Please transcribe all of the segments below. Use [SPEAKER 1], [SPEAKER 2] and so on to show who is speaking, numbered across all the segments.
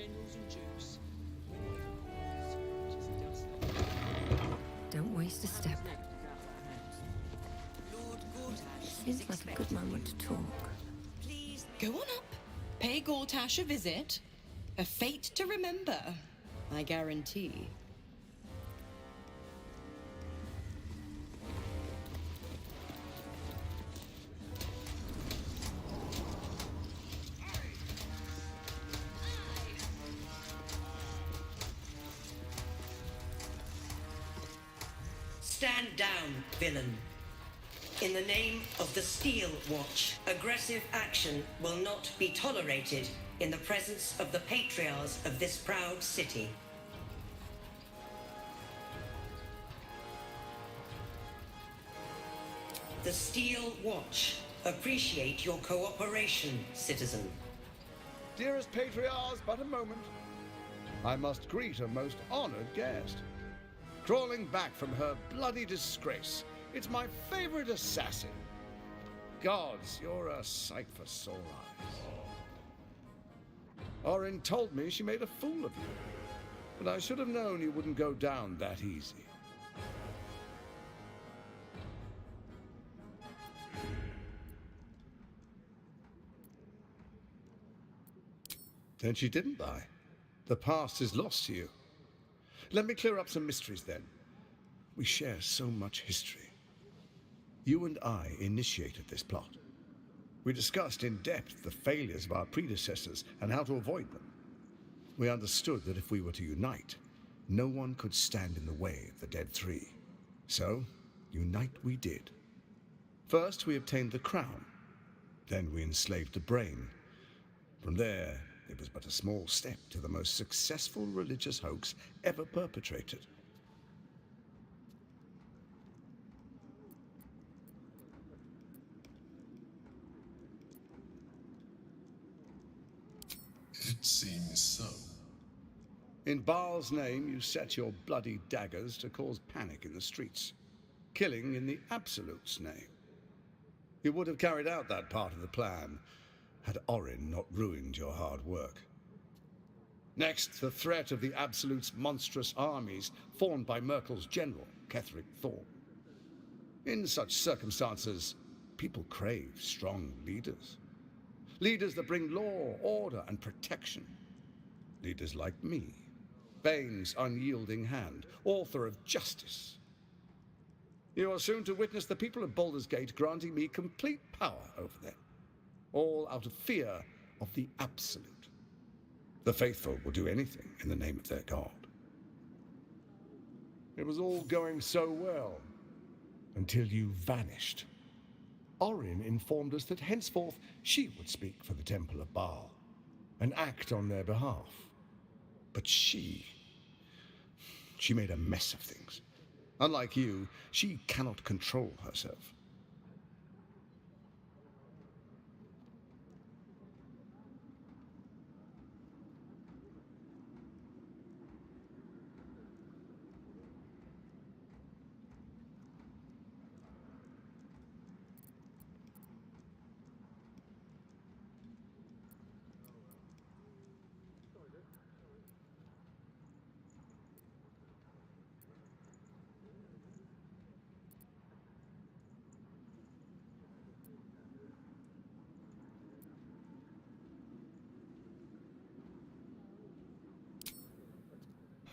[SPEAKER 1] generals and dukes.
[SPEAKER 2] Don't waste a step.
[SPEAKER 3] Lord Gortash is
[SPEAKER 2] Seems like a good moment to talk.
[SPEAKER 3] Please.
[SPEAKER 4] Go on up. Pay Gortash a visit. A fate to remember, I guarantee.
[SPEAKER 5] Stand down, villain. In the name of the Steel Watch, aggressive action will not be tolerated in the presence of the patriarchs of this proud city. The Steel Watch appreciate your cooperation, citizen.
[SPEAKER 6] Dearest patriarchs, but a moment. I must greet a most honored guest. Crawling back from her bloody disgrace, it's my favorite assassin. Gods, you're a sight for sore eyes. Orin told me she made a fool of you, but I should have known you wouldn't go down that easy. Then she didn't lie. The past is lost to you. Let me clear up some mysteries then. We share so much history. You and I initiated this plot. We discussed in depth the failures of our predecessors and how to avoid them. We understood that if we were to unite, no one could stand in the way of the Dead Three. So, unite we did. First, we obtained the crown. Then we enslaved the brain. From there, it was but a small step to the most successful religious hoax ever perpetrated.
[SPEAKER 7] It seems so.
[SPEAKER 6] In Baal's name, you set your bloody daggers to cause panic in the streets, killing in the Absolute's name. You would have carried out that part of the plan had Orin not ruined your hard work. Next, the threat of the Absolute's monstrous armies formed by Merkel's general, Ketheric Thorn. In such circumstances, people crave strong leaders. Leaders that bring law, order, and protection. Leaders like me, Bane's unyielding hand, author of justice. You are soon to witness the people of Baldur's Gate granting me complete power over them, all out of fear of the Absolute. The faithful will do anything in the name of their god. It was all going so well, until you vanished. Orin informed us that henceforth she would speak for the Temple of Baal and act on their behalf. But she made a mess of things. Unlike you, she cannot control herself.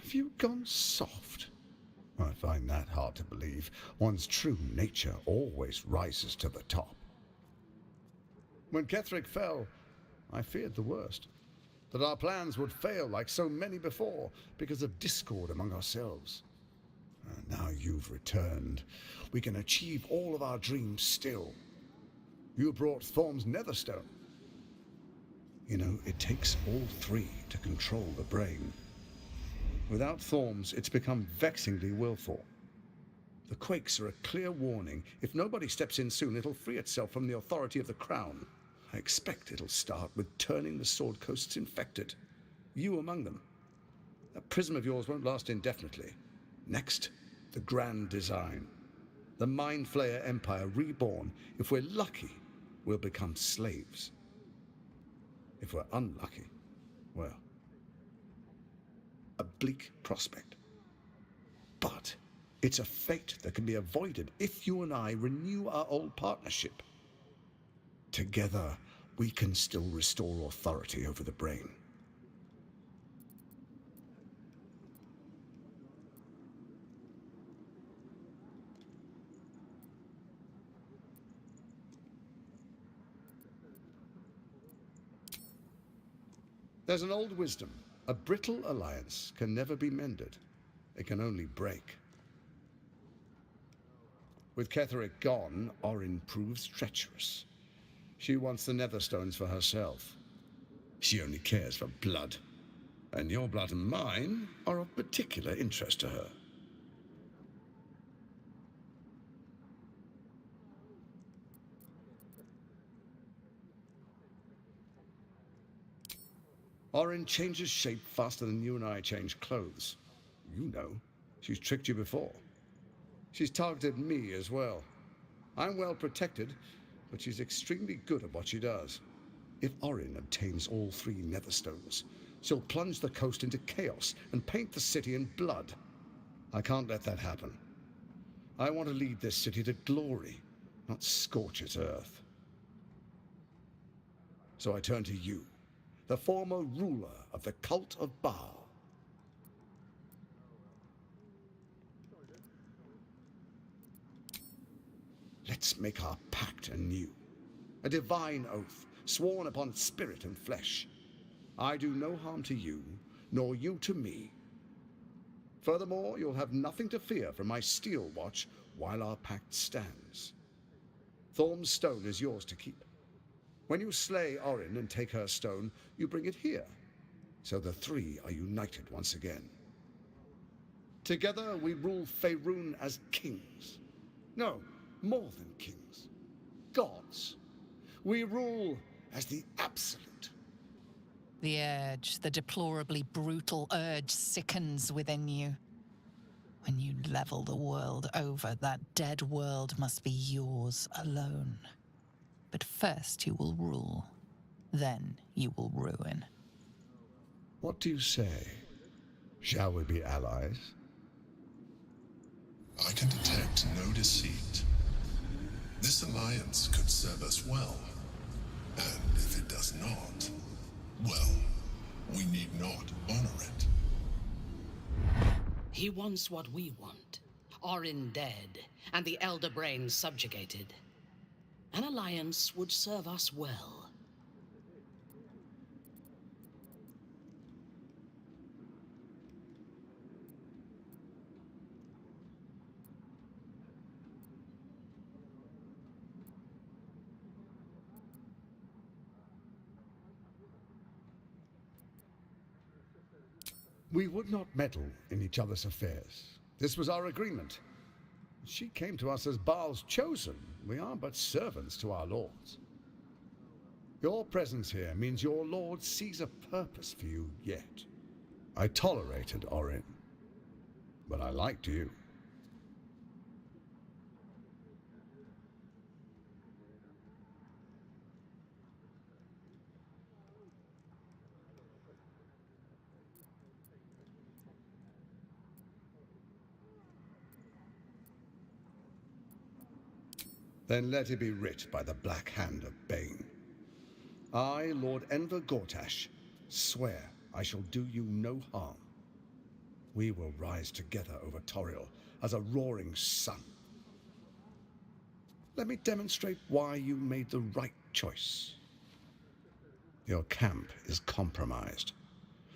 [SPEAKER 6] Have you gone soft? I find that hard to believe. One's true nature always rises to the top. When Ketheric fell, I feared the worst. That our plans would fail like so many before because of discord among ourselves. Now you've returned. We can achieve all of our dreams still. You brought Thorm's Netherstone. You know, it takes all three to control the brain. Without Thorm's, it's become vexingly willful. The quakes are a clear warning. If nobody steps in soon, it'll free itself from the authority of the Crown. I expect it'll start with turning the Sword Coasts infected. You among them. That prism of yours won't last indefinitely. Next, the grand design. The Mind Flayer Empire reborn. If we're lucky, we'll become slaves. If we're unlucky, well, a bleak prospect. But it's a fate that can be avoided if you and I renew our old partnership. Together, we can still restore authority over the brain. There's an old wisdom. A brittle alliance can never be mended. It can only break. With Ketheric gone, Orin proves treacherous. She wants the Netherstones for herself. She only cares for blood. And your blood and mine are of particular interest to her. Orin changes shape faster than you and I change clothes. You know, she's tricked you before. She's targeted me as well. I'm well protected, but she's extremely good at what she does. If Orin obtains all 3 Netherstones, she'll plunge the coast into chaos and paint the city in blood. I can't let that happen. I want to lead this city to glory, not scorch its earth. So I turn to you, the former ruler of the cult of Baal. Let's make our pact anew. A divine oath, sworn upon spirit and flesh. I do no harm to you, nor you to me. Furthermore, you'll have nothing to fear from my steel watch while our pact stands. Thorm's stone is yours to keep. When you slay Orin and take her stone, you bring it here, so the 3 are united once again. Together we rule Faerun as kings. No, more than kings. Gods. We rule as the absolute.
[SPEAKER 1] The urge, the deplorably brutal urge sickens within you. When you level the world over, that dead world must be yours alone. But first you will rule. Then you will ruin.
[SPEAKER 6] What do you say? Shall we be allies?
[SPEAKER 7] I can detect no deceit. This alliance could serve us well. And if it does not, well, we need not honor it.
[SPEAKER 4] He wants what we want. Orin dead, and the Elder Brain subjugated. An alliance would serve us well.
[SPEAKER 6] We would not meddle in each other's affairs. This was our agreement. She came to us as Baal's chosen. We are but servants to our lords. Your presence here means your lord sees a purpose for you yet. I tolerated Orin, but I liked you. Then let it be writ by the black hand of Bane. I, Lord Enver Gortash, swear I shall do you no harm. We will rise together over Toriel as a roaring sun. Let me demonstrate why you made the right choice. Your camp is compromised.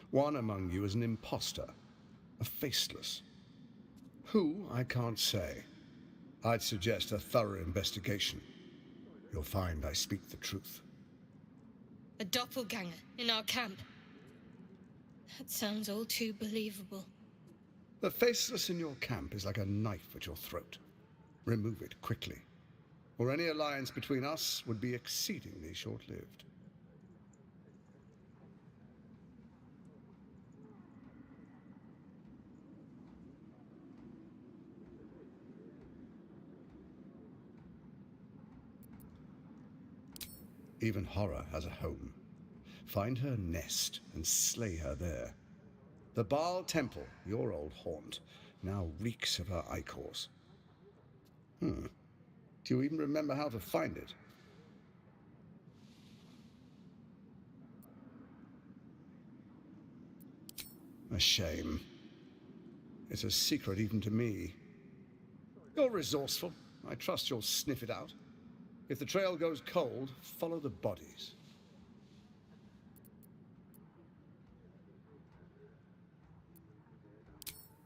[SPEAKER 6] One among you is an imposter, a faceless. Who, I can't say. I'd suggest a thorough investigation. You'll find I speak the truth.
[SPEAKER 3] A doppelganger in our camp. That sounds all too believable.
[SPEAKER 6] The faceless in your camp is like a knife at your throat. Remove it quickly, or any alliance between us would be exceedingly short-lived. Even horror has a home. Find her nest and slay her there. The Baal Temple, your old haunt, now reeks of her ichors. Do you even remember how to find it? A shame. It's a secret even to me. You're resourceful. I trust you'll sniff it out. If the trail goes cold, follow the bodies.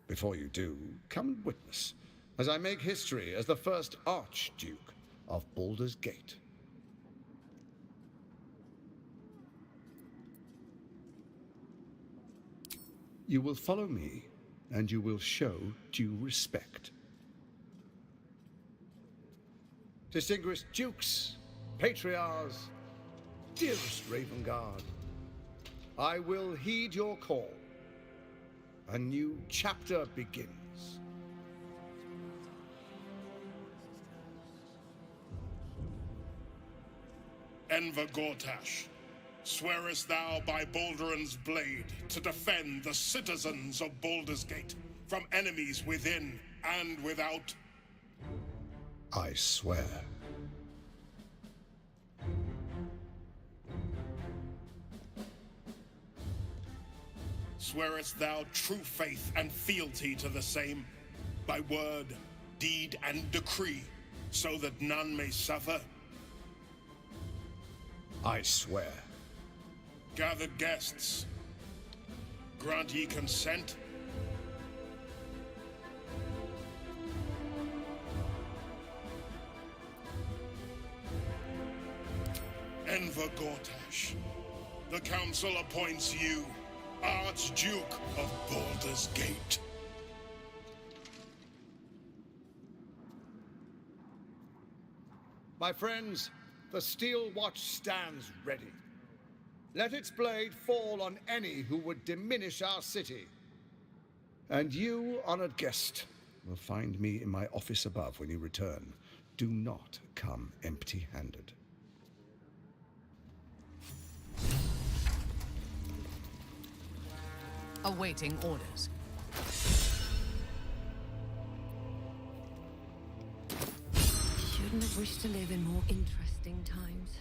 [SPEAKER 6] Before you do, come and witness, as I make history as the first Archduke of Baldur's Gate. You will follow me, and you will show due respect. Distinguished dukes, patriarchs, dearest Ravengard, I will heed your call. A new chapter begins.
[SPEAKER 8] Enver Gortash, swearest thou by Balduran's blade to defend the citizens of Baldur's Gate from enemies within and without?
[SPEAKER 6] I swear.
[SPEAKER 8] Swearest thou true faith and fealty to the same, by word, deed, and decree, so that none may suffer?
[SPEAKER 6] I swear.
[SPEAKER 8] Gathered guests, grant ye consent? Enver Gortash, the council appoints you Archduke of Baldur's Gate.
[SPEAKER 6] My friends, the Steel Watch stands ready. Let its blade fall on any who would diminish our city. And you, honored guest, will find me in my office above when you return. Do not come empty-handed.
[SPEAKER 9] Awaiting orders.
[SPEAKER 2] Shouldn't have wished to live in more interesting times.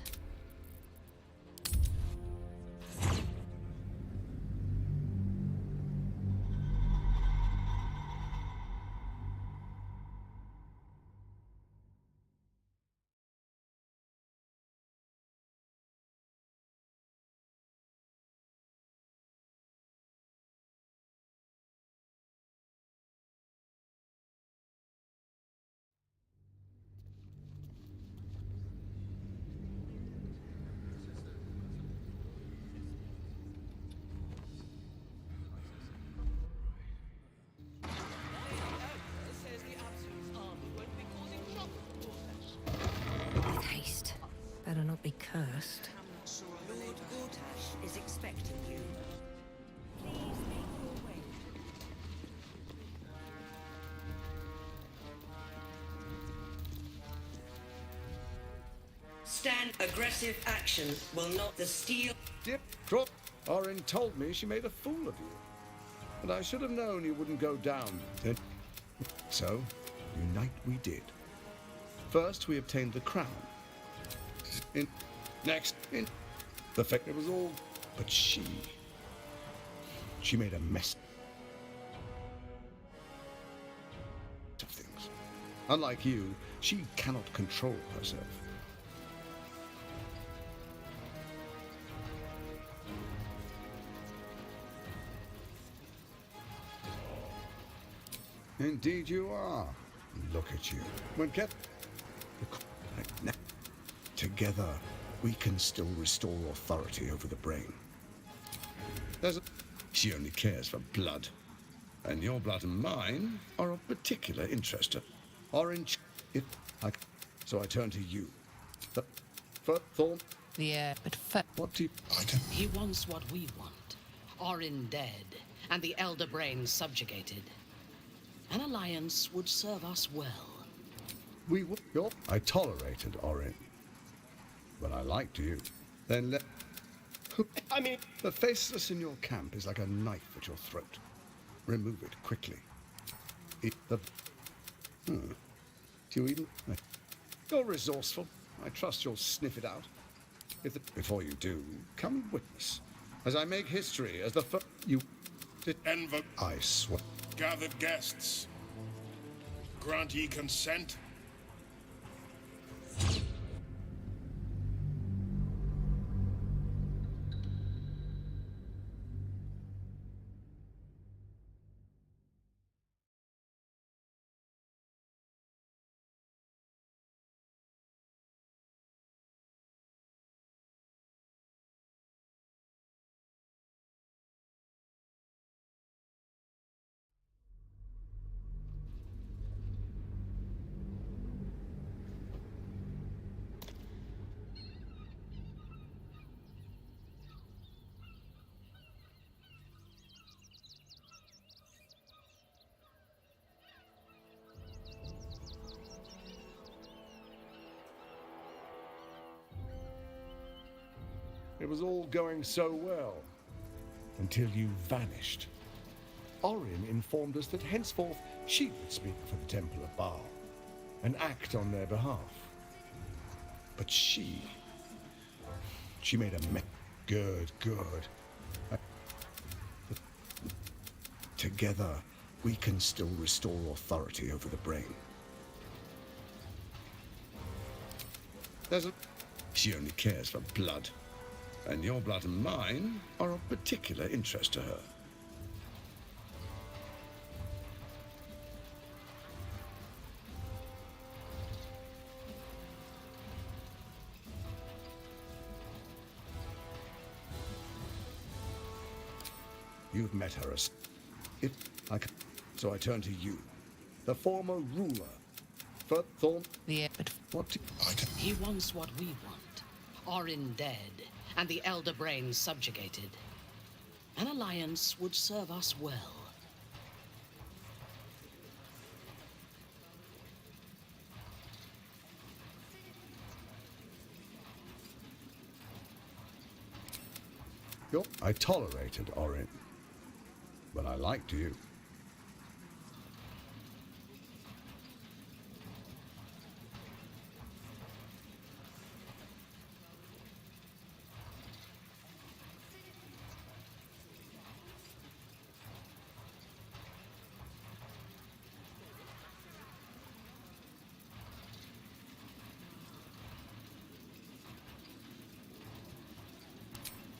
[SPEAKER 2] With haste. Better not be cursed.
[SPEAKER 5] Lord Gortash is expecting you. Please make your way. Stand. Aggressive action will not the steel.
[SPEAKER 6] Dip, drop. Orin told me she made a fool of you. And I should have known you wouldn't go down. Then. So, unite we did. First, we obtained the crown. Next, the fact it was all. But she made a mess of things. Unlike you, she cannot control herself. Indeed you are. Look at you. Together, we can still restore authority over the brain. She only cares for blood. And your blood and mine are of particular interest. Orange, so I turn to you. Thorn. What do you...
[SPEAKER 4] He wants what we want. Orin dead, and the Elder Brain subjugated. An alliance would serve us well.
[SPEAKER 6] I tolerated Orin. But I liked you. Then I mean, the faceless in your camp is like a knife at your throat. Remove it quickly. Do you even... You're resourceful. I trust you'll sniff it out. Before you do, come and witness. As I make history as the first...
[SPEAKER 8] Enver,
[SPEAKER 6] I swear.
[SPEAKER 8] gathered guests. Grant ye consent?
[SPEAKER 6] It was all going so well, until you vanished. Orin informed us that henceforth she would speak for the Temple of Baal, and act on their behalf. But she made a mess. Good. Together, we can still restore authority over the brain. She only cares for blood. And your blood and mine are of particular interest to her. You've met her as... So I turn to you, the former ruler. For Thorn... What
[SPEAKER 4] He wants what we want. Orin dead, and the Elder Brain subjugated. An alliance would serve us well.
[SPEAKER 6] I tolerated Orin, but I liked you.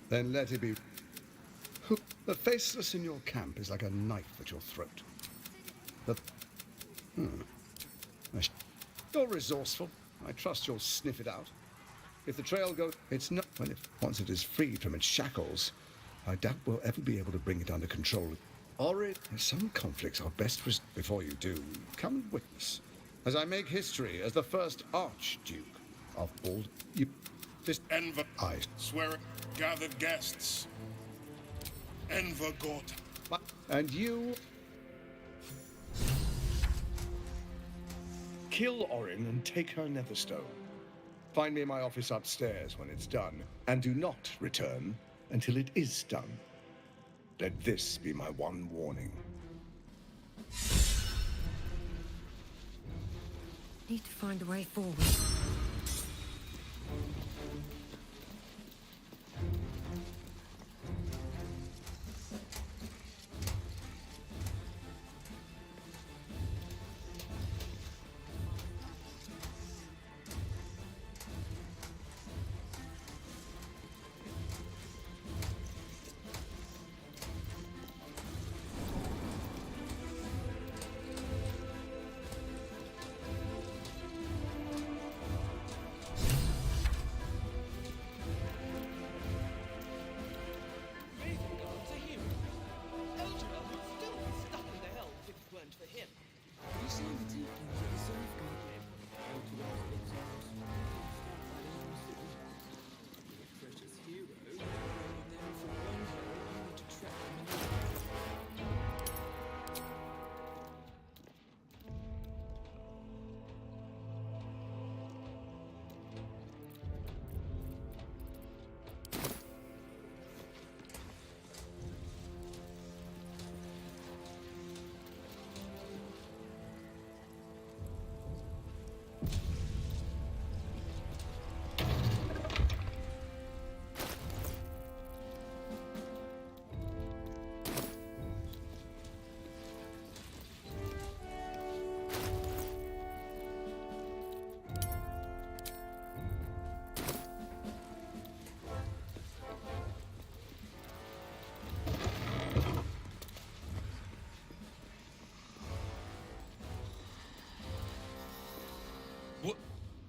[SPEAKER 6] Then let it be. The faceless in your camp is like a knife at your throat. You're resourceful. I trust you'll sniff it out. If the trail goes... It's not... Once it is freed from its shackles, I doubt we'll ever be able to bring it under control. Orin, some conflicts are best... Before you do, come and witness. As I make history as the first Archduke of Baldur.
[SPEAKER 8] Enver,
[SPEAKER 6] I
[SPEAKER 8] swear it. Gathered guests. Enver Gort.
[SPEAKER 6] And you... Kill Orin and take her Netherstone. Find me in my office upstairs when it's done, and do not return until it is done. Let this be my one warning.
[SPEAKER 2] Need to find a way forward.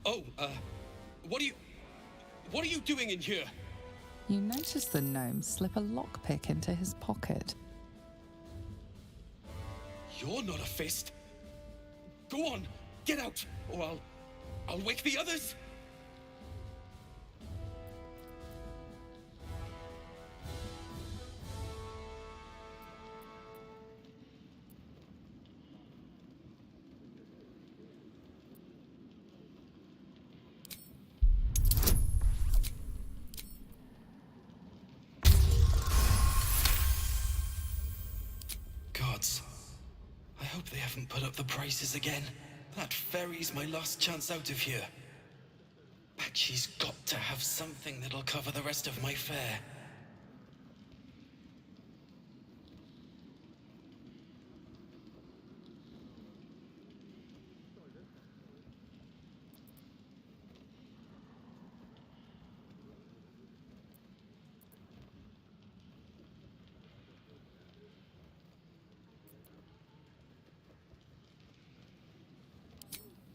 [SPEAKER 9] Oh, what are you doing in here?
[SPEAKER 1] You notice the gnome slip a lockpick into his pocket.
[SPEAKER 9] You're not a fist. Go on, get out, or I'll wake the others. Gods, I hope they haven't put up the prices again. That ferry's my last chance out of here. Bakshi's got to have something that'll cover the rest of my fare.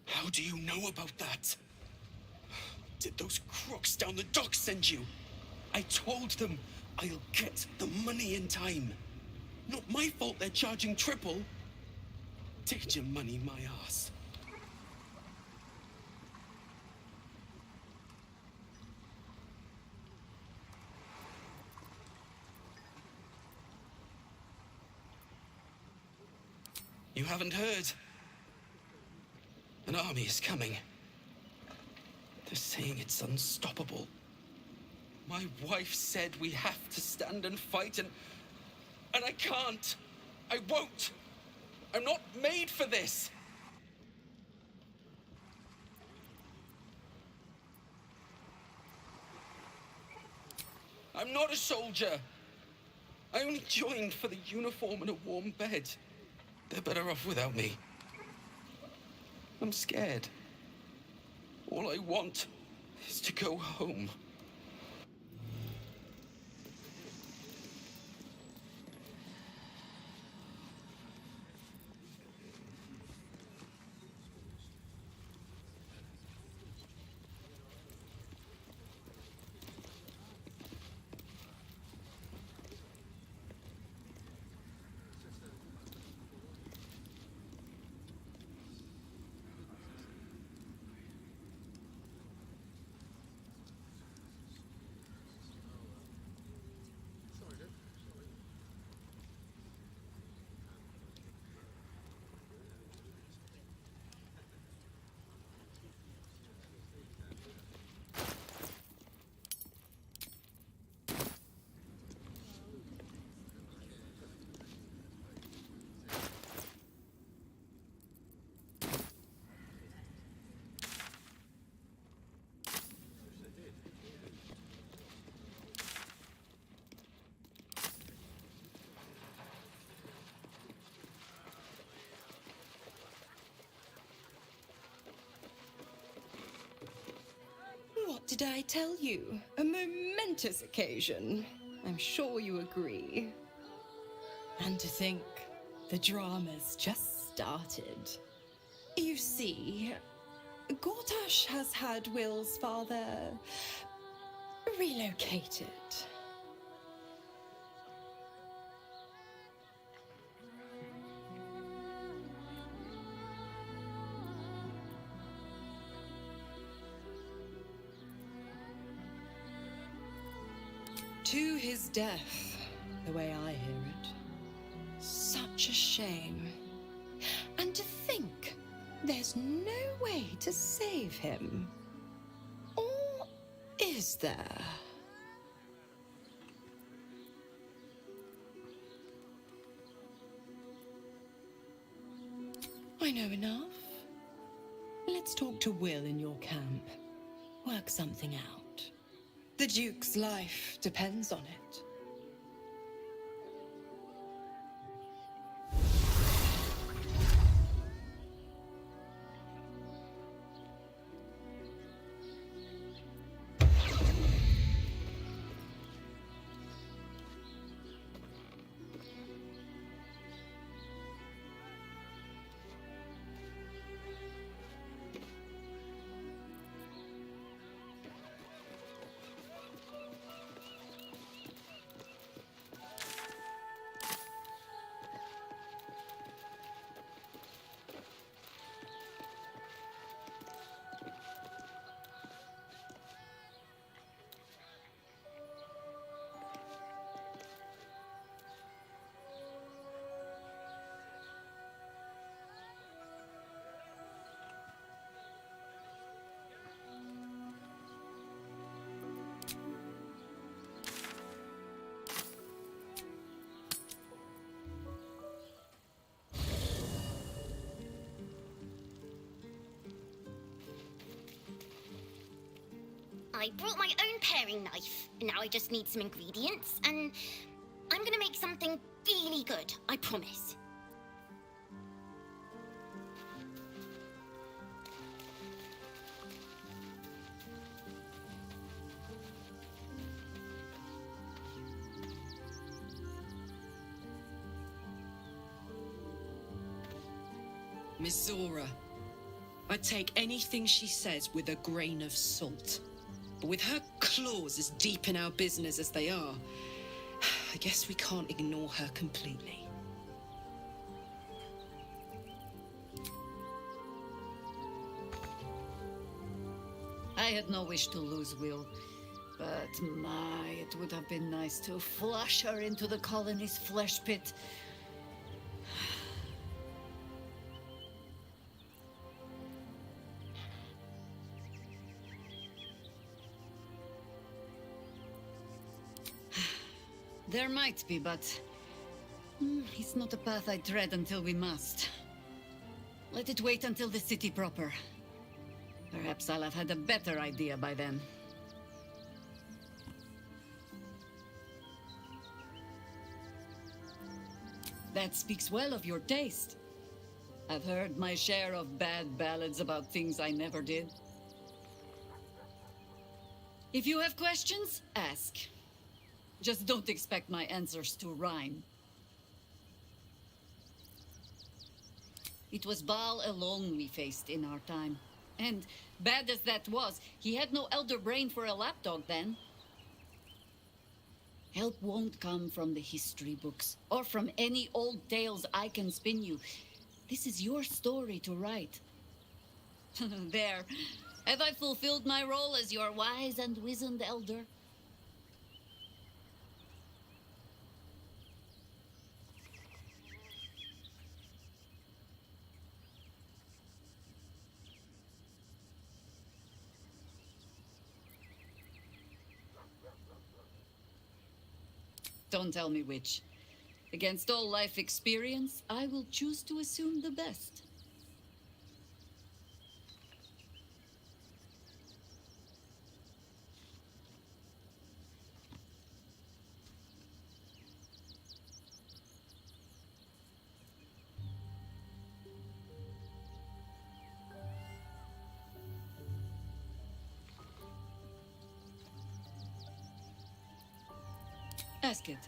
[SPEAKER 9] How do you know about that? Did those crooks down the dock send you? I told them I'll get the money in time. Not my fault they're charging triple. Take your money, my ass. You haven't heard? An army is coming. They're saying it's unstoppable. My wife said we have to stand and fight, and I can't. I won't. I'm not made for this. I'm not a soldier. I only joined for the uniform and a warm bed. They're better off without me. I'm scared. All I want is to go home.
[SPEAKER 10] What did I tell you? A momentous occasion. I'm sure you agree. And to think, the drama's just started. You see, Gortash has had Will's father relocated. To his death, the way I hear it. Such a shame. And to think there's no way to save him. Or is there? I know enough. Let's talk to Will in your camp. Work something out. The Duke's life depends on it.
[SPEAKER 11] I brought my own paring knife, and now I just need some ingredients, and I'm gonna make something really good, I promise.
[SPEAKER 10] Miss Zora, I take anything she says with a grain of salt. But with her claws as deep in our business as they are, I guess we can't ignore her completely.
[SPEAKER 12] I had no wish to lose Will, but my, it would have been nice to flush her into the colony's flesh pit. There might be, but it's not a path I tread until we must. Let it wait until the city proper. Perhaps I'll have had a better idea by then. That speaks well of your taste. I've heard my share of bad ballads about things I never did. If you have questions, ask. Just don't expect my answers to rhyme. It was Baal alone we faced in our time. And bad as that was, he had no elder brain for a lapdog then. Help won't come from the history books, or from any old tales I can spin you. This is your story to write. There. Have I fulfilled my role as your wise and wizened elder? Don't tell me which. Against all life experience, I will choose to assume the best. Ask it.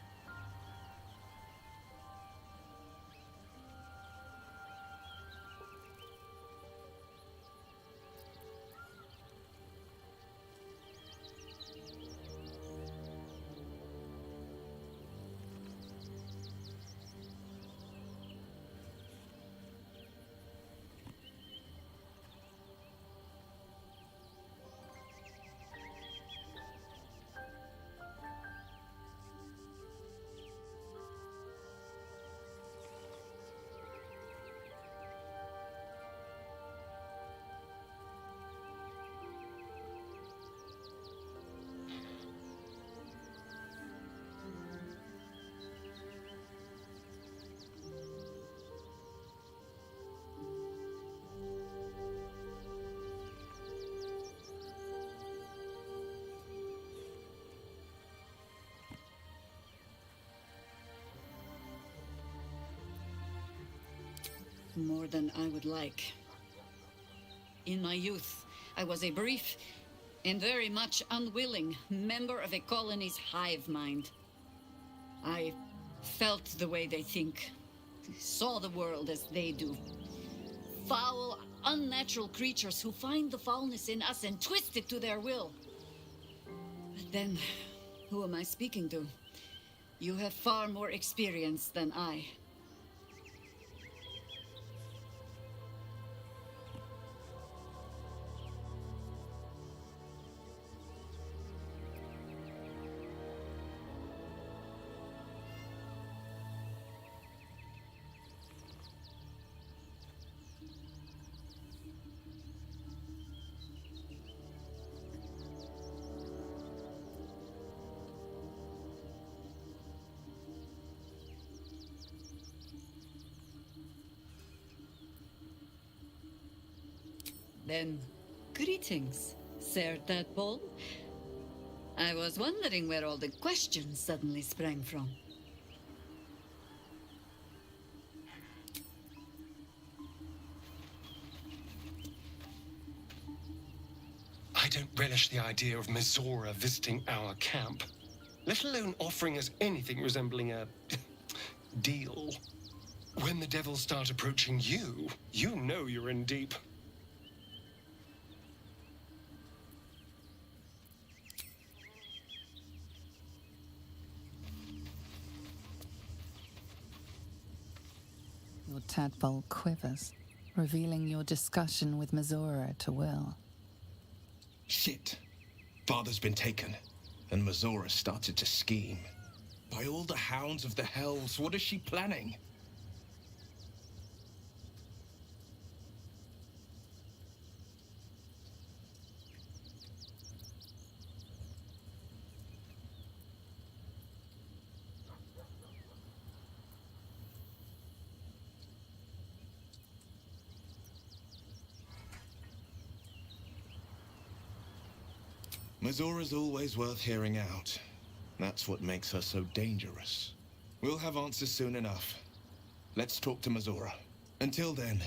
[SPEAKER 12] More than I would like. In my youth, I was a brief and very much unwilling member of a colony's hive mind. I felt the way they think, saw the world as they do. Foul, unnatural creatures who find the foulness in us and twist it to their will. But then, who am I speaking to? You have far more experience than I. Then, greetings. Sir Tadpole? I was wondering where all the questions suddenly sprang from.
[SPEAKER 13] I don't relish the idea of Mizora visiting our camp, let alone offering us anything resembling a deal. When the devils start approaching you, you know you're in deep.
[SPEAKER 1] Your tadpole quivers, revealing your discussion with Mizora to Will.
[SPEAKER 14] Shit. Father's been taken, and Mizora started to scheme. By all the hounds of the hells, what is she planning? Mizora's always worth hearing out. That's what makes her so dangerous. We'll have answers soon enough. Let's talk to Mizora. Until then,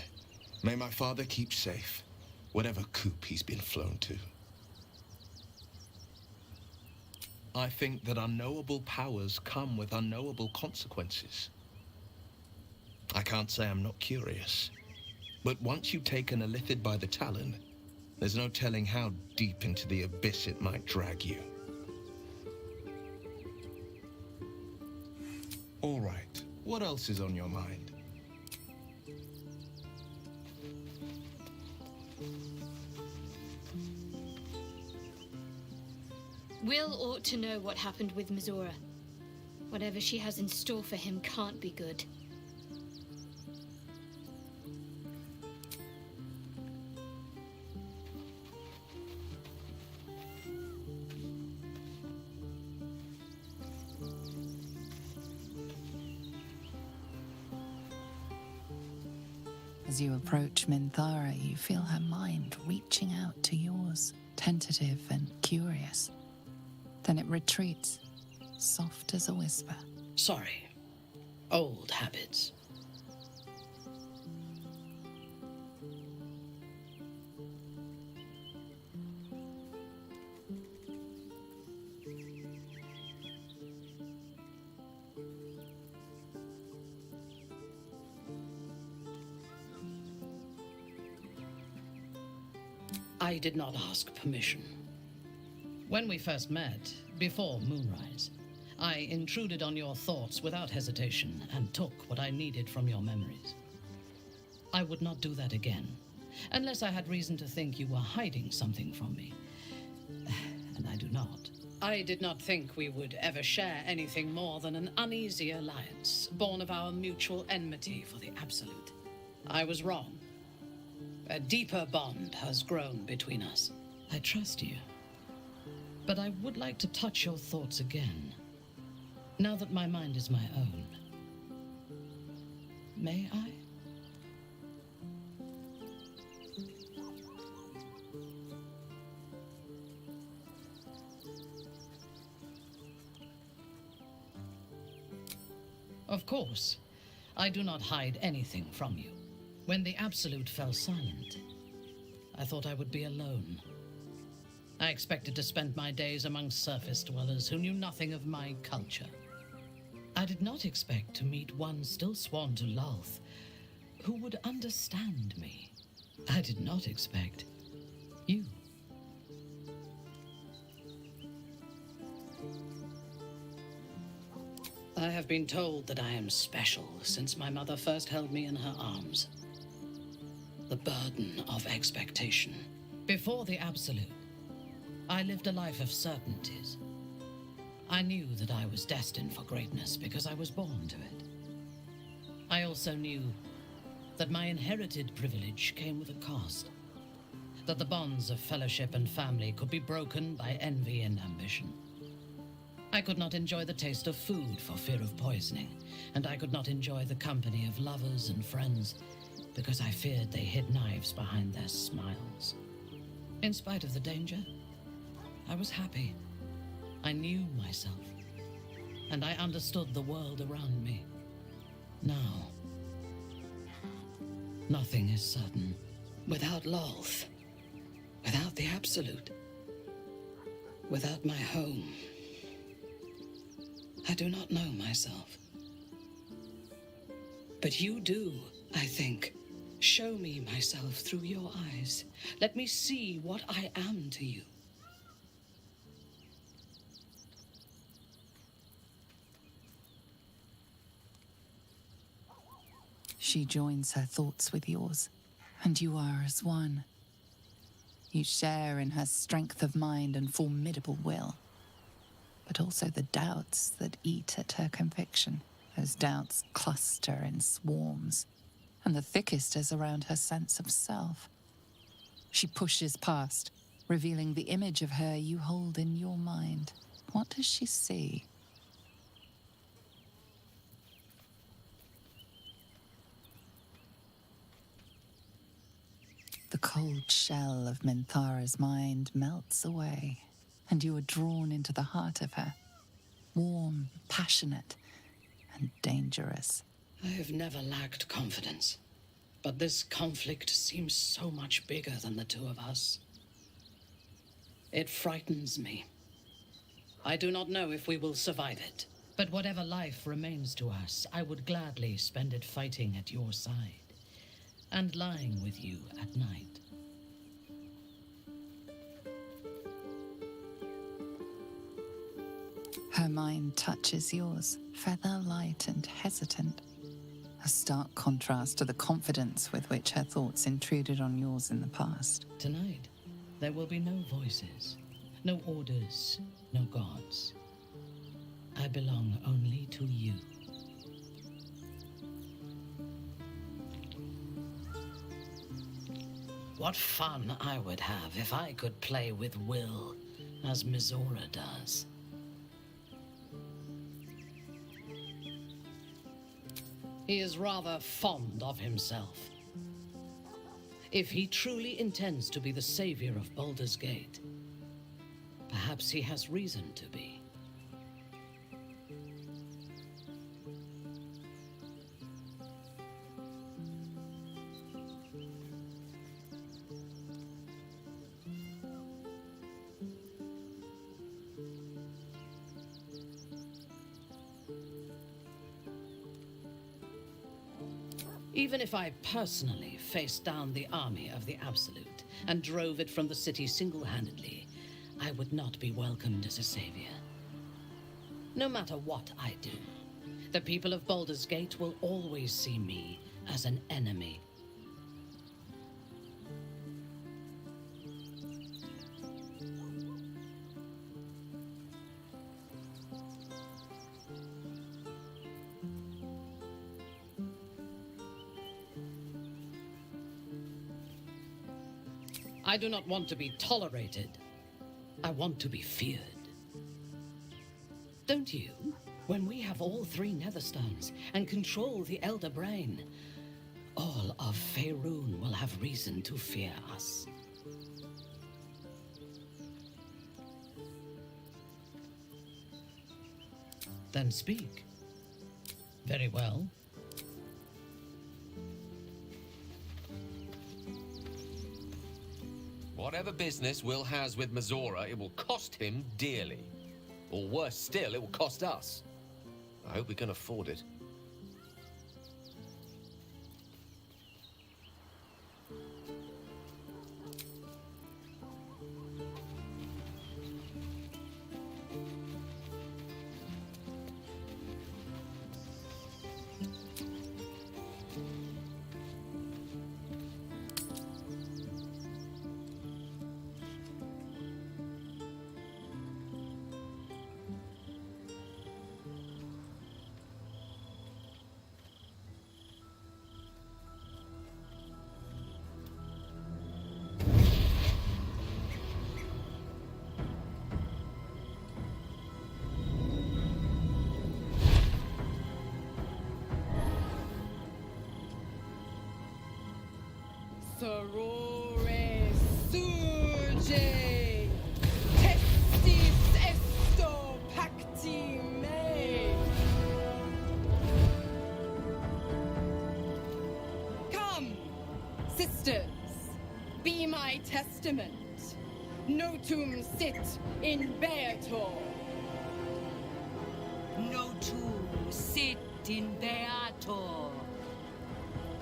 [SPEAKER 14] may my father keep safe, whatever coop he's been flown to. I think that unknowable powers come with unknowable consequences. I can't say I'm not curious, but once you've taken a lithid by the talon, there's no telling how deep into the abyss it might drag you. All right, what else is on your mind?
[SPEAKER 3] Will ought to know what happened with Mizora. Whatever she has in store for him can't be good.
[SPEAKER 1] As you approach Minthara, you feel her mind reaching out to yours, tentative and curious. Then it retreats, soft as a whisper.
[SPEAKER 4] Sorry. Old habits. I did not ask permission. When we first met, before moonrise, I intruded on your thoughts without hesitation and took what I needed from your memories. I would not do that again, unless I had reason to think you were hiding something from me. And I do not. I did not think we would ever share anything more than an uneasy alliance, born of our mutual enmity for the Absolute. I was wrong. A deeper bond has grown between us. I trust you. But I would like to touch your thoughts again, now that my mind is my own. May I? Of course. I do not hide anything from you. When the Absolute fell silent, I thought I would be alone. I expected to spend my days among surface dwellers who knew nothing of my culture. I did not expect to meet one still sworn to Lolth who would understand me. I did not expect you. I have been told that I am special since my mother first held me in her arms. The burden of expectation. Before the Absolute, I lived a life of certainties. I knew that I was destined for greatness because I was born to it. I also knew that my inherited privilege came with a cost. That the bonds of fellowship and family could be broken by envy and ambition. I could not enjoy the taste of food for fear of poisoning, and I could not enjoy the company of lovers and friends because I feared they hid knives behind their smiles. In spite of the danger, I was happy. I knew myself, and I understood the world around me. Now, nothing is certain. Without Lolth, without the Absolute, without my home, I do not know myself. But you do, I think. Show me myself through your eyes. Let me see what I am to you.
[SPEAKER 1] She joins her thoughts with yours, and you are as one. You share in her strength of mind and formidable will, but also the doubts that eat at her conviction. Those doubts cluster in swarms, and the thickest is around her sense of self. She pushes past, revealing the image of her you hold in your mind. What does she see? The cold shell of Minthara's mind melts away, and you are drawn into the heart of her, warm, passionate, and dangerous.
[SPEAKER 4] I have never lacked confidence, but this conflict seems so much bigger than the two of us. It frightens me. I do not know if we will survive it, but whatever life remains to us, I would gladly spend it fighting at your side and lying with you at night.
[SPEAKER 1] Her mind touches yours, feather light and hesitant. A stark contrast to the confidence with which her thoughts intruded on yours in the past.
[SPEAKER 4] Tonight, there will be no voices, no orders, no gods. I belong only to you. What fun I would have if I could play with will, as Mizora does. He is rather fond of himself. If he truly intends to be the savior of Baldur's Gate, perhaps he has reason to be. Even if I personally faced down the army of the Absolute and drove it from the city single-handedly, I would not be welcomed as a savior. No matter what I do, the people of Baldur's Gate will always see me as an enemy. I do not want to be tolerated. I want to be feared. Don't you? When we have all three Netherstones and control the Elder Brain, all of Faerun will have reason to fear us. Then speak. Very well.
[SPEAKER 15] Whatever business Will has with Mizora, it will cost him dearly. Or worse still, it will cost us. I hope we can afford it.
[SPEAKER 10] Sorore Surge! Lege testis esto pacti me. Come, sisters, be my testament. Notum sit in beator.
[SPEAKER 12] Notum sit in beator.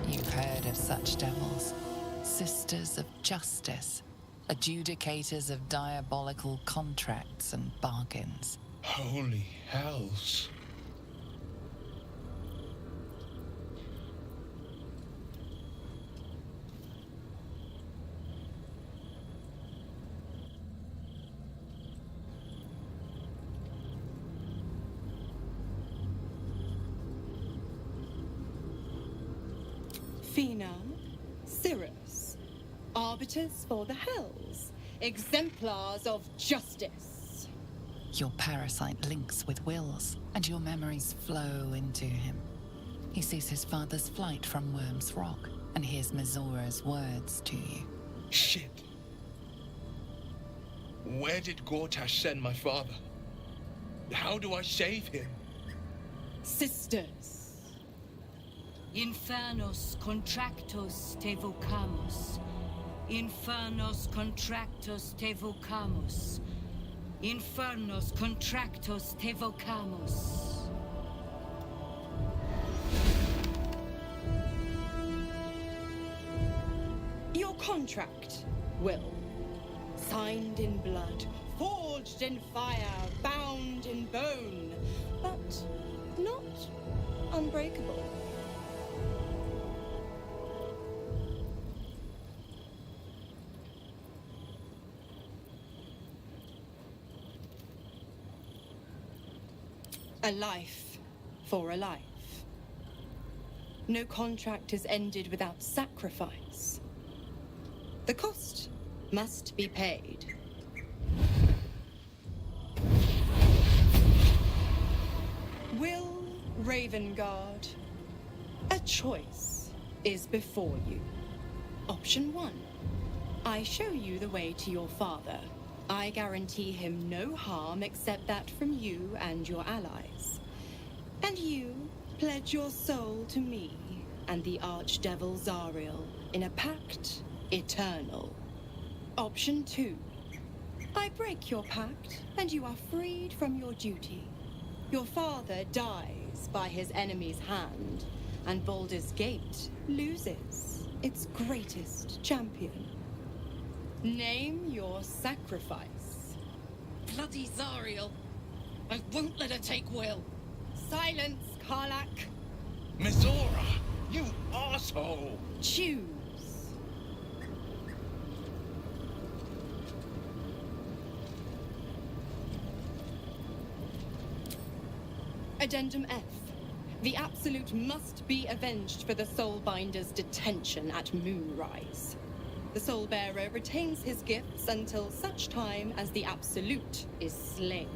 [SPEAKER 1] You've heard of such devils. Sisters of justice. Adjudicators of diabolical contracts and bargains.
[SPEAKER 14] Holy hells.
[SPEAKER 10] Fina, Cirrus, arbiters for the hells, exemplars of justice.
[SPEAKER 1] Your parasite links with Will's, and your memories flow into him. He sees his father's flight from Worm's Rock, and hears Mizora's words to you.
[SPEAKER 14] Shit. Where did Gortash send my father? How do I save him?
[SPEAKER 10] Sisters.
[SPEAKER 12] Infernos contractos te vocamus. Infernos contractos te vocamus. Infernos contractos te vocamus.
[SPEAKER 10] Your contract, Will. Signed in blood, forged in fire, bound in bone, but not unbreakable. A life for a life. No contract is ended without sacrifice. The cost must be paid. Will Ravengard, a choice is before you. Option 1. I show you the way to your father. I guarantee him no harm except that from you and your allies. And you pledge your soul to me and the archdevil Zariel in a pact eternal. Option 2. I break your pact and you are freed from your duty. Your father dies by his enemy's hand, and Baldur's Gate loses its greatest champion. Name your sacrifice.
[SPEAKER 12] Bloody Zariel. I won't let her take Will.
[SPEAKER 10] Silence, Karlak.
[SPEAKER 14] Mizora, you asshole!
[SPEAKER 10] Choose. Addendum F. The Absolute must be avenged for the Soulbinder's detention at Moonrise. The Soulbearer retains his gifts until such time as the Absolute is slain.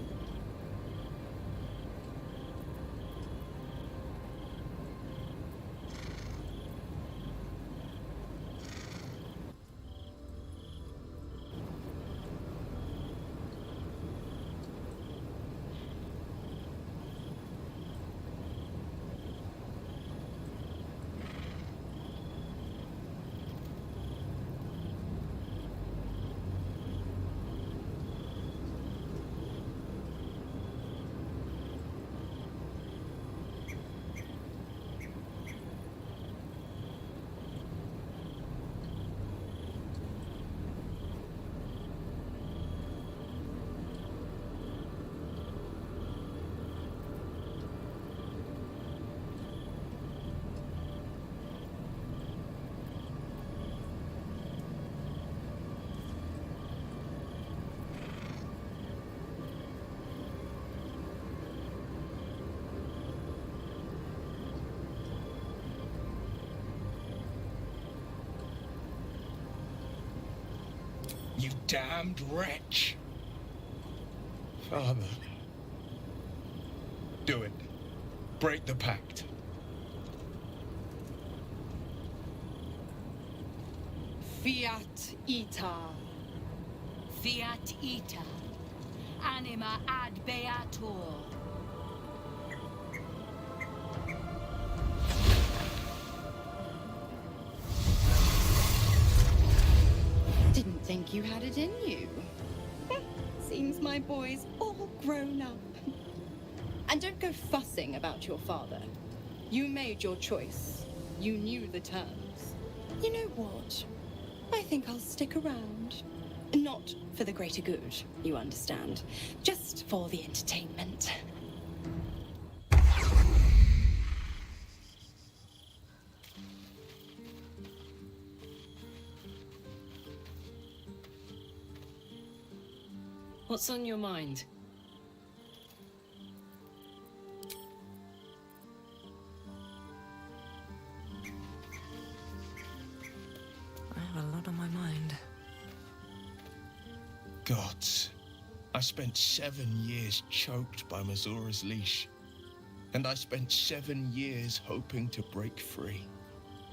[SPEAKER 14] You damned wretch! Father. Do it. Break the pact.
[SPEAKER 10] Fiat Ita.
[SPEAKER 16] Fiat ita, anima ad beatur.
[SPEAKER 10] Didn't think you had it in you. Seems my boy's all grown up. And don't go fussing about your father. You made your choice. You knew the terms. You know what? I think I'll stick around. Not for the greater good, you understand. Just for the entertainment.
[SPEAKER 17] What's on your mind?
[SPEAKER 2] I have a lot on my mind.
[SPEAKER 14] Gods, I spent 7 years choked by Mazora's leash. And I spent 7 years hoping to break free.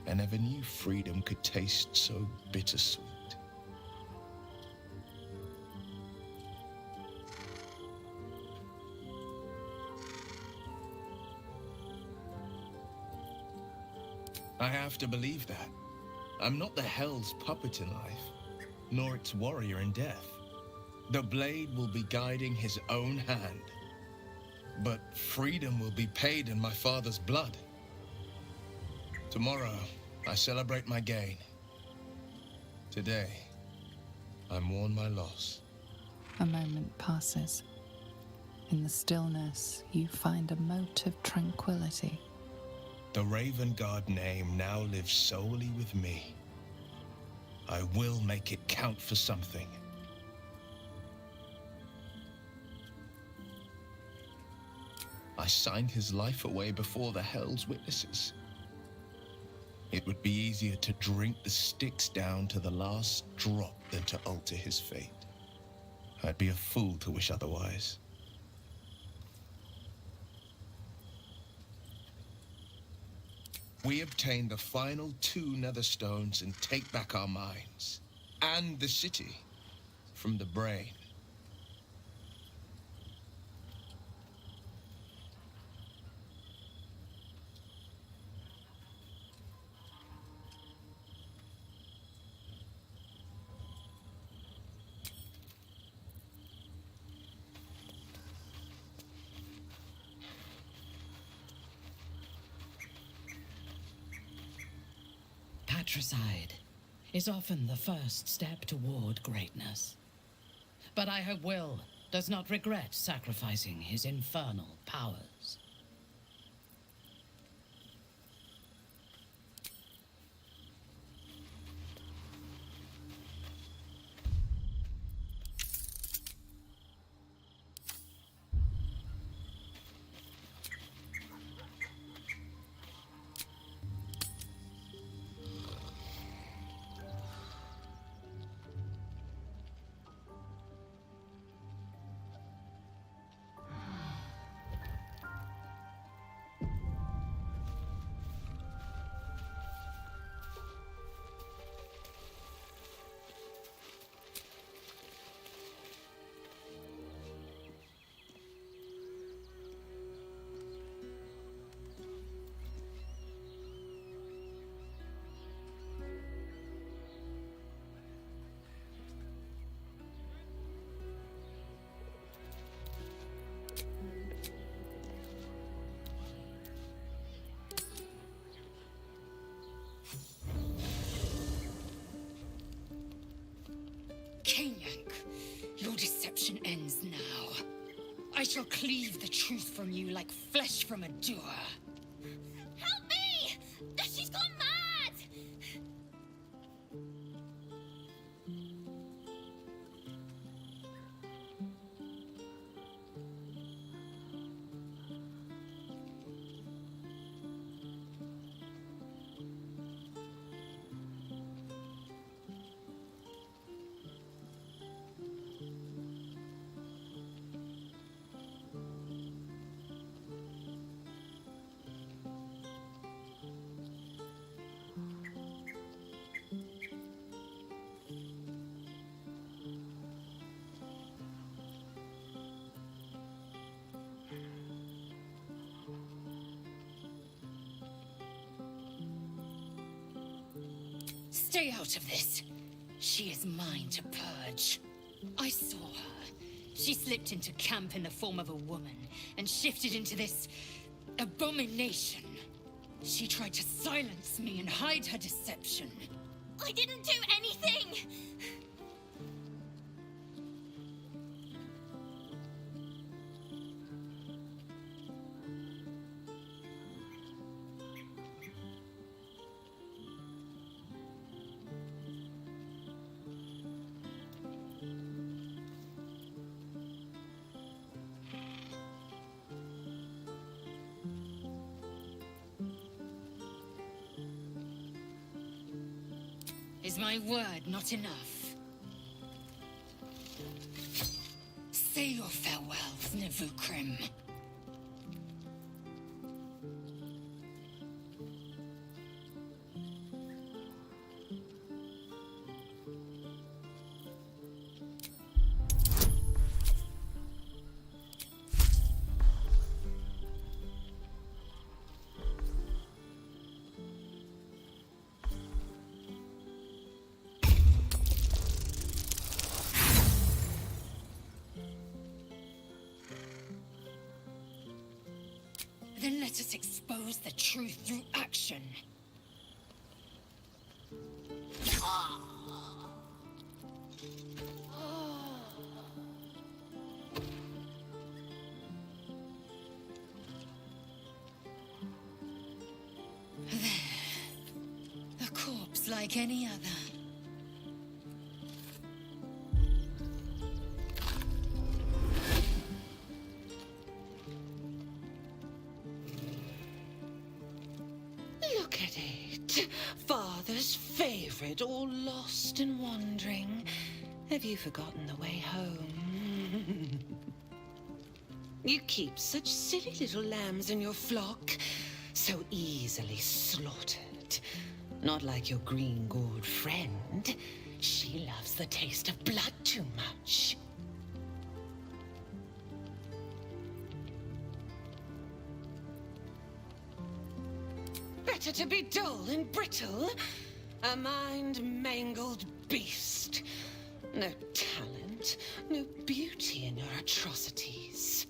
[SPEAKER 14] I never knew freedom could taste so bittersweet. I have to believe that. I'm not the Hell's puppet in life, nor its warrior in death. The blade will be guiding his own hand. But freedom will be paid in my father's blood. Tomorrow, I celebrate my gain. Today, I mourn my loss.
[SPEAKER 1] A moment passes. In the stillness, you find a mote of tranquility.
[SPEAKER 14] The Raven Guard name now lives solely with me. I will make it count for something. I signed his life away before the Hell's witnesses. It would be easier to drink the sticks down to the last drop than to alter his fate. I'd be a fool to wish otherwise. We obtain the final 2 nether stones and take back our minds. And the city from the brain.
[SPEAKER 4] Patricide is often the first step toward greatness. But I hope Will does not regret sacrificing his infernal powers.
[SPEAKER 16] Kenyank, your deception ends now. I shall cleave the truth from you like flesh from a doer.
[SPEAKER 11] Help me! She's gone mad!
[SPEAKER 16] stay out of this. She is mine to purge. I saw her. She slipped into camp in the form of a woman and shifted into this abomination. She tried to silence me and hide her deception.
[SPEAKER 11] I didn't do anything!
[SPEAKER 16] Is my word not enough? Say your farewells, Navukrim. Then let us expose the truth through action. There. A corpse like any other.
[SPEAKER 10] Look at it. Father's favorite, all lost and wandering. Have you forgotten the way home? You keep such silly little lambs in your flock, so easily slaughtered. Not like your green-gored friend. She loves the taste of blood too much. Better to be dull and brittle. A mind-mangled beast. No talent, no beauty in your atrocities.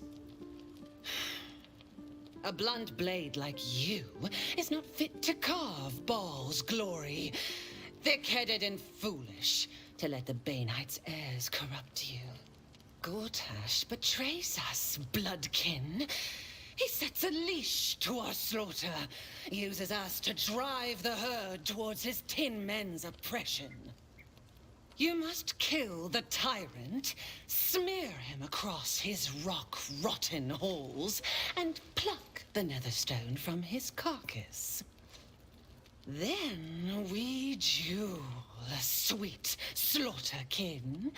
[SPEAKER 10] A blunt blade like you is not fit to carve Baal's glory. Thick-headed and foolish to let the Baneites' heirs corrupt you. Gortash betrays us, bloodkin. He sets a leash to our slaughter, uses us to drive the herd towards his tin men's oppression. You must kill the tyrant, smear him across his rock-rotten halls, and pluck the netherstone from his carcass. Then we duel, sweet slaughterkin.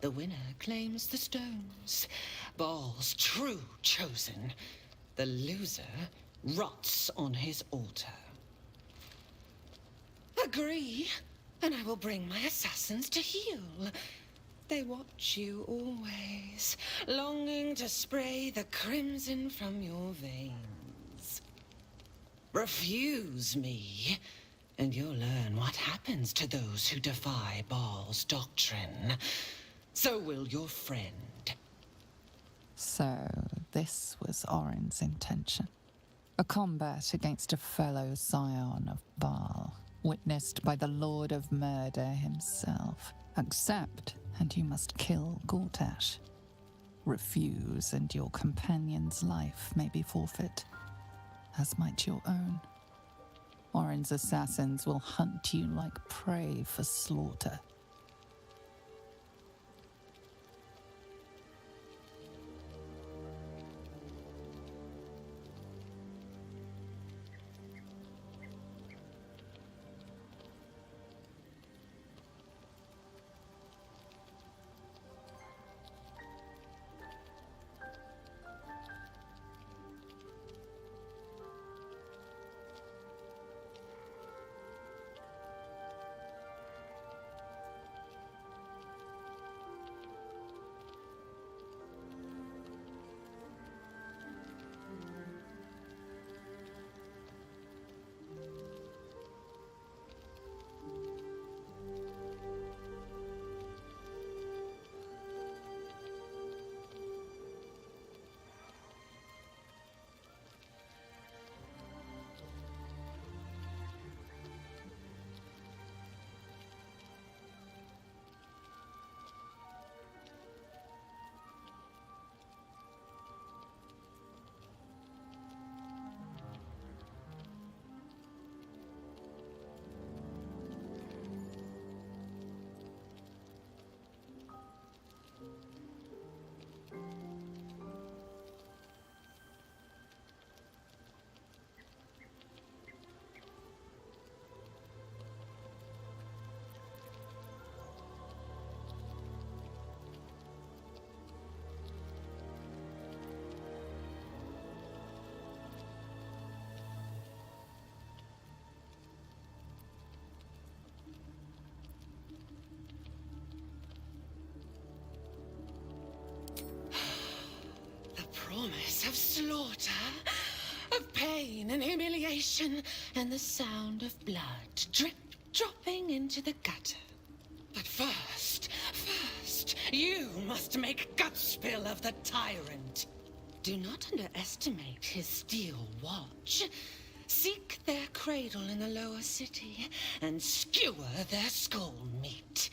[SPEAKER 10] The winner claims the stones, Baal's true chosen. The loser rots on his altar. Agree, and I will bring my assassins to heal. They watch you always, longing to spray the crimson from your veins. Refuse me, and you'll learn what happens to those who defy Baal's doctrine. So will your friend.
[SPEAKER 1] So, this was Orin's intention. A combat against a fellow scion of Baal, witnessed by the Lord of Murder himself. Accept, and you must kill Gortash. Refuse, and your companion's life may be forfeit, as might your own. Orin's assassins will hunt you like prey for slaughter.
[SPEAKER 17] pain and humiliation and the sound of blood dropping into the gutter. But first, you must make gutspill of the tyrant. Do not underestimate his steel watch. Seek their cradle in the lower city and skewer their skull meat.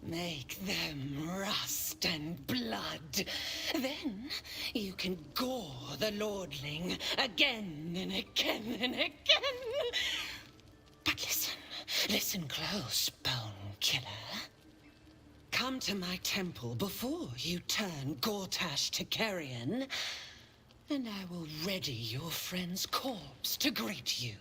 [SPEAKER 17] Make them rust and blood. Then you can gore the lordling again and again and again. But listen close, Bone Killer. Come to my temple before you turn Gortash to carrion, and I will ready your friend's corpse to greet you.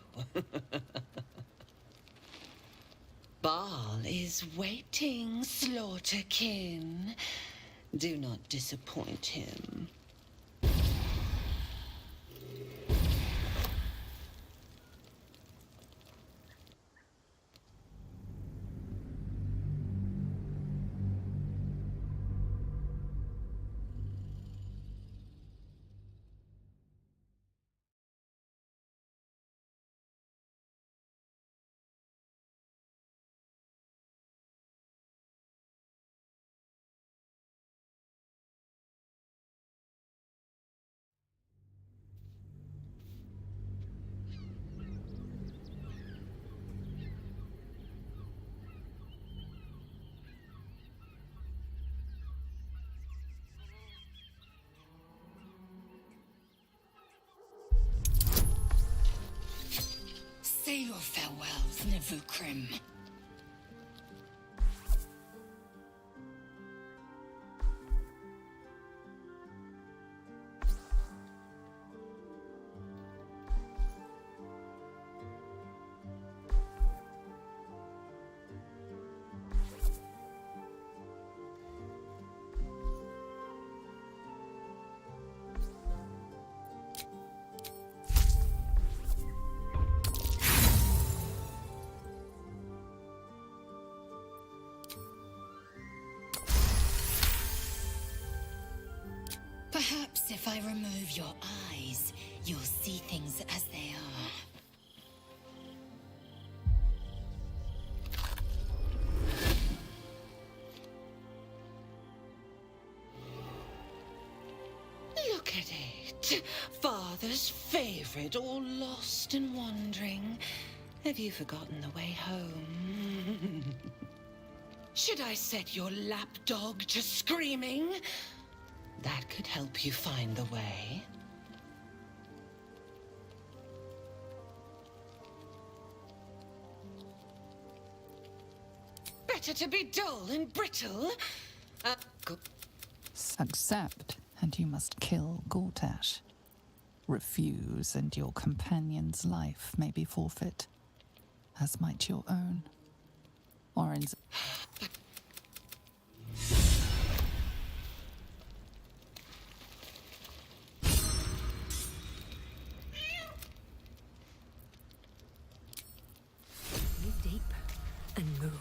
[SPEAKER 17] Baal is waiting, Slaughterkin. Do not disappoint him.
[SPEAKER 16] Say your farewells, Navukrim. Perhaps if I remove your eyes, you'll see things as they are.
[SPEAKER 17] Look at it. Father's favorite, all lost and wandering. Have you forgotten the way home? Should I set your lapdog to screaming? That could help you find the way. Better to be dull and brittle.
[SPEAKER 1] Accept, and you must kill Gortash. Refuse, and your companion's life may be forfeit, as might your own. Orin's.
[SPEAKER 2] Breathe deep and move.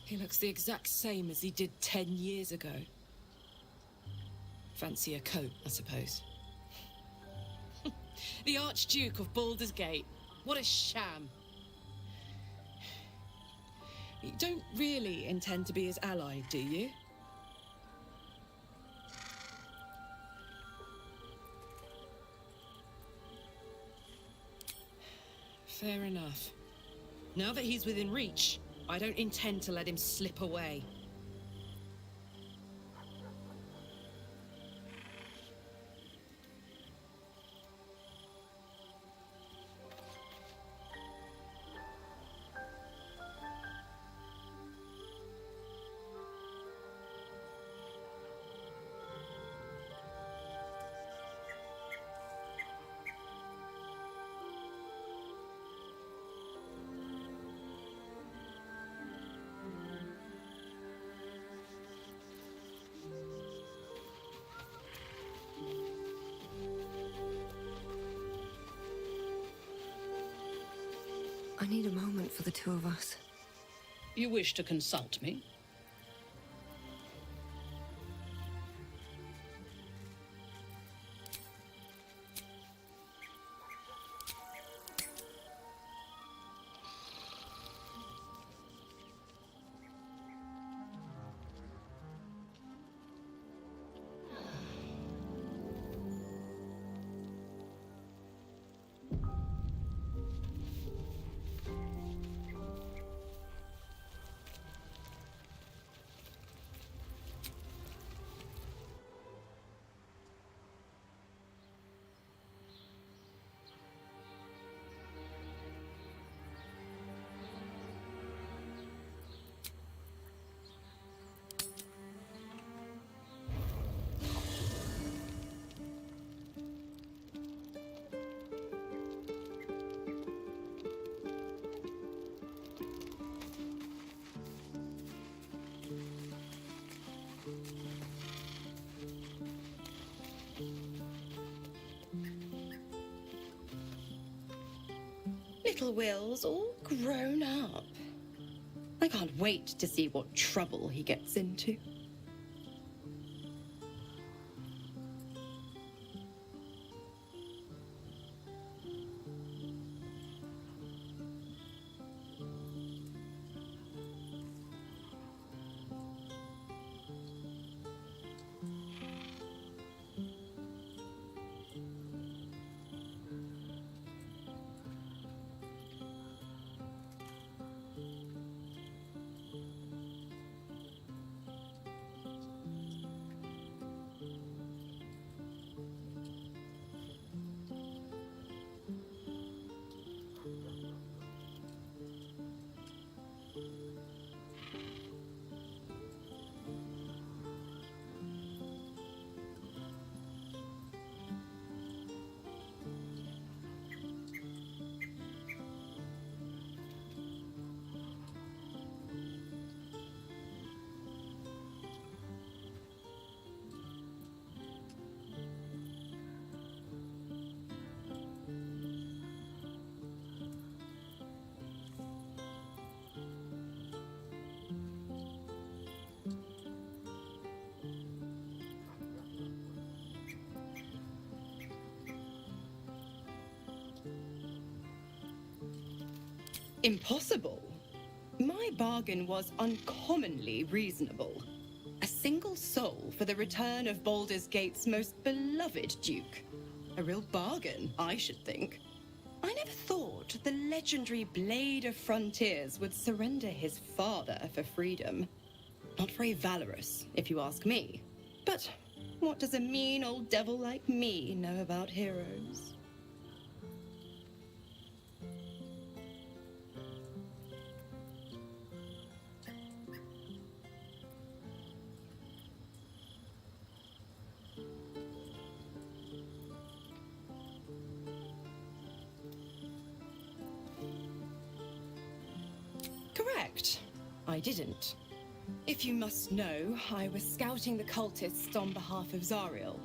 [SPEAKER 10] He looks the exact same as he did 10 years ago. Fancy a coat, I suppose. The Archduke of Baldur's Gate. What a sham. You don't really intend to be his ally, do you? Fair enough. Now that he's within reach, I don't intend to let him slip away.
[SPEAKER 2] I need a moment for the two of us.
[SPEAKER 4] You wish to consult me?
[SPEAKER 10] Little Will's all grown up. I can't wait to see what trouble he gets into. Impossible. My bargain was uncommonly reasonable. A single soul for the return of Baldur's Gate's most beloved duke. A real bargain, I should think. I never thought the legendary Blade of Frontiers would surrender his father for freedom. Not very valorous, if you ask me. But what does a mean old devil like me know about heroes? Correct. I didn't. If you must know, I was scouting the cultists on behalf of Zariel.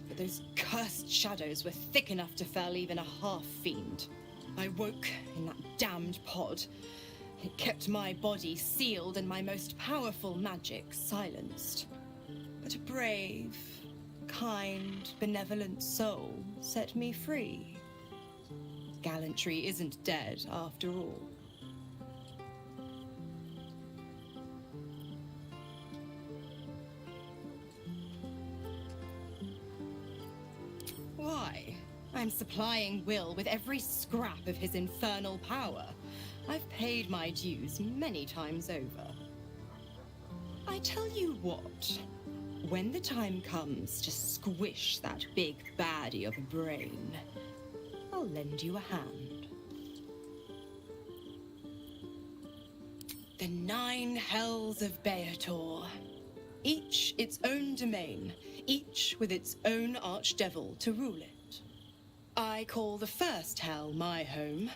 [SPEAKER 10] But those cursed shadows were thick enough to fell even a half-fiend. I woke in that damned pod. It kept my body sealed and my most powerful magic silenced. But a brave, kind, benevolent soul set me free. Gallantry isn't dead after all. Why? I'm supplying Will with every scrap of his infernal power. I've paid my dues many times over. I tell you what, when the time comes to squish that big baddie of a brain, I'll lend you a hand. The 9 hells of Beator. Each its own domain, each with its own archdevil to rule it. I call the first hell my home,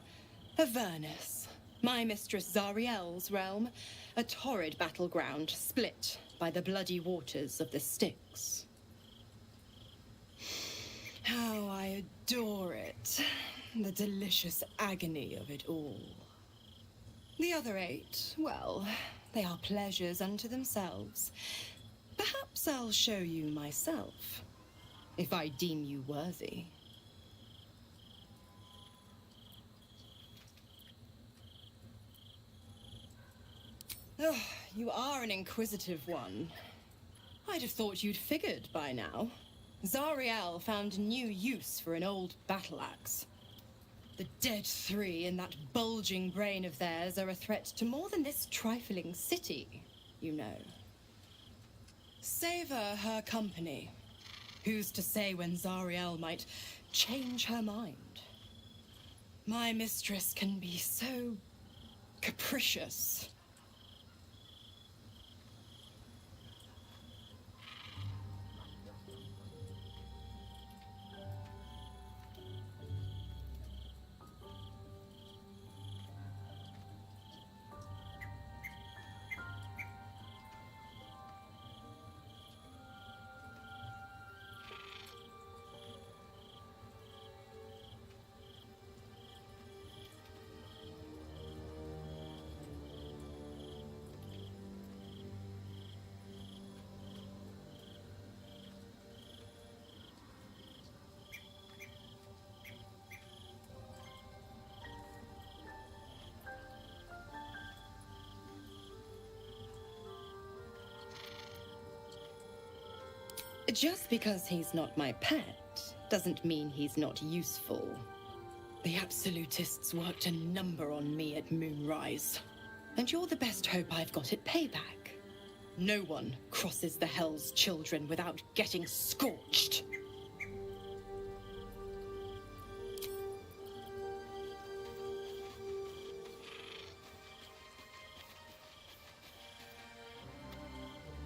[SPEAKER 10] Avernus, my mistress Zariel's realm, a torrid battleground split by the bloody waters of the Styx. How I adore it, the delicious agony of it all. The other 8, well, they are pleasures unto themselves. Perhaps I'll show you myself, if I deem you worthy. Oh, you are an inquisitive one. I'd have thought you'd figured by now. Zariel found a new use for an old battle axe. The dead 3 in that bulging brain of theirs are a threat to more than this trifling city, you know. Savor her company. Who's to say when Zariel might change her mind? My mistress can be so capricious. Just because he's not my pet doesn't mean he's not useful. The Absolutists worked a number on me at Moonrise, and you're the best hope I've got at payback. No one crosses the Hell's Children without getting scorched.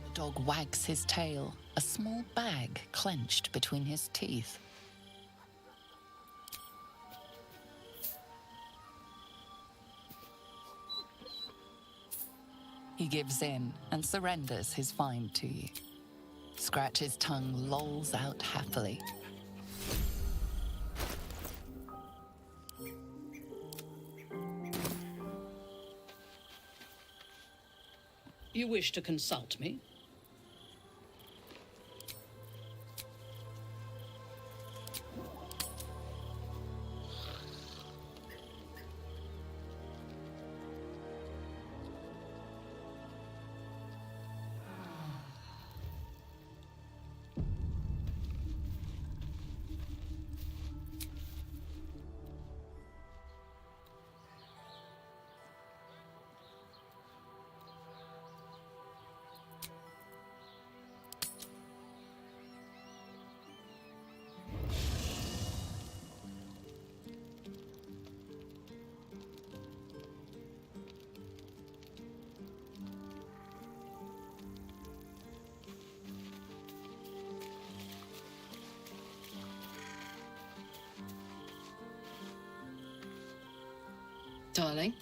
[SPEAKER 1] The dog wags his tail, a small bag clenched between his teeth. He gives in and surrenders his find to you. Scratch's tongue lolls out happily.
[SPEAKER 4] You wish to consult me?
[SPEAKER 10] Darling?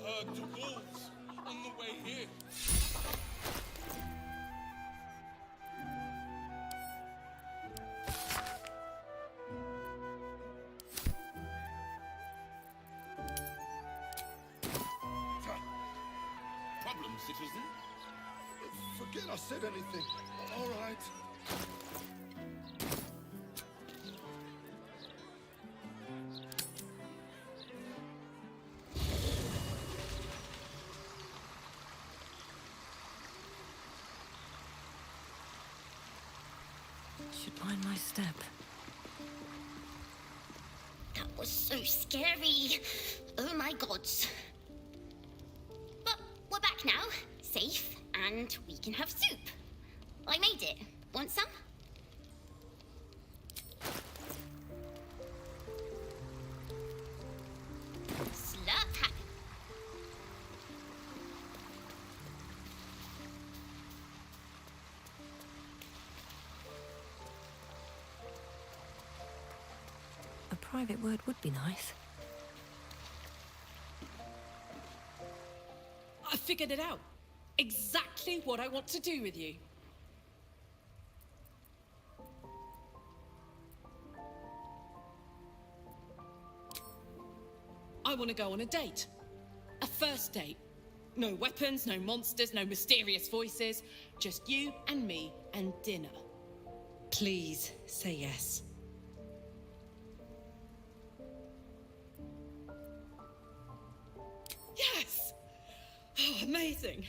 [SPEAKER 9] heard to wolves on the way here. Problem, citizen?
[SPEAKER 6] Forget I said anything. All right.
[SPEAKER 2] Should mind my step.
[SPEAKER 11] That was so scary. Oh my gods. But we're back now, safe, and we can have soup. I made it. Want some? Slurp happy.
[SPEAKER 2] A private word would be nice.
[SPEAKER 18] I figured it out. Exactly what I want to do with you. I want to go on a date. A first date. No weapons, no monsters, no mysterious voices. Just you and me and dinner. Please say yes. Yes! Oh, amazing.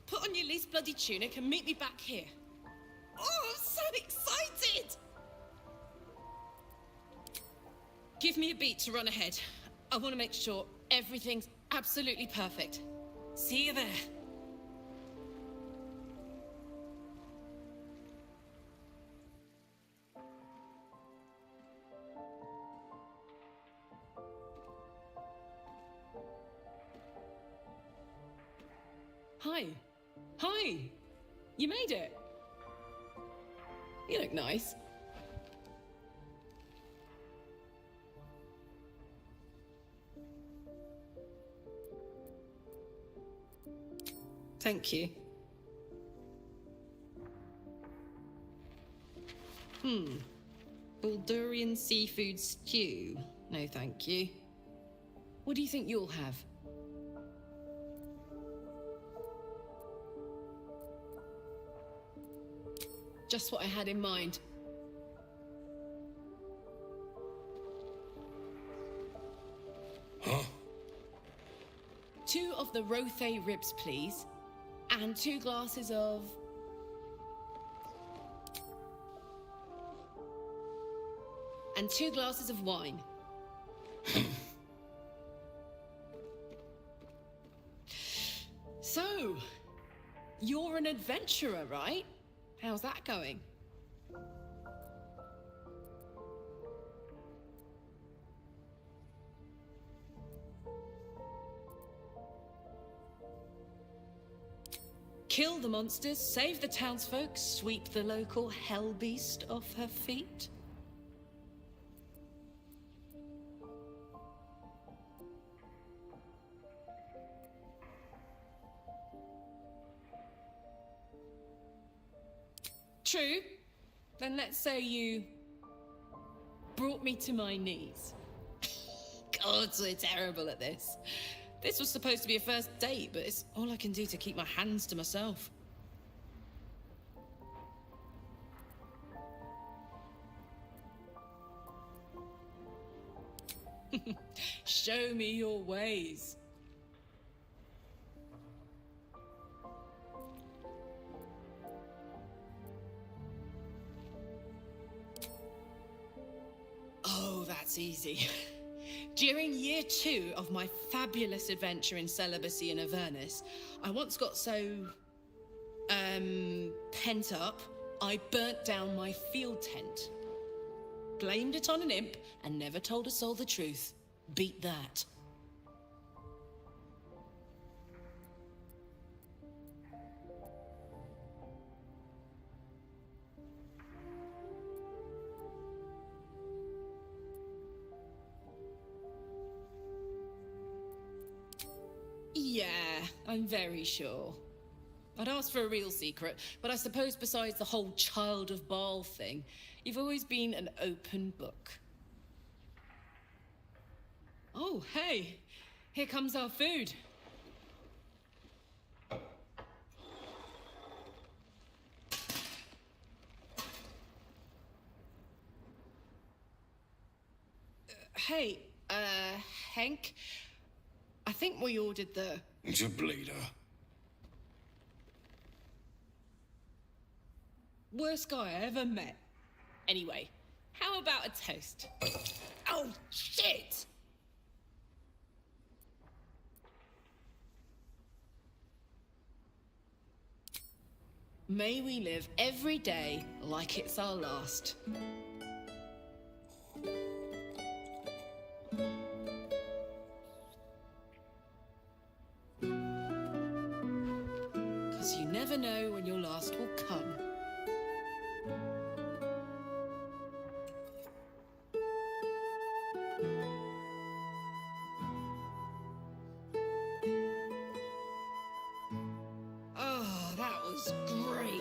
[SPEAKER 18] Put on your least bloody tunic and meet me back here. Oh, I'm so excited! Give me a beat to run ahead. I want to make sure everything's absolutely perfect. See you there. Hi. Hi. You made it. You look nice. Thank you. Baldurian seafood stew. No, thank you. What do you think you'll have? Just what I had in mind.
[SPEAKER 8] Huh?
[SPEAKER 18] 2 of the Rothe ribs, please. And 2 glasses of... and 2 glasses of wine. So, you're an adventurer, right? How's that going? Kill the monsters, save the townsfolk, sweep the local hell beast off her feet? True. Then let's say you brought me to my knees. God, we're terrible at this. This was supposed to be a first date, but it's all I can do to keep my hands to myself. Show me your ways. Oh, that's easy. During year 2 of my fabulous adventure in celibacy in Avernus, I once got so, pent up, I burnt down my field tent. Blamed it on an imp and never told a soul the truth. Beat that. Yeah, I'm very sure. I'd ask for a real secret, but I suppose besides the whole child of Baal thing, you've always been an open book. Oh, hey, here comes our food. Hey, Hank, I think we ordered the...
[SPEAKER 8] It's a bleeder.
[SPEAKER 18] worst guy I ever met. Anyway, how about a toast? Oh, shit! May we live every day like it's our last. Because you never know when your last will come. Oh, that was great.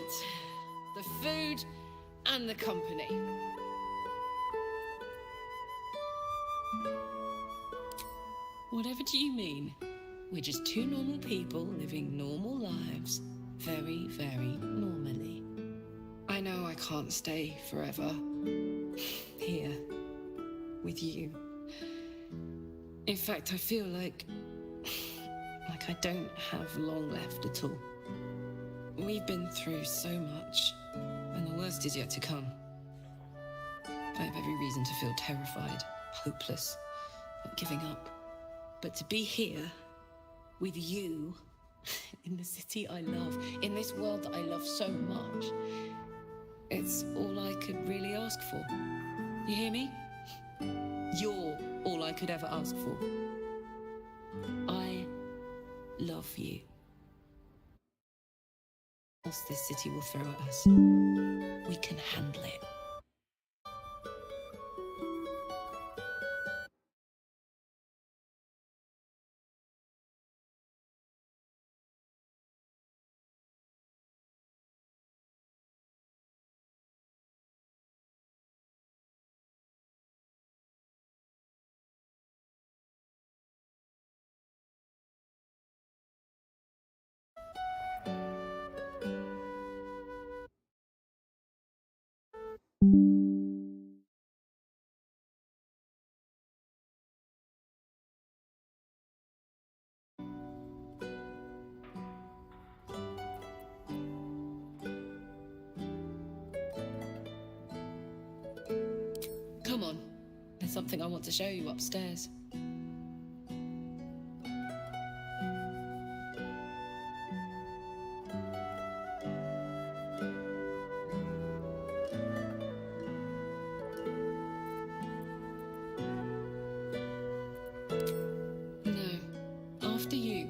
[SPEAKER 18] The food and the company. Whatever do you mean? We're just two normal people living normal lives. Very, very normally. I know I can't stay forever. Here. With you. In fact, I feel like I don't have long left at all. We've been through so much, and the worst is yet to come. I have every reason to feel terrified, hopeless, not giving up. But to be here, with you, in the city I love, in this world that I love so much, it's all I could really ask for. You hear me? You're all I could ever ask for. I love you. What else this city will throw at us, we can handle it. Come on, there's something I want to show you upstairs. No, after you.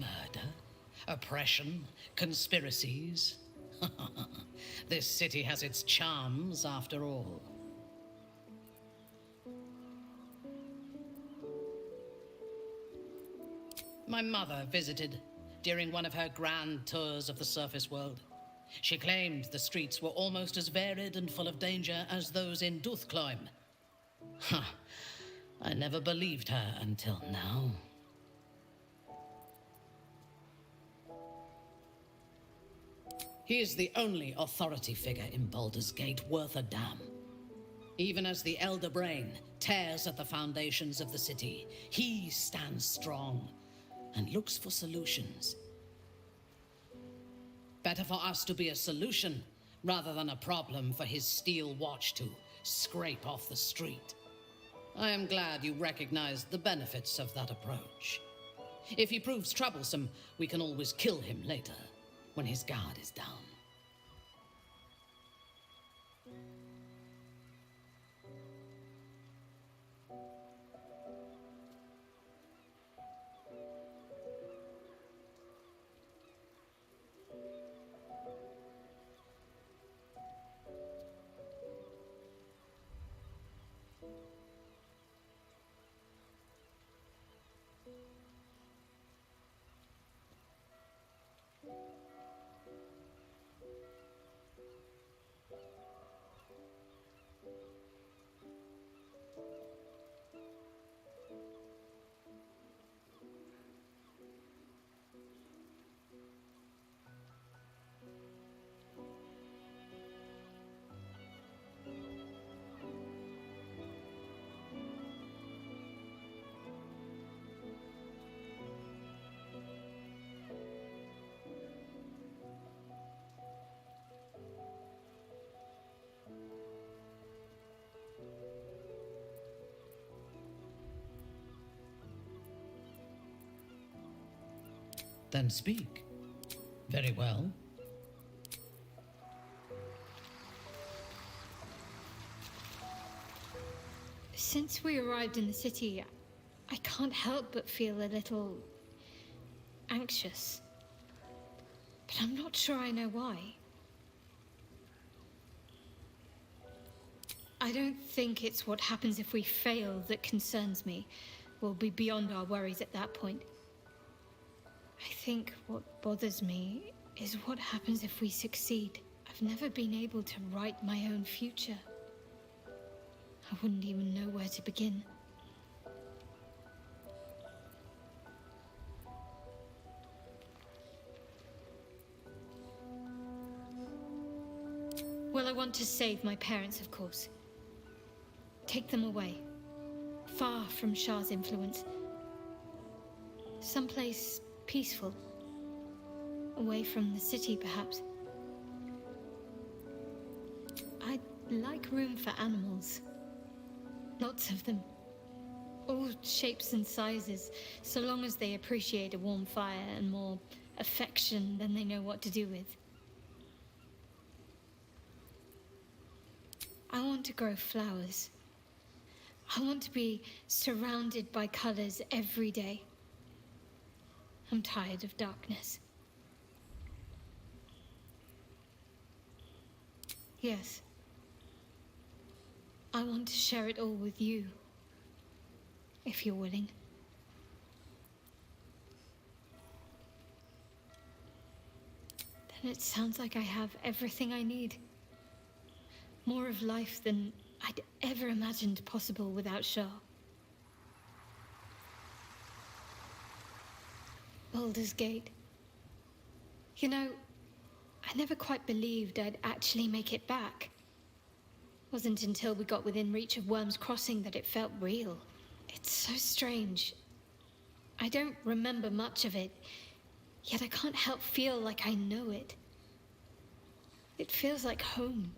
[SPEAKER 4] Murder, oppression, conspiracies. This city has its charms, after all. My mother visited during one of her grand tours of the surface world. She claimed the streets were almost as varied and full of danger as those in Duthcloim. I never believed her until now. He is the only authority figure in Baldur's Gate worth a damn. Even as the Elder Brain tears at the foundations of the city, he stands strong and looks for solutions. Better for us to be a solution rather than a problem for his steel watch to scrape off the street. I am glad you recognize the benefits of that approach. If he proves troublesome, we can always kill him later, when his guard is down. Then speak. Very well.
[SPEAKER 3] Since we arrived in the city, I can't help but feel a little anxious. But I'm not sure I know why. I don't think it's what happens if we fail that concerns me. We'll be beyond our worries at that point. I think what bothers me is what happens if we succeed. I've never been able to write my own future. I wouldn't even know where to begin. Well, I want to save my parents, of course. Take them away. Far from Shah's influence. Someplace peaceful. Away from the city, perhaps. I'd like room for animals. Lots of them. All shapes and sizes, so long as they appreciate a warm fire and more affection than they know what to do with. I want to grow flowers. I want to be surrounded by colors every day. I'm tired of darkness. Yes. I want to share it all with you. If you're willing. Then it sounds like I have everything I need. More of life than I'd ever imagined possible without Shah. Baldur's Gate. You know, I never quite believed I'd actually make it back. Wasn't until we got within reach of Worm's Crossing that it felt real. It's so strange. I don't remember much of it, yet I can't help feel like I know it. It feels like home.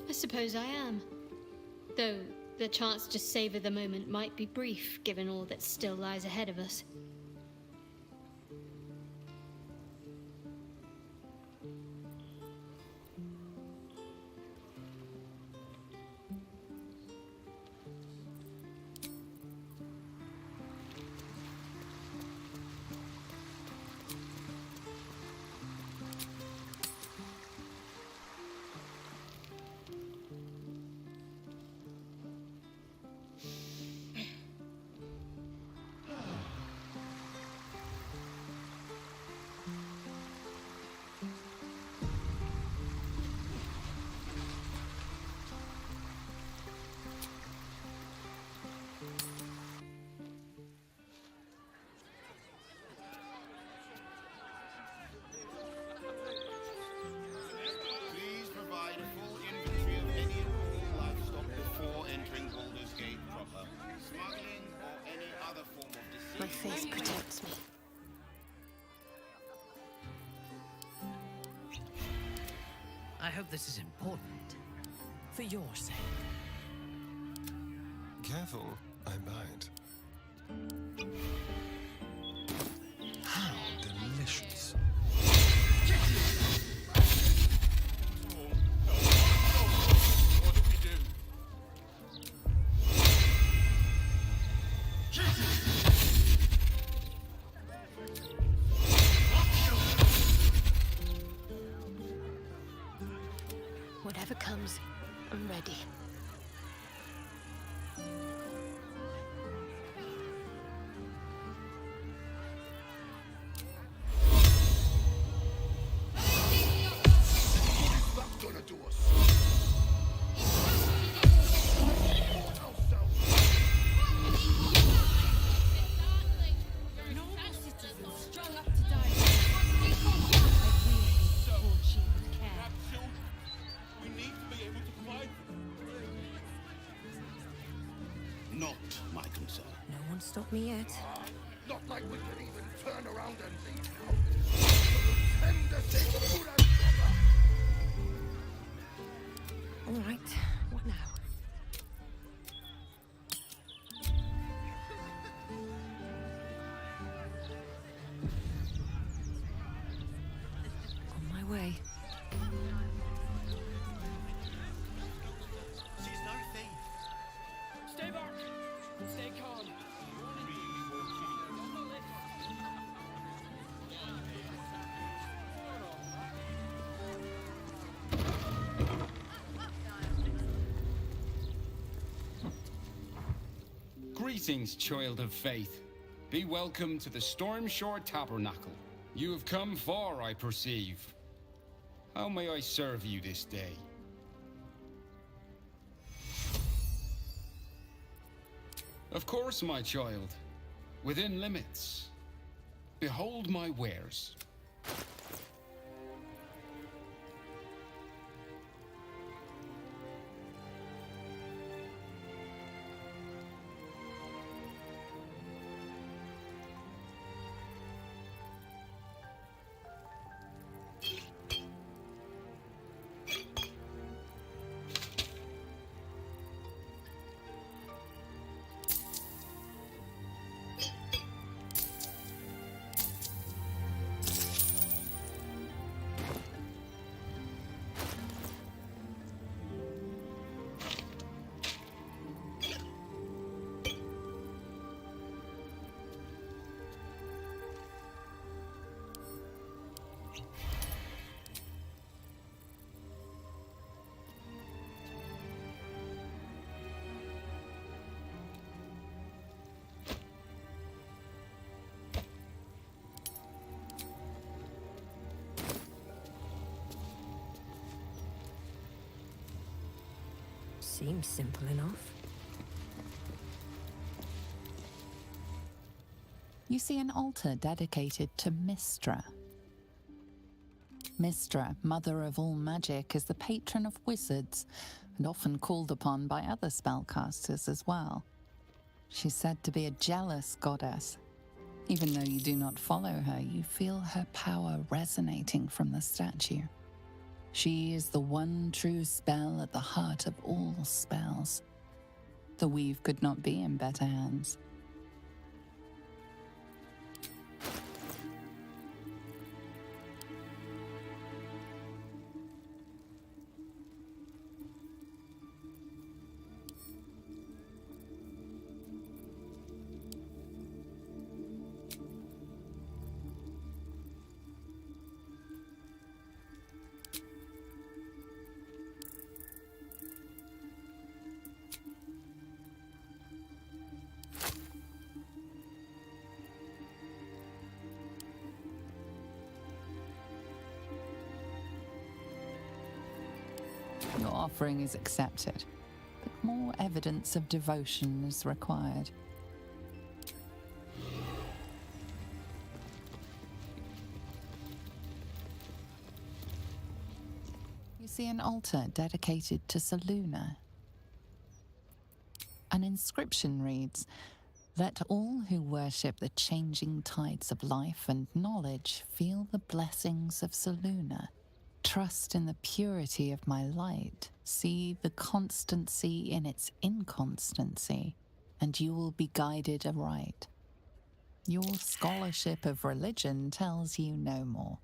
[SPEAKER 3] I suppose I am. Though the chance to savor the moment might be brief, given all that still lies ahead of us.
[SPEAKER 2] My face protects me.
[SPEAKER 19] I hope this is important. For your sake.
[SPEAKER 13] Careful, I might. How delicious.
[SPEAKER 2] Whatever comes, I'm ready.
[SPEAKER 20] Not my concern.
[SPEAKER 2] No one stopped me yet.
[SPEAKER 20] Not like we can even turn around and leave now. Tender thing, good and proper.
[SPEAKER 2] All right, what now? On my way.
[SPEAKER 19] She's no thief. Stay back. Stay calm.
[SPEAKER 21] Greetings, child of faith. Be welcome to the Stormshore Tabernacle. You have come far, I perceive. How may I serve you this day? Of course, my child. Within limits. Behold my wares.
[SPEAKER 2] Seems simple enough.
[SPEAKER 1] You see an altar dedicated to Mystra. Mystra, mother of all magic, is the patron of wizards and often called upon by other spellcasters as well. She's said to be a jealous goddess. Even though you do not follow her, you feel her power resonating from the statue. She is the one true spell at the heart of all spells. The weave could not be in better hands. Your offering is accepted, but more evidence of devotion is required. You see an altar dedicated to Saluna. An inscription reads, Let all who worship the changing tides of life and knowledge feel the blessings of Selûne. Trust in the purity of my light. See the constancy in its inconstancy, and you will be guided aright. Your scholarship of religion tells you no more.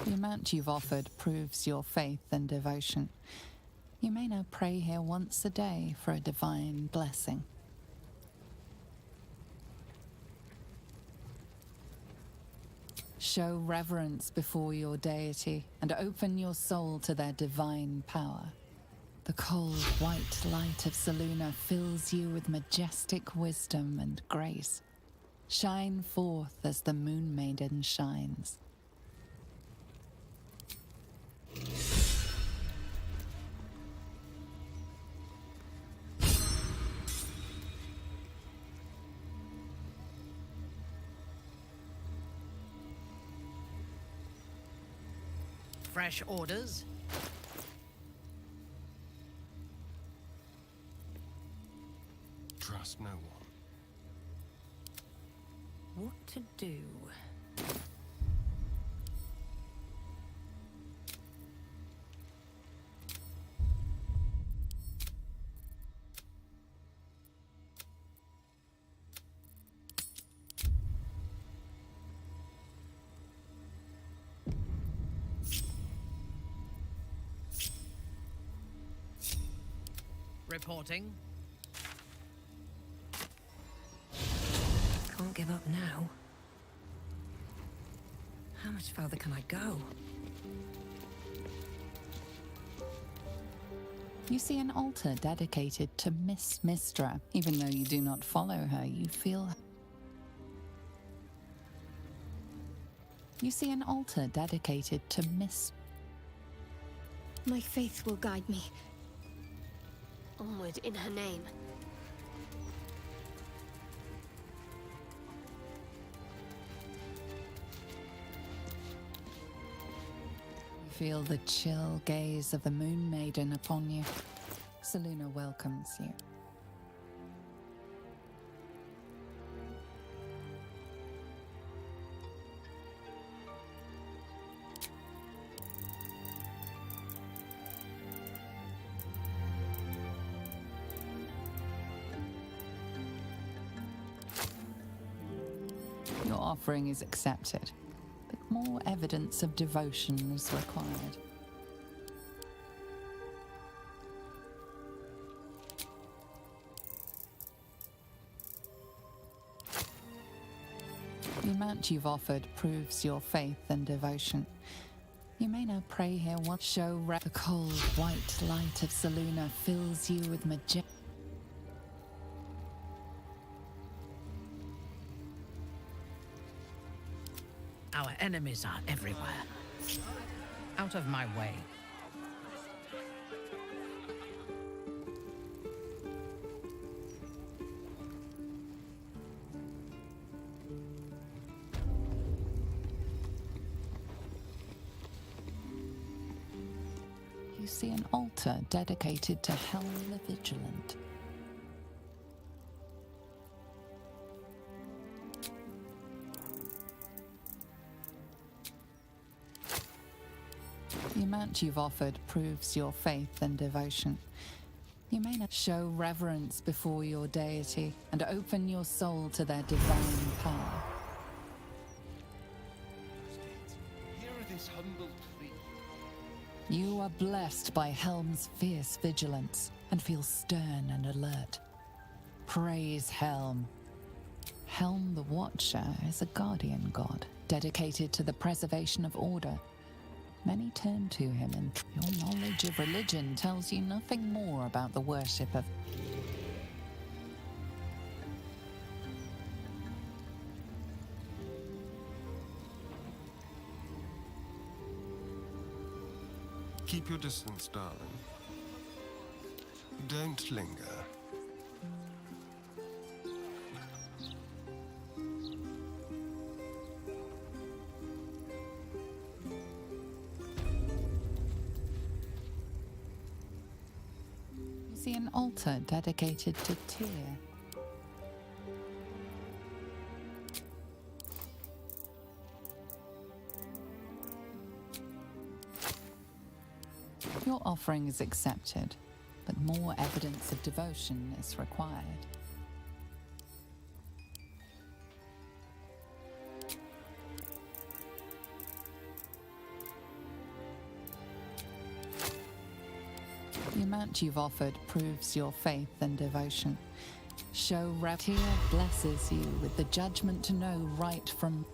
[SPEAKER 1] The amount you've offered proves your faith and devotion. You may now pray here once a day for a divine blessing. Show reverence before your deity and open your soul to their divine power. The cold, white light of Selûne fills you with majestic wisdom and grace. Shine forth as the Moon Maiden shines.
[SPEAKER 19] Fresh orders?
[SPEAKER 13] Trust no one.
[SPEAKER 16] What to do?
[SPEAKER 19] Reporting.
[SPEAKER 2] Can't give up now. How much further can I go?
[SPEAKER 1] You see an altar dedicated to Miss Mistra. Even though you do not follow her, you feel... You see an altar dedicated to Miss...
[SPEAKER 3] My faith will guide me. Onward in her name.
[SPEAKER 1] You feel the chill gaze of the Moon Maiden upon you. Selûne welcomes you. Your offering is accepted, but more evidence of devotion is required. The amount you've offered proves your faith and devotion. You may now pray here once. Show the cold, white light of Selûne fills you with majestic...
[SPEAKER 19] Our enemies are everywhere. Out of my way.
[SPEAKER 1] You see an altar dedicated to Helm the Vigilant. The amount you've offered proves your faith and devotion. You may not show reverence before your deity and open your soul to their divine power.
[SPEAKER 21] Hear this humble plea.
[SPEAKER 1] You are blessed by Helm's fierce vigilance and feel stern and alert. Praise Helm. Helm the Watcher is a guardian god, dedicated to the preservation of order. Many turn to him, and your knowledge of religion tells you nothing more about the worship of...
[SPEAKER 13] Keep your distance, darling. Don't linger.
[SPEAKER 1] You see an altar dedicated to Tyr. Your offering is accepted, but more evidence of devotion is required. The amount you've offered proves your faith and devotion. Show Tyr blesses you with the judgment to know right from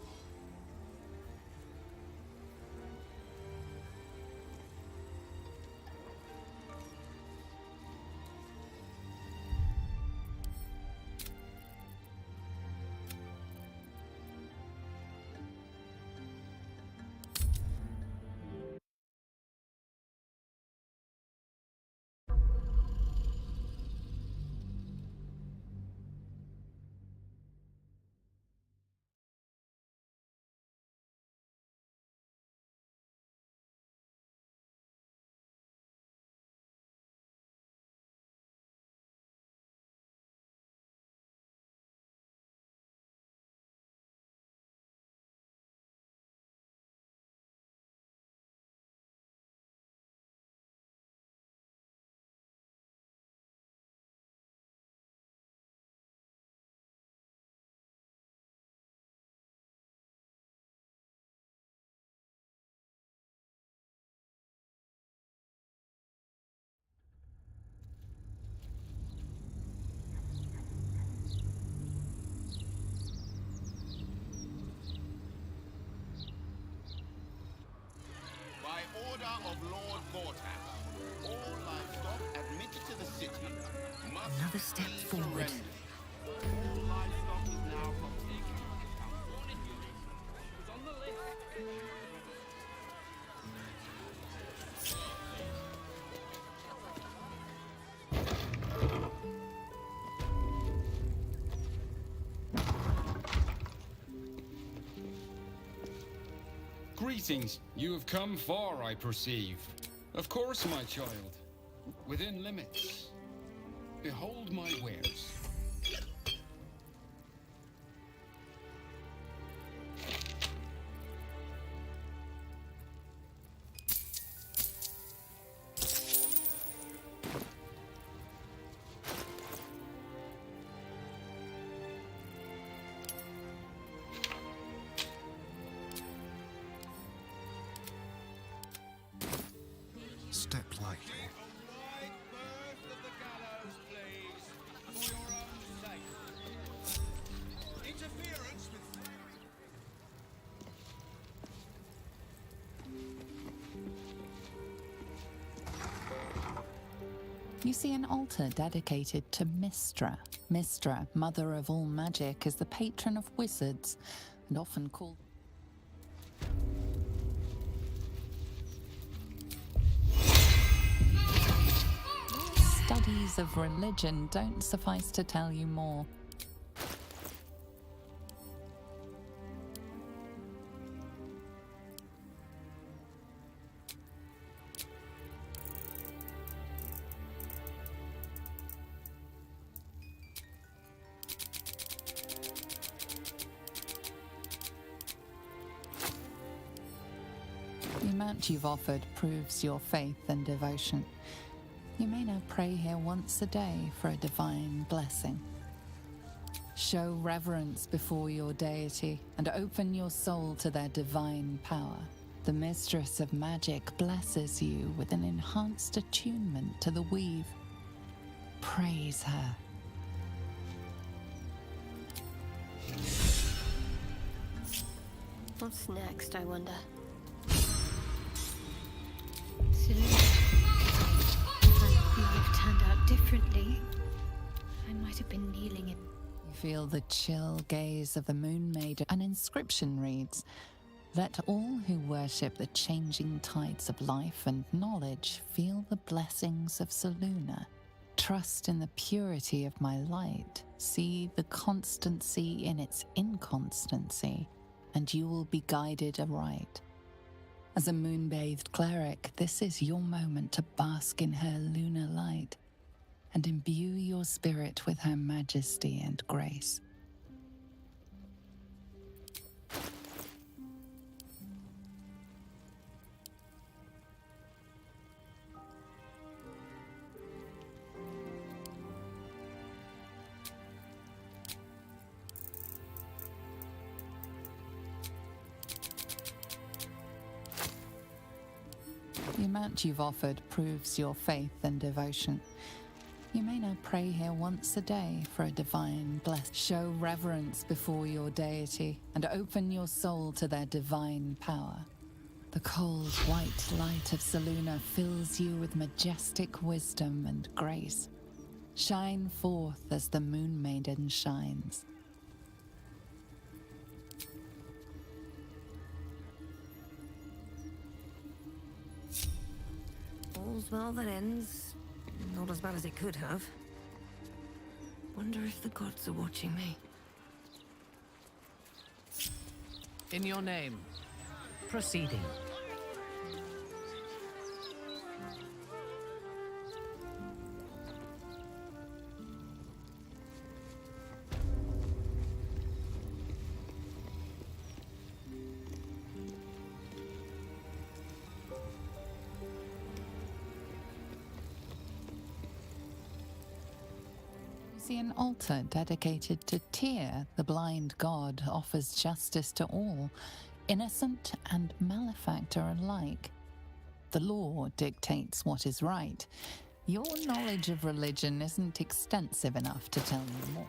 [SPEAKER 7] By order of Lord Gortash, all livestock admitted to the city must
[SPEAKER 2] Another step
[SPEAKER 7] be
[SPEAKER 2] forward.
[SPEAKER 7] surrendered. All livestock is now from taking into account warning units. It was on the list.
[SPEAKER 21] Greetings. You have come far, I perceive. Of course, my child. Within limits. Behold my wares.
[SPEAKER 13] Step lightly.
[SPEAKER 1] You see an altar dedicated to Mystra. Mystra, mother of all magic, is the patron of wizards and often called studies of religion don't suffice to tell you more. The amount you've offered proves your faith and devotion. You may now pray here once a day for a divine blessing. Show reverence before your deity and open your soul to their divine power. The mistress of magic blesses you with an enhanced attunement to the weave. Praise her.
[SPEAKER 2] What's next, I wonder?
[SPEAKER 3] Life turned out differently. I might have been kneeling in.
[SPEAKER 1] You feel the chill gaze of the Moon Maiden. An inscription reads, Let all who worship the changing tides of life and knowledge feel the blessings of Selûne. Trust in the purity of my light. See the constancy in its inconstancy, and you will be guided aright. As a moon-bathed cleric, this is your moment to bask in her lunar light and imbue your spirit with her majesty and grace. The amount you've offered proves your faith and devotion. You may now pray here once a day for a divine blessing. Show reverence before your deity and open your soul to their divine power. The cold, white light of Selûne fills you with majestic wisdom and grace. Shine forth as the Moon Maiden shines.
[SPEAKER 2] All's well that ends. Not as bad as it could have. Wonder if the gods are watching me.
[SPEAKER 19] In your name, proceeding.
[SPEAKER 1] See an altar dedicated to Tyr, the blind god, offers justice to all, innocent and malefactor alike. The law dictates what is right. Your knowledge of religion isn't extensive enough to tell you more.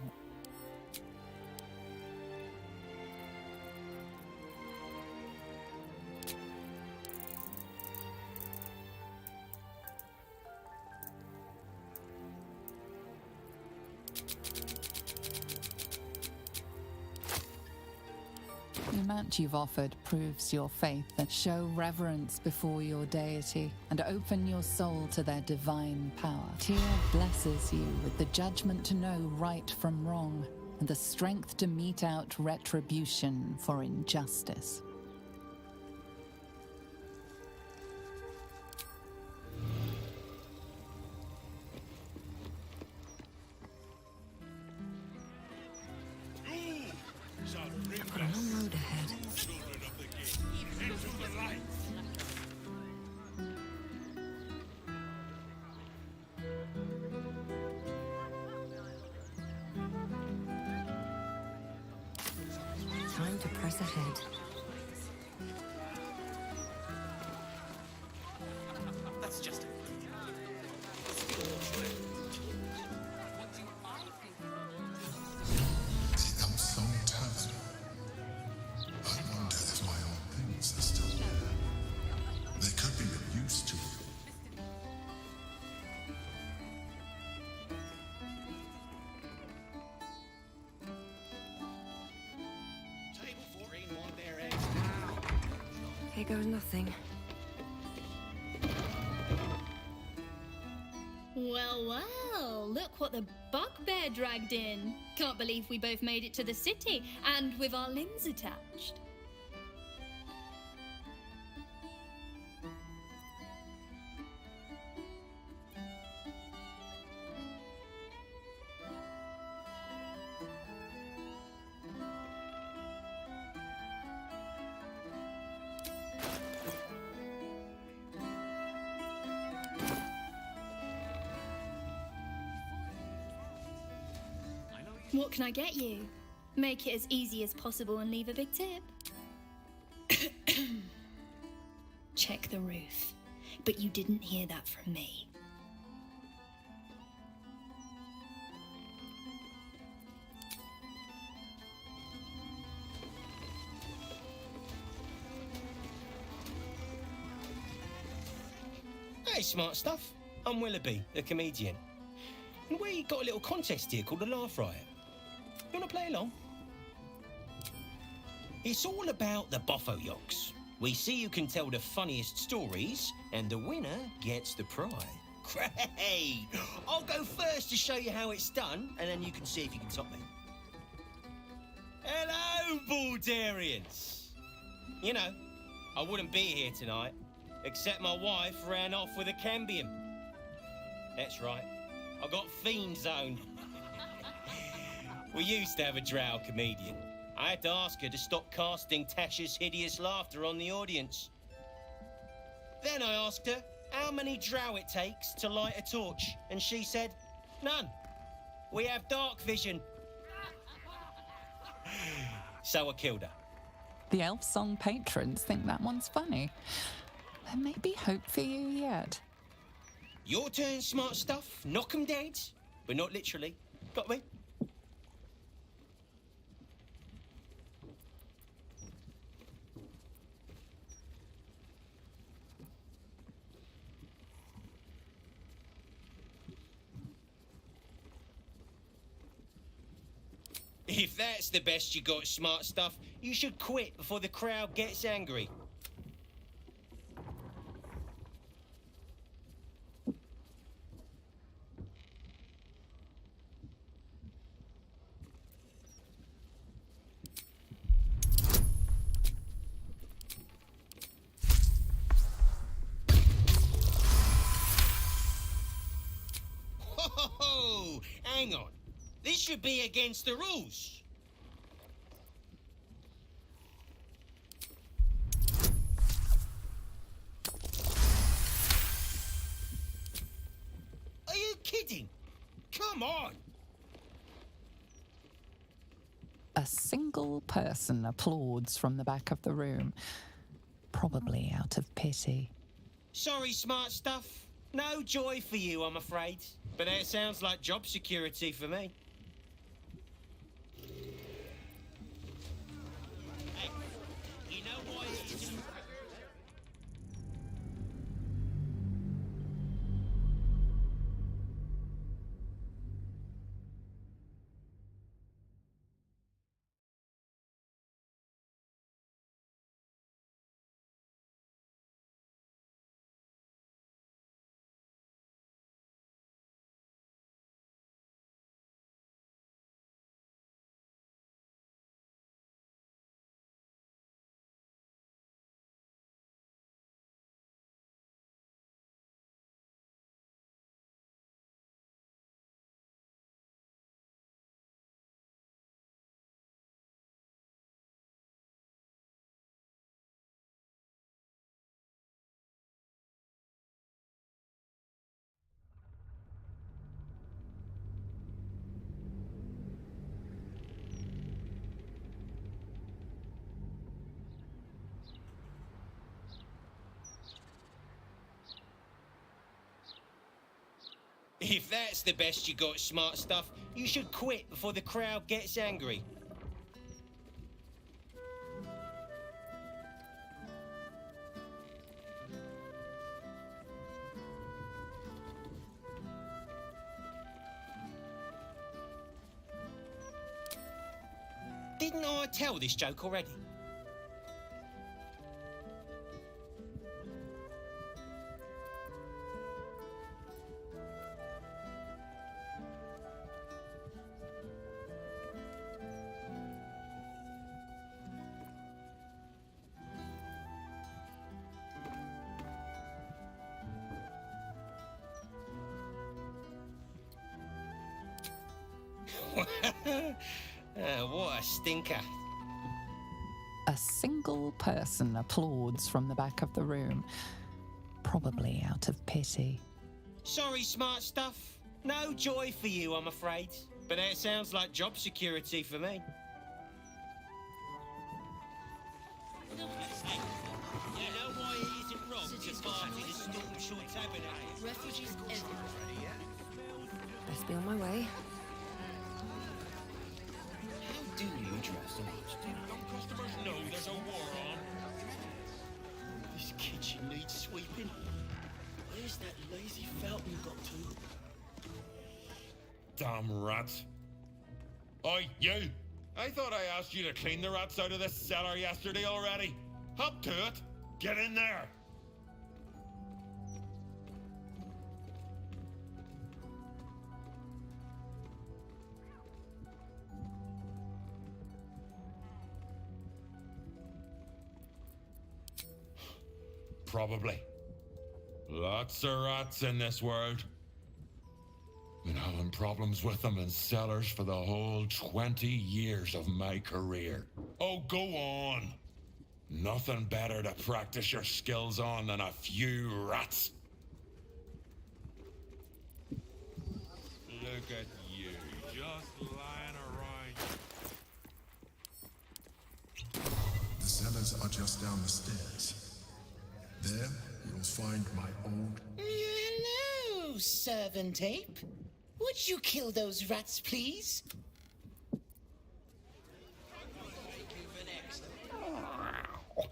[SPEAKER 1] The amount you've offered proves your faith, and show reverence before your deity and open your soul to their divine power. Tyr blesses you with the judgment to know right from wrong and the strength to mete out retribution for injustice.
[SPEAKER 2] I've got a long road ahead. Time to press ahead.
[SPEAKER 19] That's just it.
[SPEAKER 5] So tired. I wonder if my old things are still there. They could be of use to you.
[SPEAKER 9] Table 14 want their eggs now.
[SPEAKER 2] Here goes nothing.
[SPEAKER 3] Well, well, look what the bugbear dragged in. Can't believe we both made it to the city, and with our limbs attached. What can I get you? Make it as easy as possible and leave a big tip. Check the roof. But you didn't hear that from me.
[SPEAKER 22] Hey, smart stuff. I'm Willoughby, the comedian. And we got a little contest here called the Laugh Riot. You want to play along? It's all about the Boffoyogs. We see who can tell the funniest stories, and the winner gets the prize. Great! I'll go first to show you how it's done, and then you can see if you can top me. Hello, Baldurians! You know, I wouldn't be here tonight, except my wife ran off with a cambion. That's right, I got fiend zoned. We used to have a drow comedian. I had to ask her to stop casting Tasha's hideous laughter on the audience. Then I asked her how many drow it takes to light a torch, and she said, none. We have dark vision. So I killed her.
[SPEAKER 1] The Elf Song patrons think that one's funny. There may be hope for you yet.
[SPEAKER 22] Your turn, smart stuff. Knock 'em dead, but not literally. Got me? If that's the best you got, smart stuff, you should quit before the crowd gets angry. Ho! Hang on. This should be against the rules. Are you kidding? Come on!
[SPEAKER 1] A single person applauds from the back of the room, probably out of pity.
[SPEAKER 22] Sorry, smart stuff. No joy for you, I'm afraid. But that sounds like job security for me. Hey, you know why it isn't... If that's the best you got, smart stuff, you should quit before the crowd gets angry. Didn't I tell this joke already? What a stinker.
[SPEAKER 1] A single person applauds from the back of the room, probably out of pity.
[SPEAKER 22] Sorry, smart stuff. No joy for you, I'm afraid. But that sounds like job security for me. Hey, you know why it isn't wrong to party the Storm Shore Tabernacle?
[SPEAKER 2] Refugees everywhere. Best be on my way.
[SPEAKER 22] Do you trust him?
[SPEAKER 20] Don't customers know there's a war on?
[SPEAKER 22] This kitchen needs sweeping. Where's that lazy fountain got to?
[SPEAKER 8] Damn rat. Oi, you!
[SPEAKER 5] I thought I asked you to clean the rats out of this cellar yesterday already. Hop to it. Get in there. Probably. Lots of rats in this world. Been having problems with them in cellars for the whole 20 years of my career. Oh, go on. Nothing better to practice your skills on than a few rats. Look at you, just lying around.
[SPEAKER 12] The cellars are just down the stairs. There, you'll find my old...
[SPEAKER 15] Hello, servant ape. Would you kill those rats, please? Oh,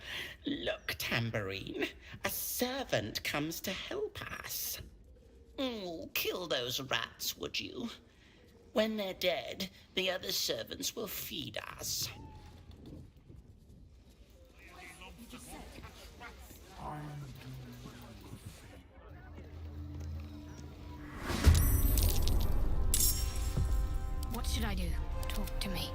[SPEAKER 15] look, Tambourine. A servant comes to help us. Oh, kill those rats, would you? When they're dead, the other servants will feed us.
[SPEAKER 3] What should I do? Talk to me.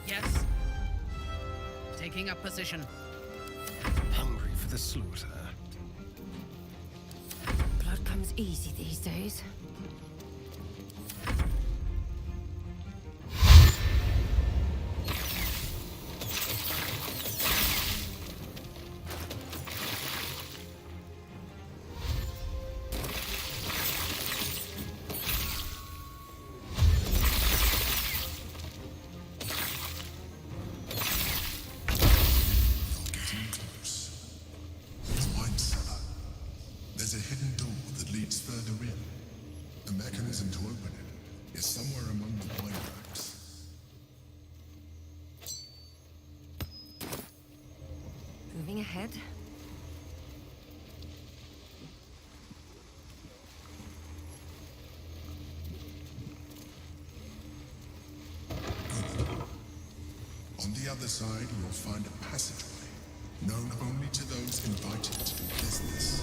[SPEAKER 19] Yes. Taking up position.
[SPEAKER 23] Hungry for the slaughter.
[SPEAKER 2] Blood comes easy these days.
[SPEAKER 12] Getting close. The wine cellar. There's a hidden door that leads further in. The mechanism to open it is somewhere among the wine racks.
[SPEAKER 2] Moving ahead.
[SPEAKER 12] On the other side, you'll find a passageway, known only to those invited to do business.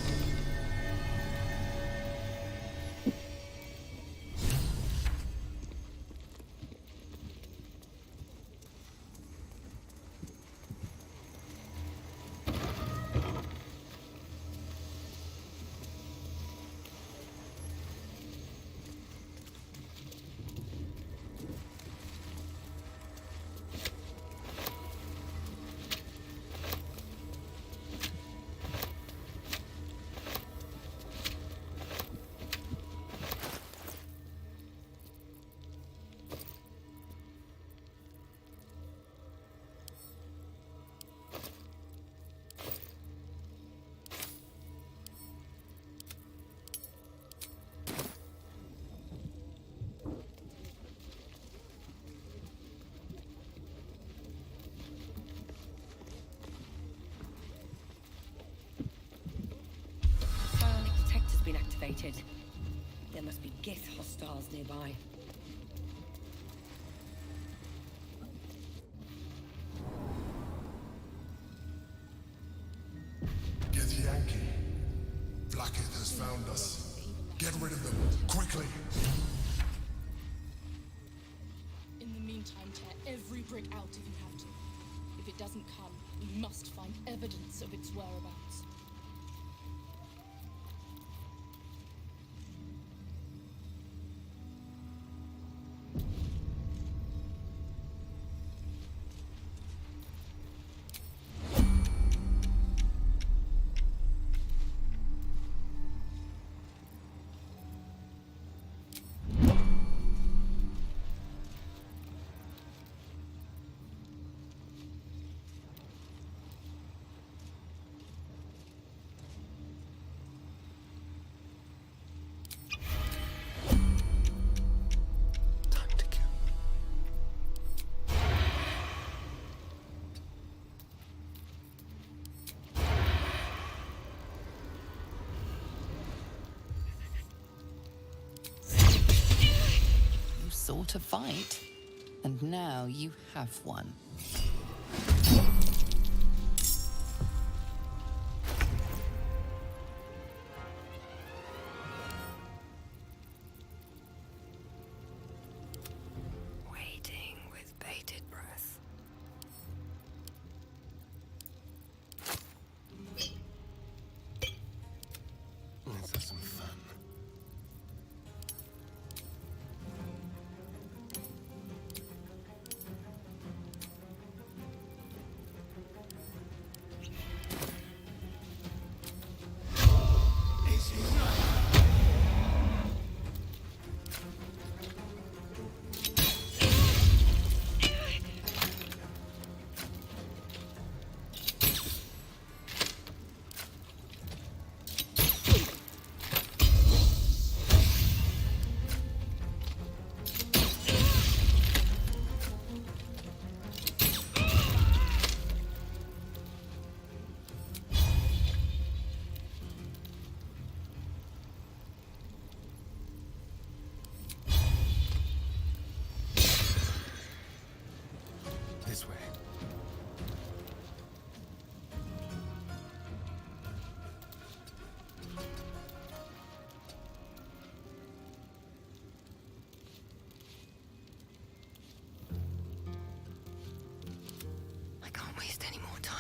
[SPEAKER 2] Psionic detector's been activated. There must be Gith hostiles nearby.
[SPEAKER 12] Get Yankee. Blackhead has found us. Get rid of them, quickly!
[SPEAKER 18] In the meantime, tear every brick out if you have to. If it doesn't come, we must find evidence of its whereabouts.
[SPEAKER 1] fought a fight, and now you have one.
[SPEAKER 2] Waiting with bated breath.
[SPEAKER 23] Let's have some fun. This way.
[SPEAKER 2] I can't waste any more time.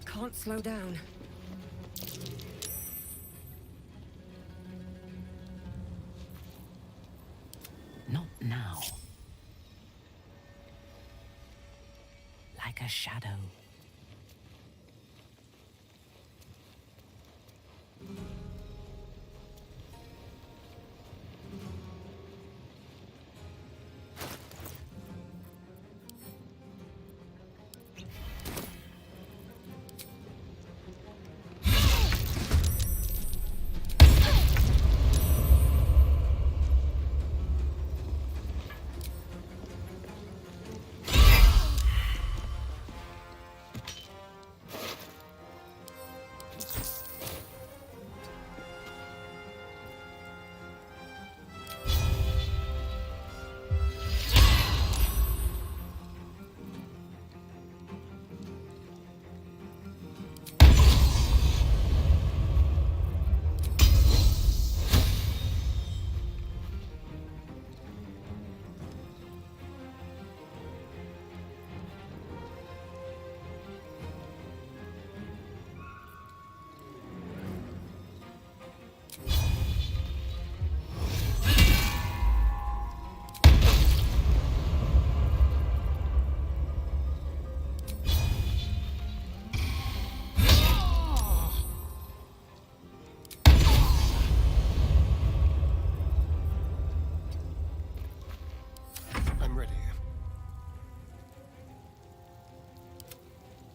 [SPEAKER 2] Can't slow down.
[SPEAKER 10] Not now. Like a shadow.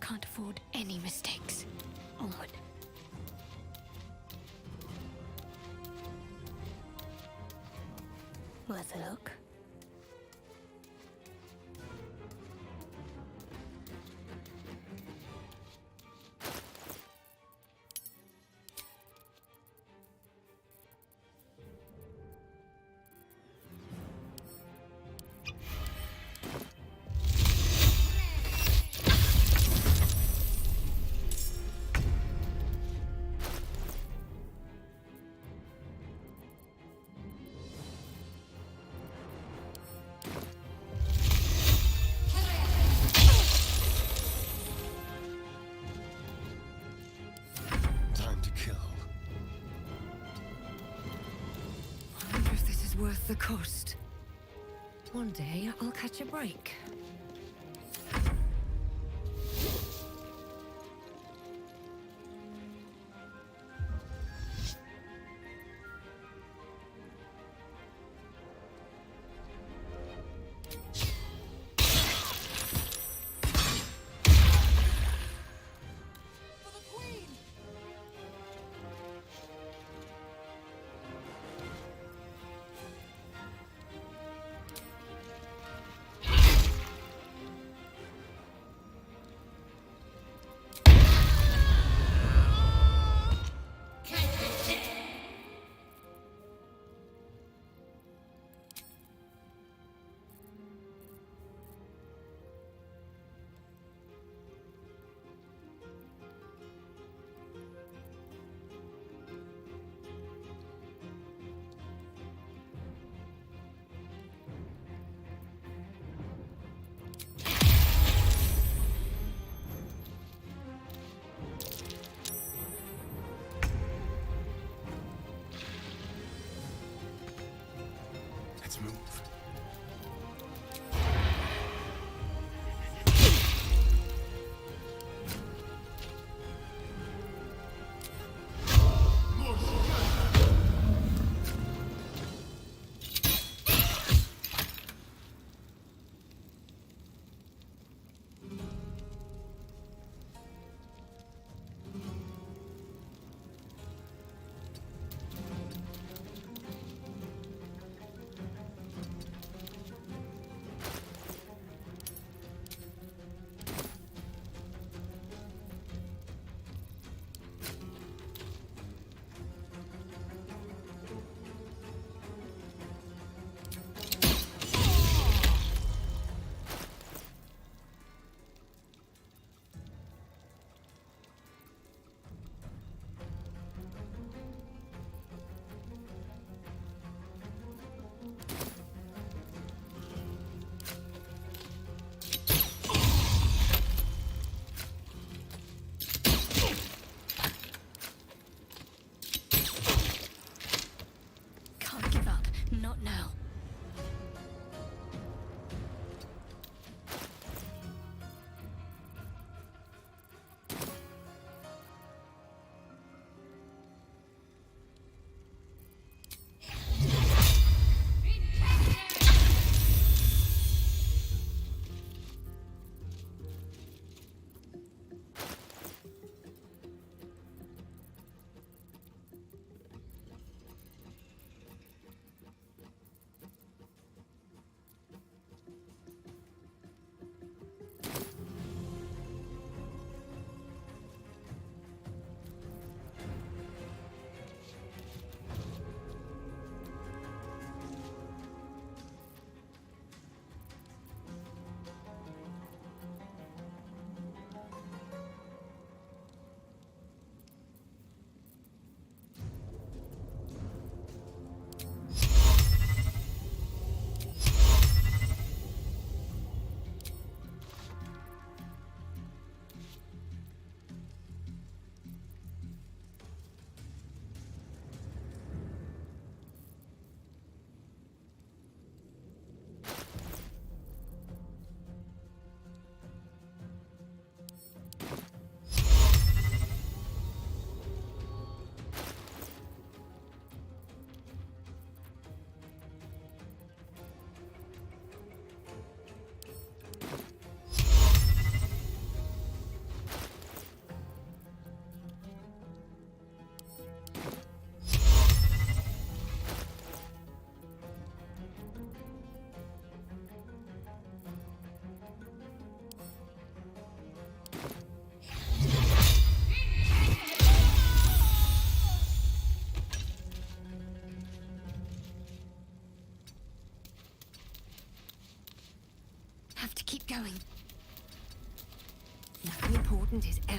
[SPEAKER 3] Can't afford any mistakes. Onward.
[SPEAKER 2] Worth a look. Worth the cost. One day I'll catch a break.
[SPEAKER 12] Let's move.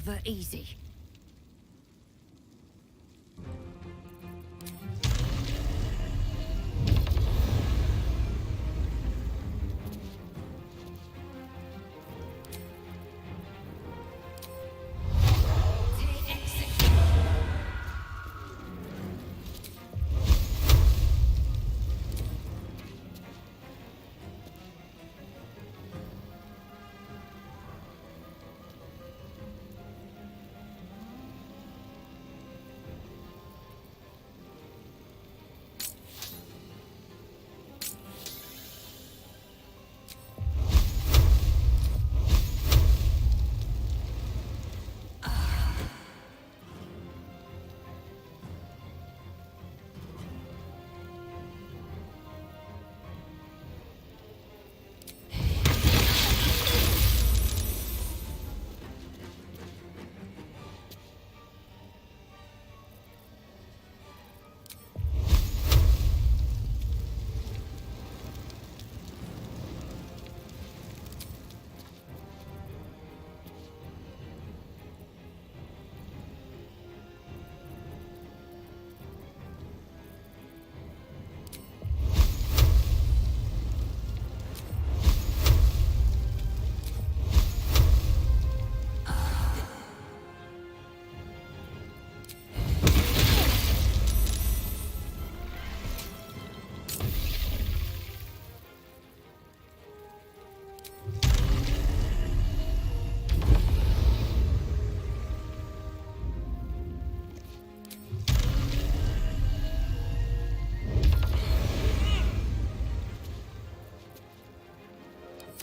[SPEAKER 2] never easy.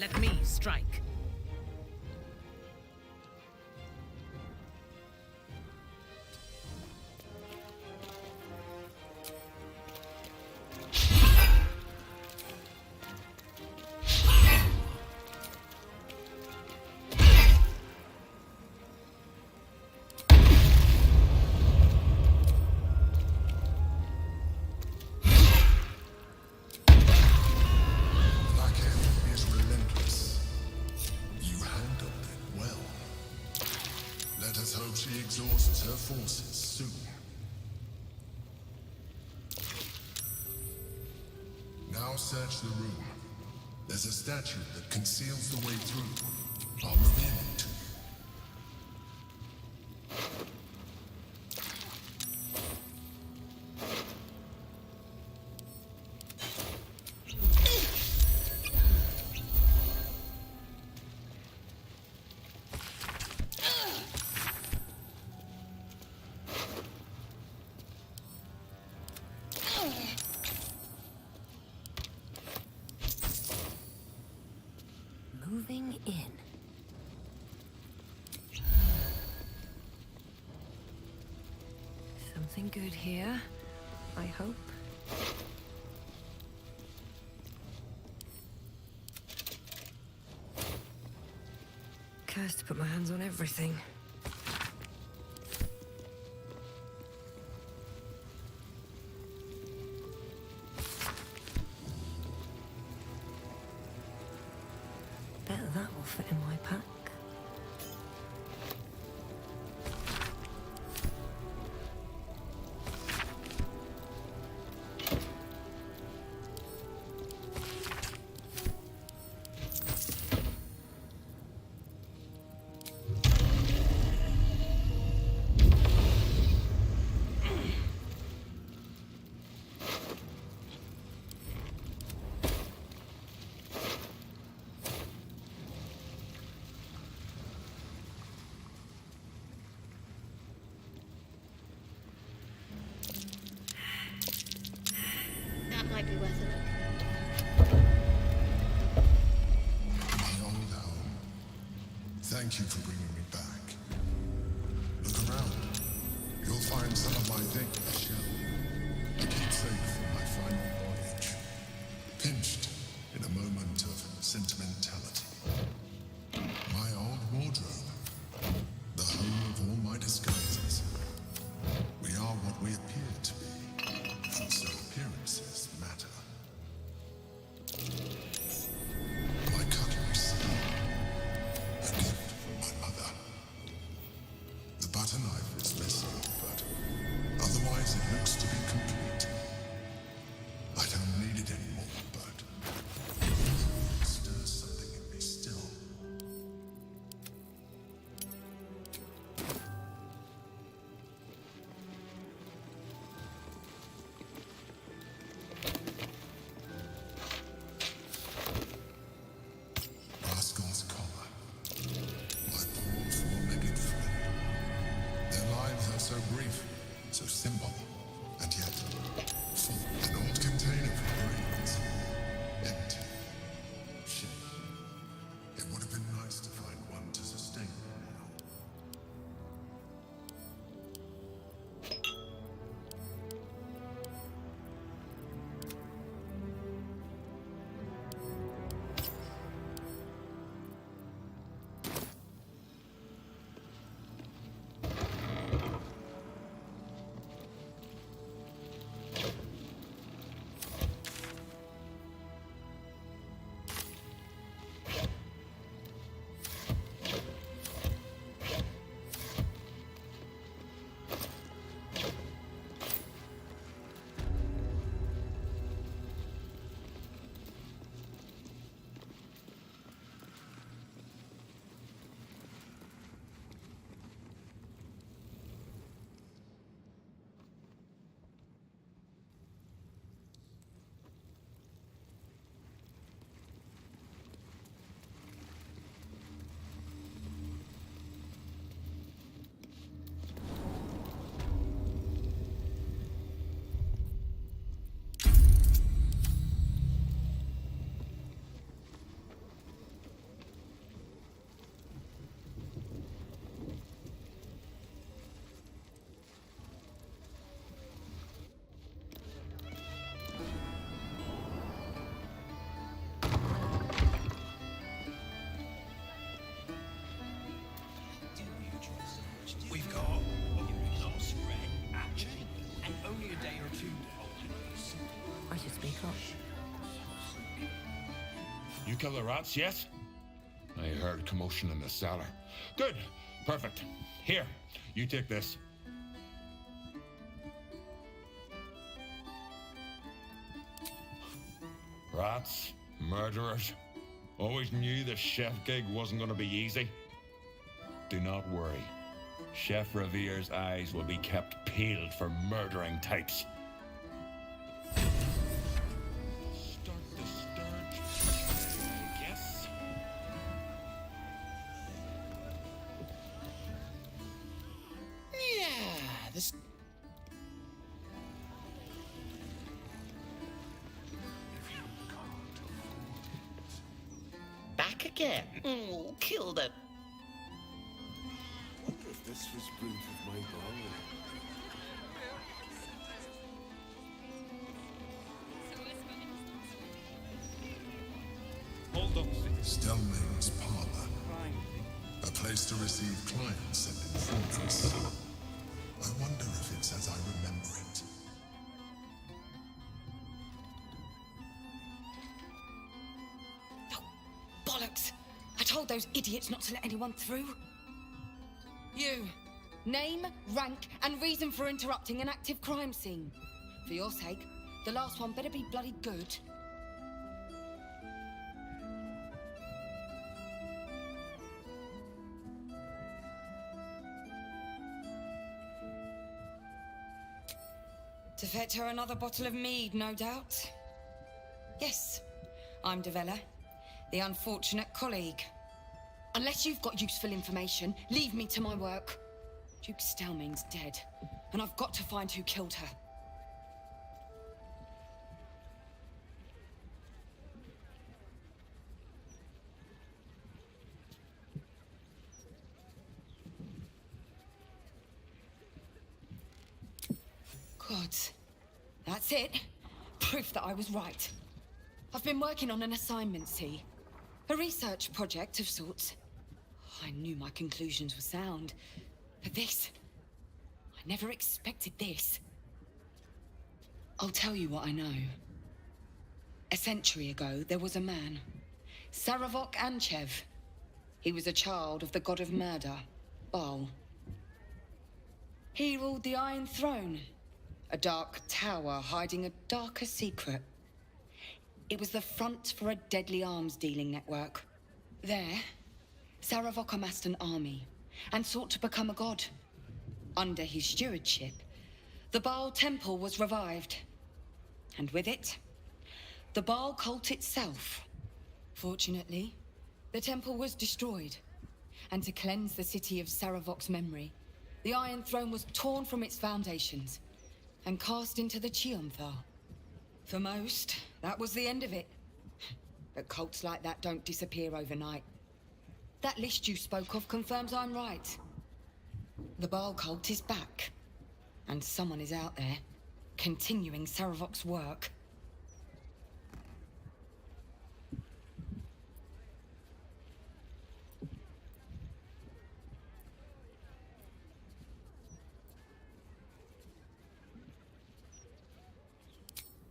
[SPEAKER 19] Let me strike.
[SPEAKER 12] She exhausts her forces soon. Now search the room. There's a statue that conceals the way through. I'll reveal it to you.
[SPEAKER 2] Moving in. Something good here, I hope. Cursed to put my hands on everything. Bet that will fit in my pack.
[SPEAKER 11] That might be worth a look.
[SPEAKER 12] My old home. Thank you for bringing me back. Look around. You'll find some of my things shell. A keepsake from my final voyage. Pinched in a moment of sentimentality. My old wardrobe. The home of all my disguises. We are what we appear to be. And so appearances matter. My cutlery set. A gift from my mother. it's missing, but otherwise it looks to be complete. I don't need it anymore, but it stirs something in me still. Rascal's collar. My poor four-legged friend. Their lives are so brief, so simple, and yet full. An old container for brains. Empty. Shit. It would have been nice to find one to sustain me now.
[SPEAKER 20] We've got not spread, actually, and only a day or two to
[SPEAKER 2] I should speak up.
[SPEAKER 5] You kill the rats, yes? I heard commotion in the cellar. Good. Perfect. Here, you take this. Rats, murderers. Always knew the chef gig wasn't going to be easy. Do not worry. Chef Revere's eyes will be kept peeled for murdering types. Start the sturge, I guess.
[SPEAKER 15] Yeah, this. Back again. Oh, kill them.
[SPEAKER 20] wonder if this was root of my belonging.
[SPEAKER 5] Hold on.
[SPEAKER 12] Stellmane's parlor. A place to receive clients and informants. I wonder if it's as I remember it.
[SPEAKER 16] Bollocks! I told those idiots not to let anyone through. You. Name, rank, and reason for interrupting an active crime scene. For your sake, the last one better be bloody good. To fetch her another bottle of mead, no doubt. Yes, I'm Devella, the unfortunate colleague. Unless you've got useful information, leave me to my work. Duke Stelmane's dead, and I've got to find who killed her. Gods. That's it. Proof that I was right. I've been working on an assignment, see? A research project of sorts. I knew my conclusions were sound. But this... I never expected this. I'll tell you what I know. A century ago, there was a man. Saravok Anchev. He was a child of the god of murder, Baal.
[SPEAKER 6] He ruled the Iron Throne, a dark tower hiding a darker secret. It was the front for a deadly arms-dealing network. There, Saravok amassed an army and sought to become a god. Under his stewardship, the Baal Temple was revived. And with it, the Baal cult itself. Fortunately, the temple was destroyed. And to cleanse the city of Saravok's memory, the Iron Throne was torn from its foundations and cast into the Chionthar. For most, that was the end of it. But cults like that don't disappear overnight. That list you spoke of confirms I'm right. The Baal cult is back. And someone is out there, continuing Saravok's work.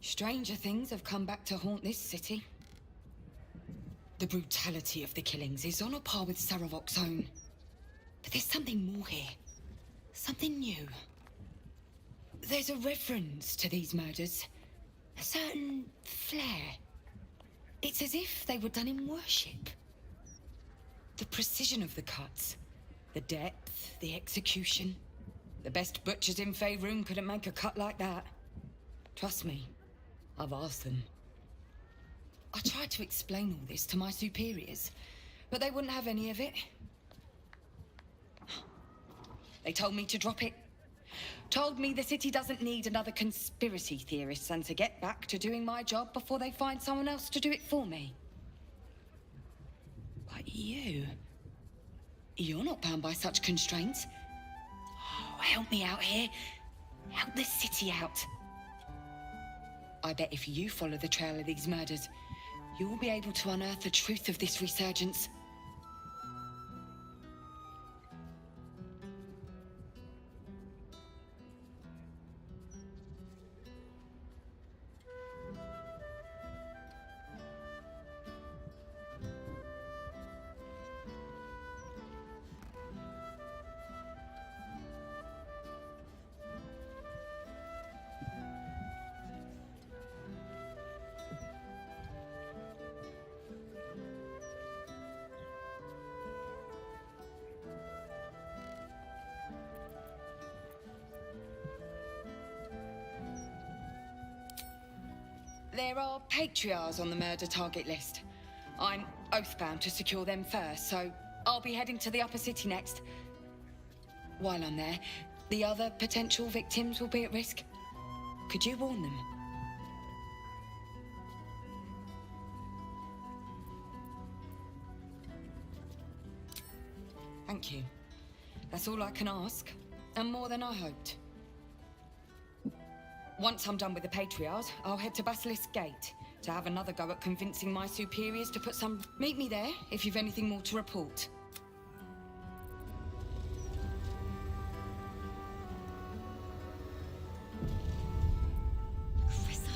[SPEAKER 6] Stranger things have come back to haunt this city. The brutality of the killings is on a par with Saravok's own. But there's something more here. Something new. There's a reference to these murders. A certain flair. It's as if they were done in worship. The precision of the cuts. The depth, the execution. The best butchers in Faerun couldn't make a cut like that. Trust me. I've asked them. I tried to explain all this to my superiors, but they wouldn't have any of it. They told me to drop it. Told me the city doesn't need another conspiracy theorist and to get back to doing my job before they find someone else to do it for me. But you're not bound by such constraints. Oh, help me out here. Help the city out. I bet if you follow the trail of these murders, you will be able to unearth the truth of this resurgence. There are patriarchs on the murder target list. I'm oath-bound to secure them first, so I'll be heading to the upper city next. While I'm there, the other potential victims will be at risk. Could you warn them? Thank you. That's all I can ask, and more than I hoped. Once I'm done with the patriarchs, I'll head to Basilisk Gate to have another go at convincing my superiors to put some... Meet me there if you've anything more to report.
[SPEAKER 16] Professor,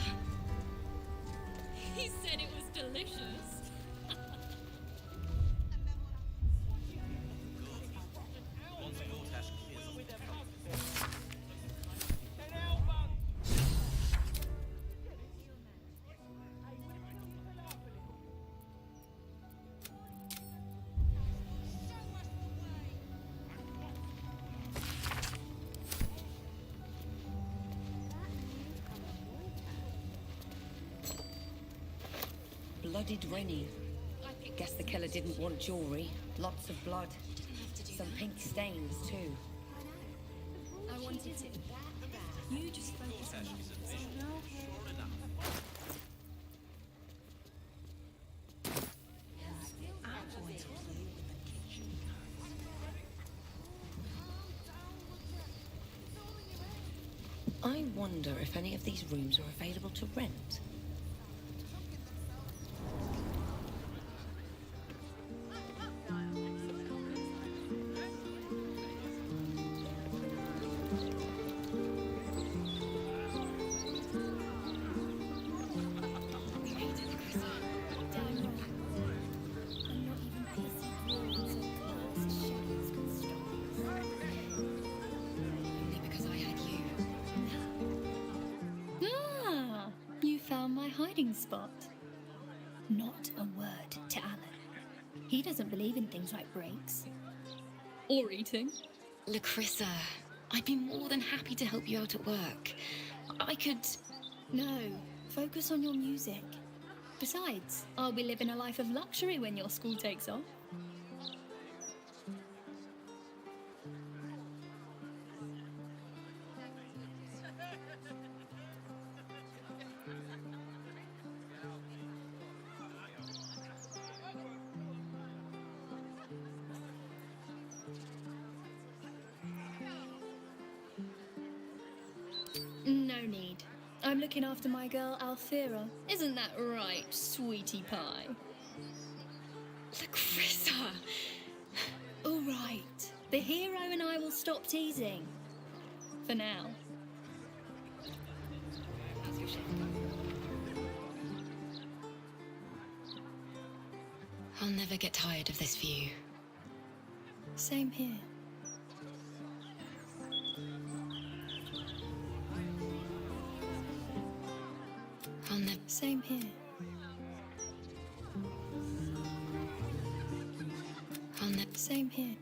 [SPEAKER 16] he said it was delicious.
[SPEAKER 2] Blooded Rennie. Guess the killer didn't want jewelry. Lots of blood. Some pink stains, too.
[SPEAKER 16] I wanted it. You just focus on
[SPEAKER 2] I wonder if any of these rooms are available to rent.
[SPEAKER 4] parking spot. Not a word to Alan. He doesn't believe in things like breaks. Or eating.
[SPEAKER 2] Lacrissa, I'd be more than happy to help you out at work. I could...
[SPEAKER 4] No, focus on your music. Besides, I'll be living a life of luxury when your school takes off. No need. I'm looking after my girl Althera. Isn't that right, sweetie pie?
[SPEAKER 2] Lacrissa!
[SPEAKER 4] All right. The hero and I will stop teasing. For now.
[SPEAKER 2] I'll never get tired of this view.
[SPEAKER 4] Same here. Same here. Same here.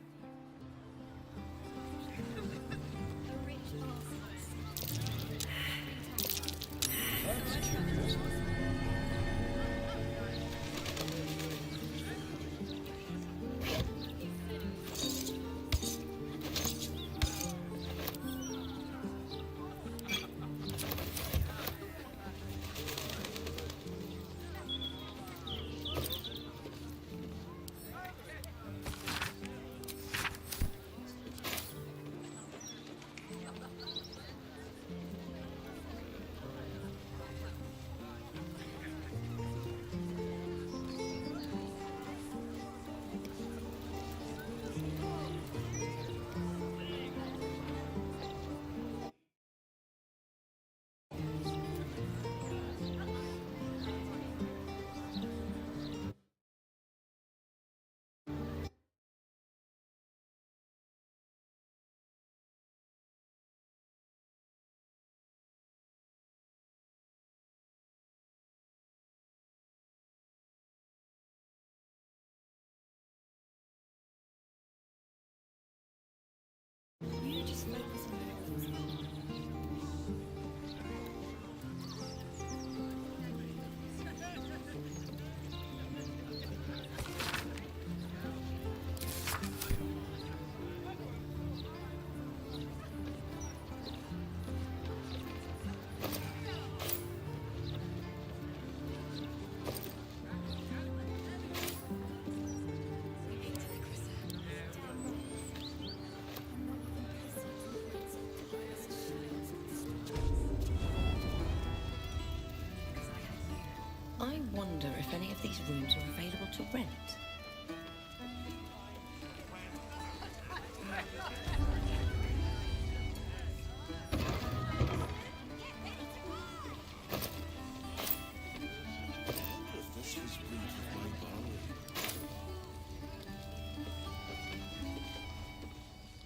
[SPEAKER 4] You just focus on
[SPEAKER 2] I wonder if any of these rooms are available to rent.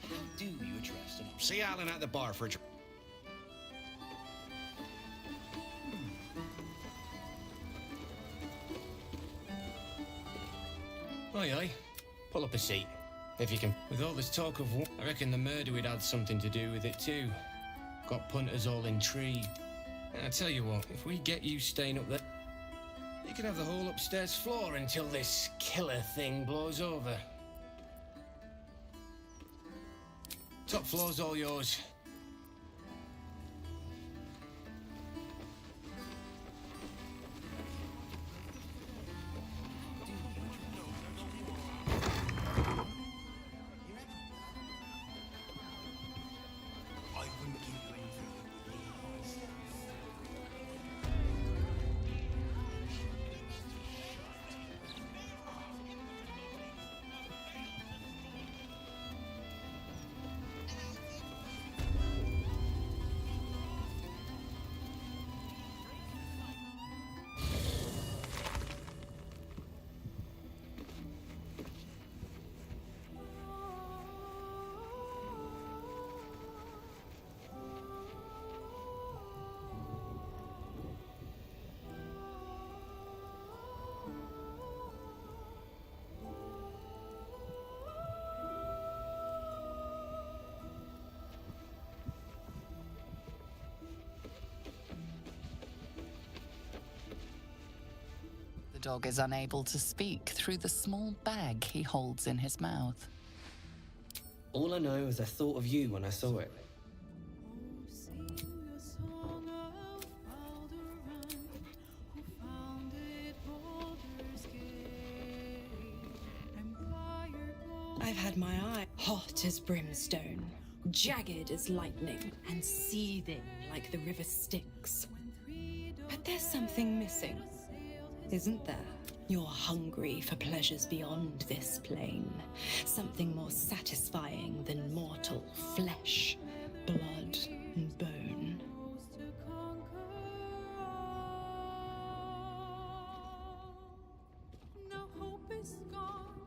[SPEAKER 20] How do you address them? See Alan at the bar for a drink.
[SPEAKER 22] Aye, aye. Pull up a seat, if you can. With all this talk of war, I reckon the murder would had something to do with it too. Got punters all intrigued. And I tell you what, if we get you staying up there, you can have the whole upstairs floor until this killer thing blows over. Top floor's all yours.
[SPEAKER 1] dog is unable to speak through the small bag he holds in his mouth.
[SPEAKER 7] All I know is I thought of you when I saw it.
[SPEAKER 14] I've had my eye hot as brimstone, jagged as lightning, and seething like the river Styx. But there's something missing, isn't there? You're hungry for pleasures beyond this plane, something more satisfying than mortal flesh, blood, and bone.
[SPEAKER 17] Now hope is gone,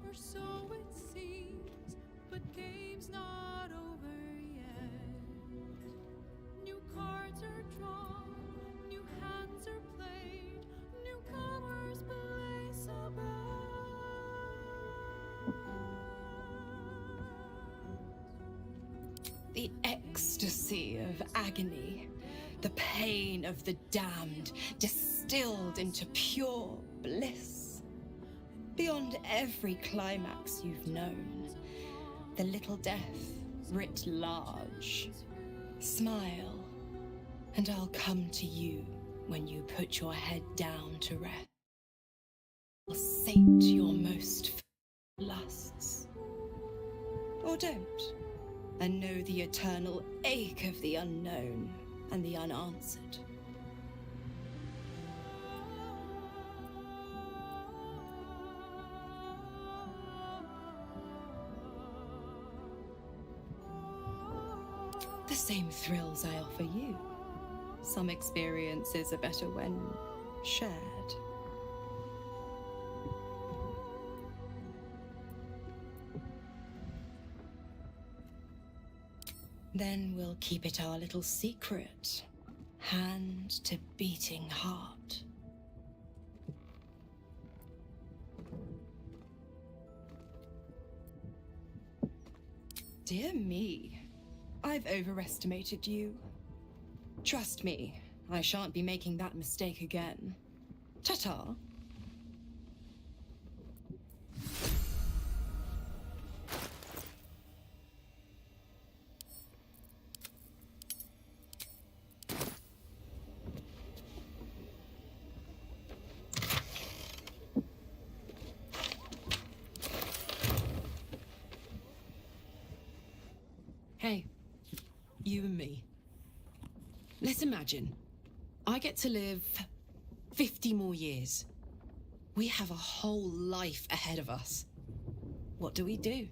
[SPEAKER 17] or so it seems, but game's not over yet. New cards are drawn, new hands are played, newcomers place a bet.
[SPEAKER 14] The ecstasy of agony, the pain of the damned, distilled into pure bliss. Beyond every climax you've known, the little death writ large. Smile, and I'll come to you when you put your head down to rest. I'll sate your most lusts. Or don't, and know the eternal ache of the unknown and the unanswered. The same thrills I offer you. Some experiences are better when shared. Then we'll keep it our little secret, hand to beating heart. Dear me, I've overestimated you. Trust me, I shan't be making that mistake again. Ta-ta. Hey, you and me. Let's imagine I get to live 50 more years. We have a whole life ahead of us. What do we do?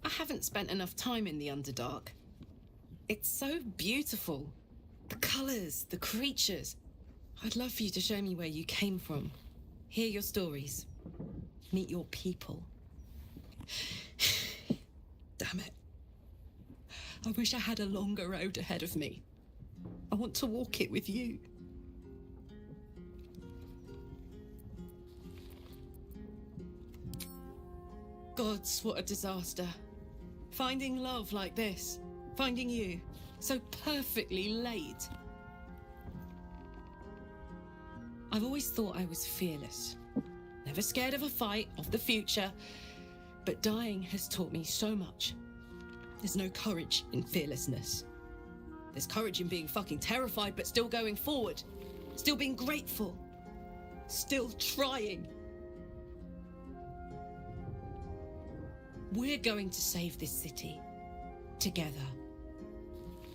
[SPEAKER 14] I haven't spent enough time in the Underdark. It's so beautiful. The colours, the creatures. I'd love for you to show me where you came from. Hear your stories. Meet your people. Damn it. I wish I had a longer road ahead of me. I want to walk it with you. Gods, what a disaster. Finding love like this. Finding you. So perfectly late. I've always thought I was fearless. Never scared of a fight, of the future. But dying has taught me so much. There's no courage in fearlessness. There's courage in being fucking terrified, but still going forward. Still being grateful. Still trying. We're going to save this city. Together.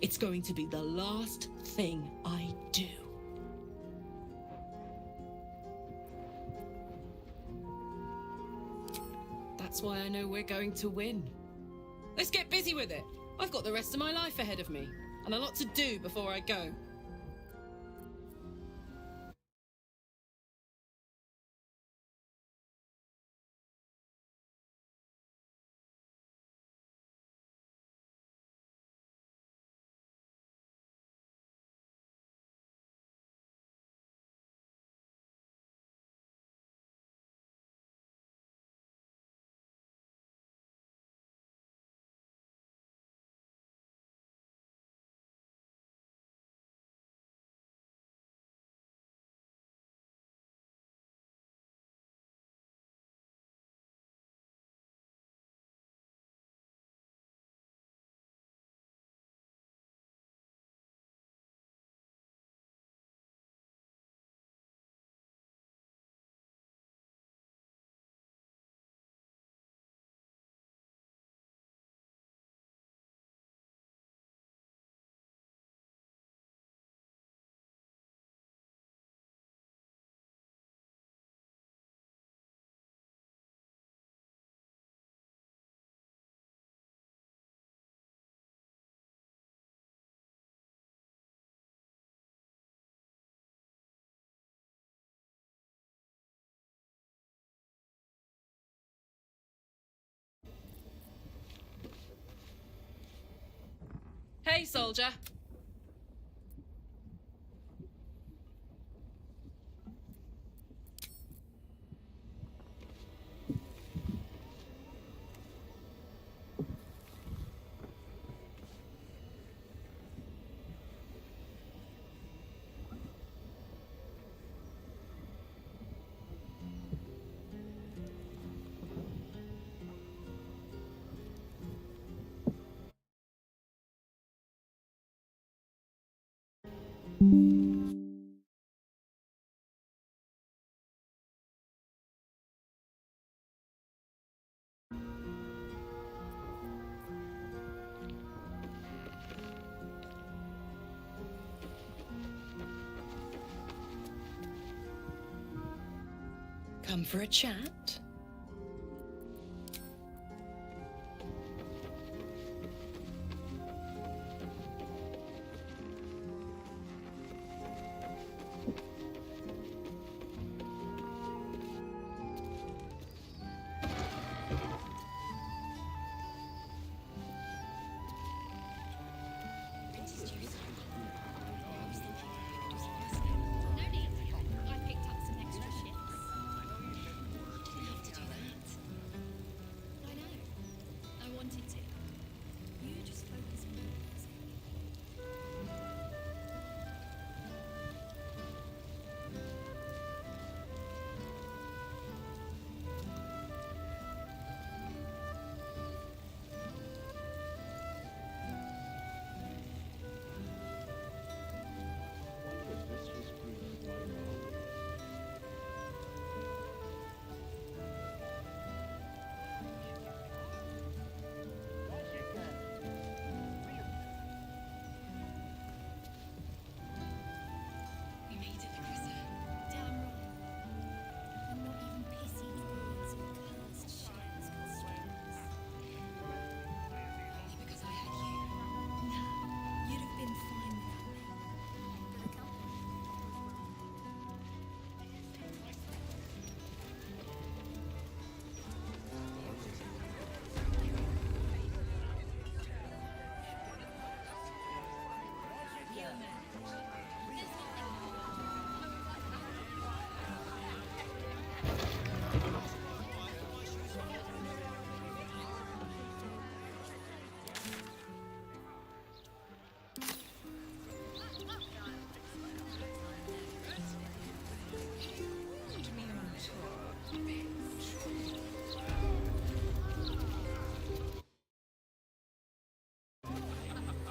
[SPEAKER 14] It's going to be the last thing I do.
[SPEAKER 18] That's why I know we're going to win. Let's get busy with it. I've got the rest of my life ahead of me, and a lot to do before I go. Hey, soldier. Come for a chat?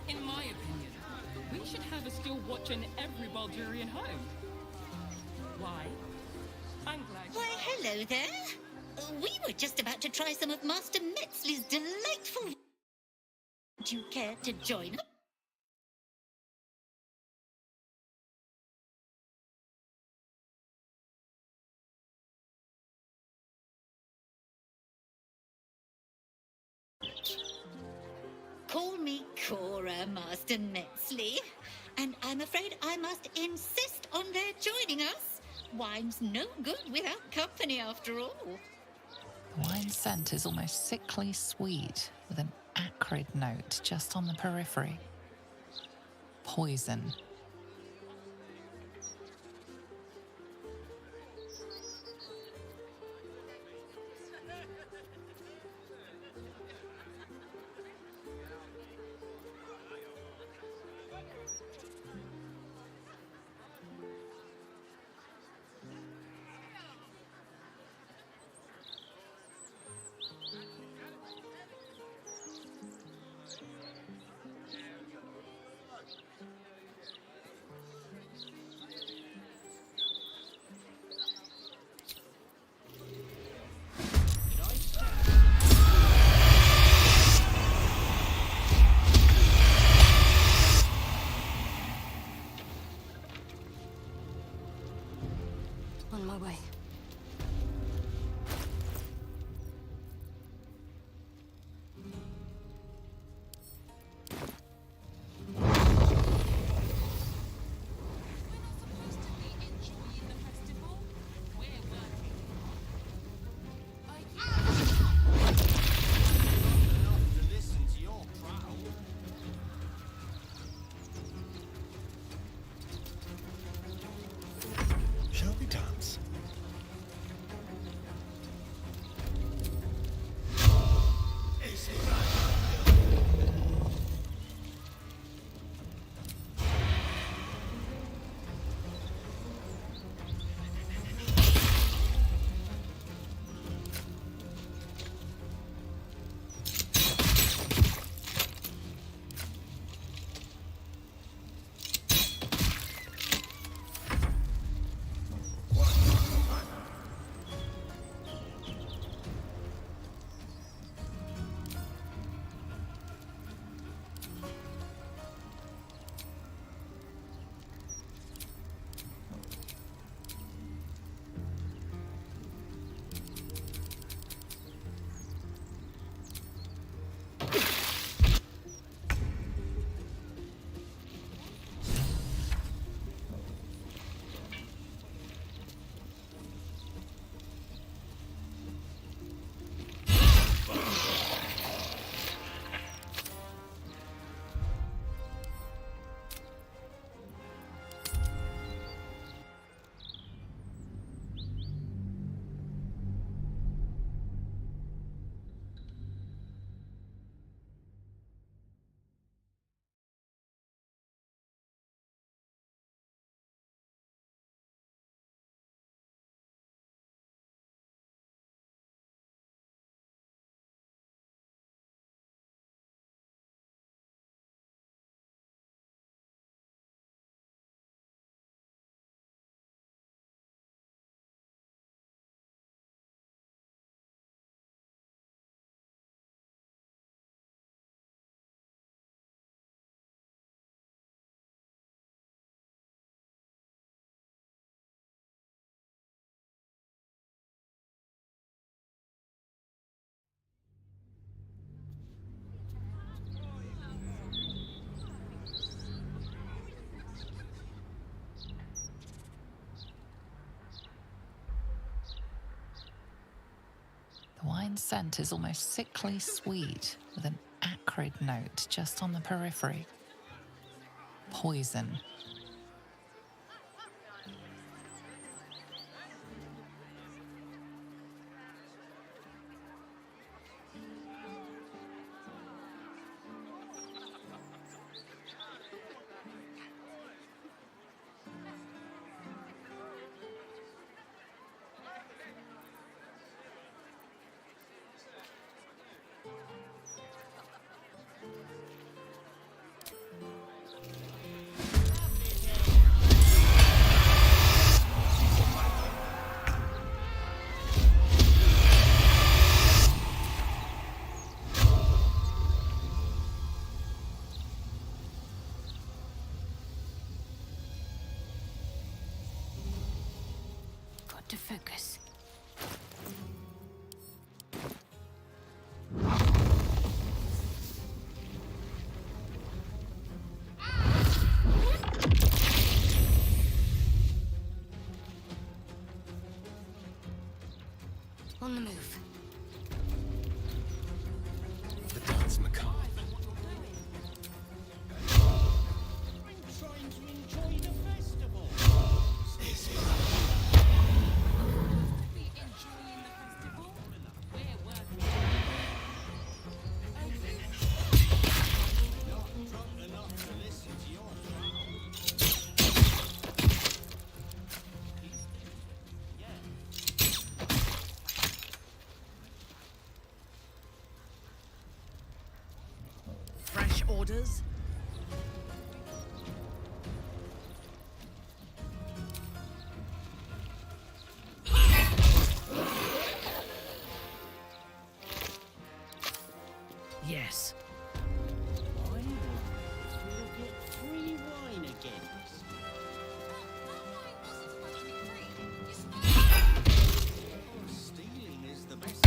[SPEAKER 18] In my opinion, we should have a skill watch in every Baldurian home. Why? I'm glad.
[SPEAKER 11] Why, hello there. We were just about to try some of Master Metzley's delightful. Would you care to join us?
[SPEAKER 9] Call me Cora, Master Metzley. And I'm afraid I must insist on their joining us. Wine's no good without company, after all.
[SPEAKER 1] The wine scent is almost sickly sweet, with an acrid note just on the periphery. Poison.
[SPEAKER 2] On my way.
[SPEAKER 20] Shall we dance?
[SPEAKER 1] The wine scent is almost sickly sweet, with an acrid note just on the periphery. Poison.
[SPEAKER 2] Got to focus. On the move.
[SPEAKER 20] The dance macabre.
[SPEAKER 15] I'm trying to enjoy the festival.
[SPEAKER 19] Fresh orders? Yes.
[SPEAKER 15] We'll get free wine again. Stealing is the best.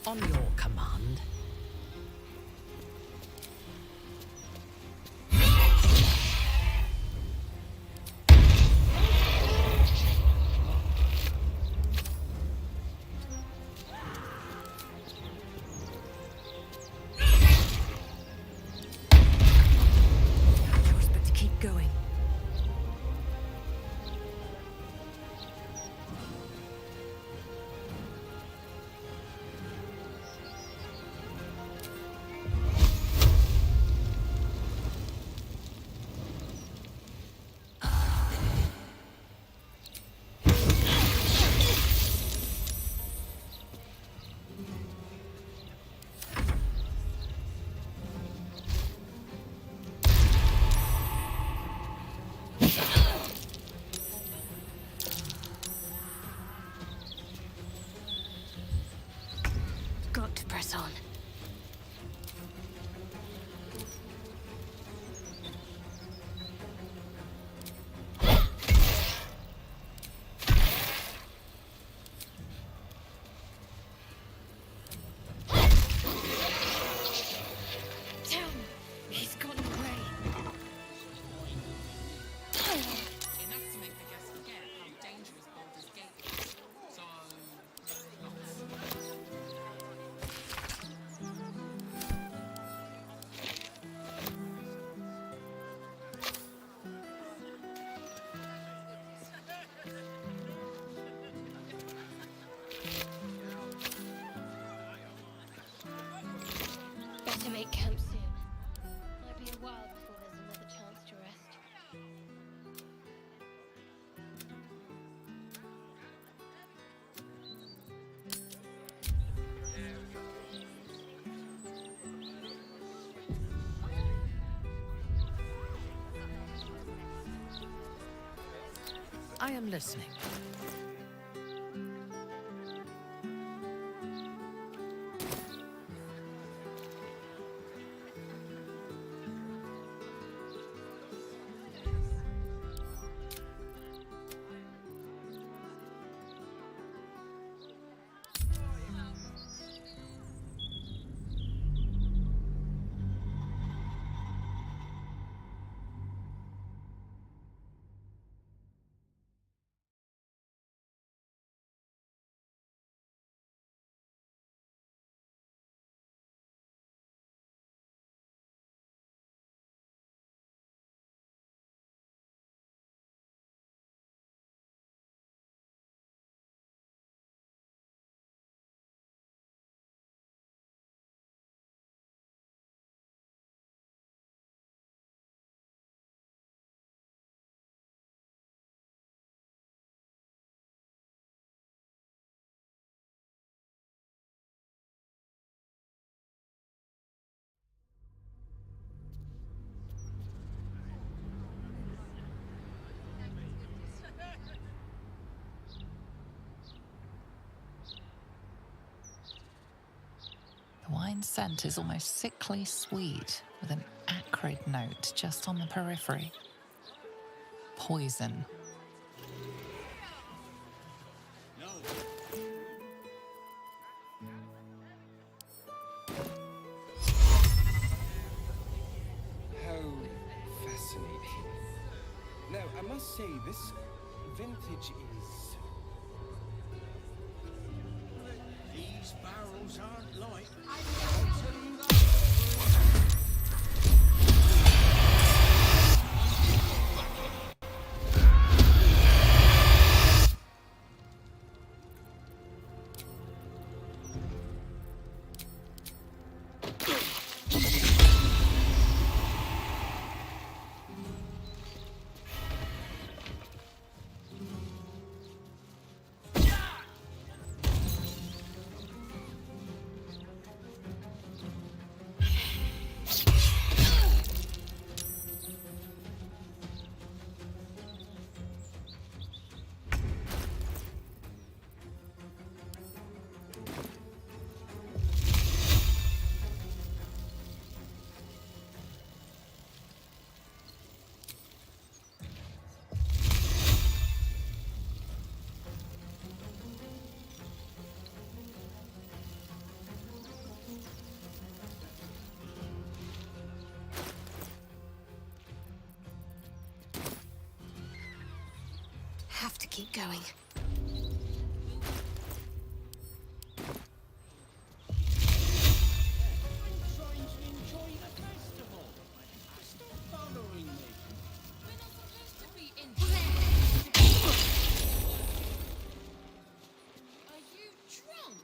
[SPEAKER 19] On your command.
[SPEAKER 2] No choice but to keep going. Got to press on.
[SPEAKER 16] Tell me, he's gone away. Enough to make the guests forget how dangerous Baldur's Gate is.
[SPEAKER 3] better make camp soon. Might be a while before there's another chance to rest.
[SPEAKER 19] I am listening.
[SPEAKER 1] The wine scent is almost sickly sweet, with an acrid note just on the periphery. Poison.
[SPEAKER 20] How fascinating. Now, I must say, this vintage is...
[SPEAKER 8] These barrels aren't light.
[SPEAKER 2] Have to keep going.
[SPEAKER 8] Trying to enjoy the festival. Stop bothering me. We're not supposed to be in. Are you drunk?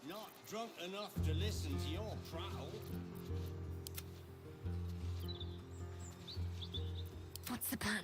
[SPEAKER 8] Not drunk enough to listen to your prattle.
[SPEAKER 2] What's the plan?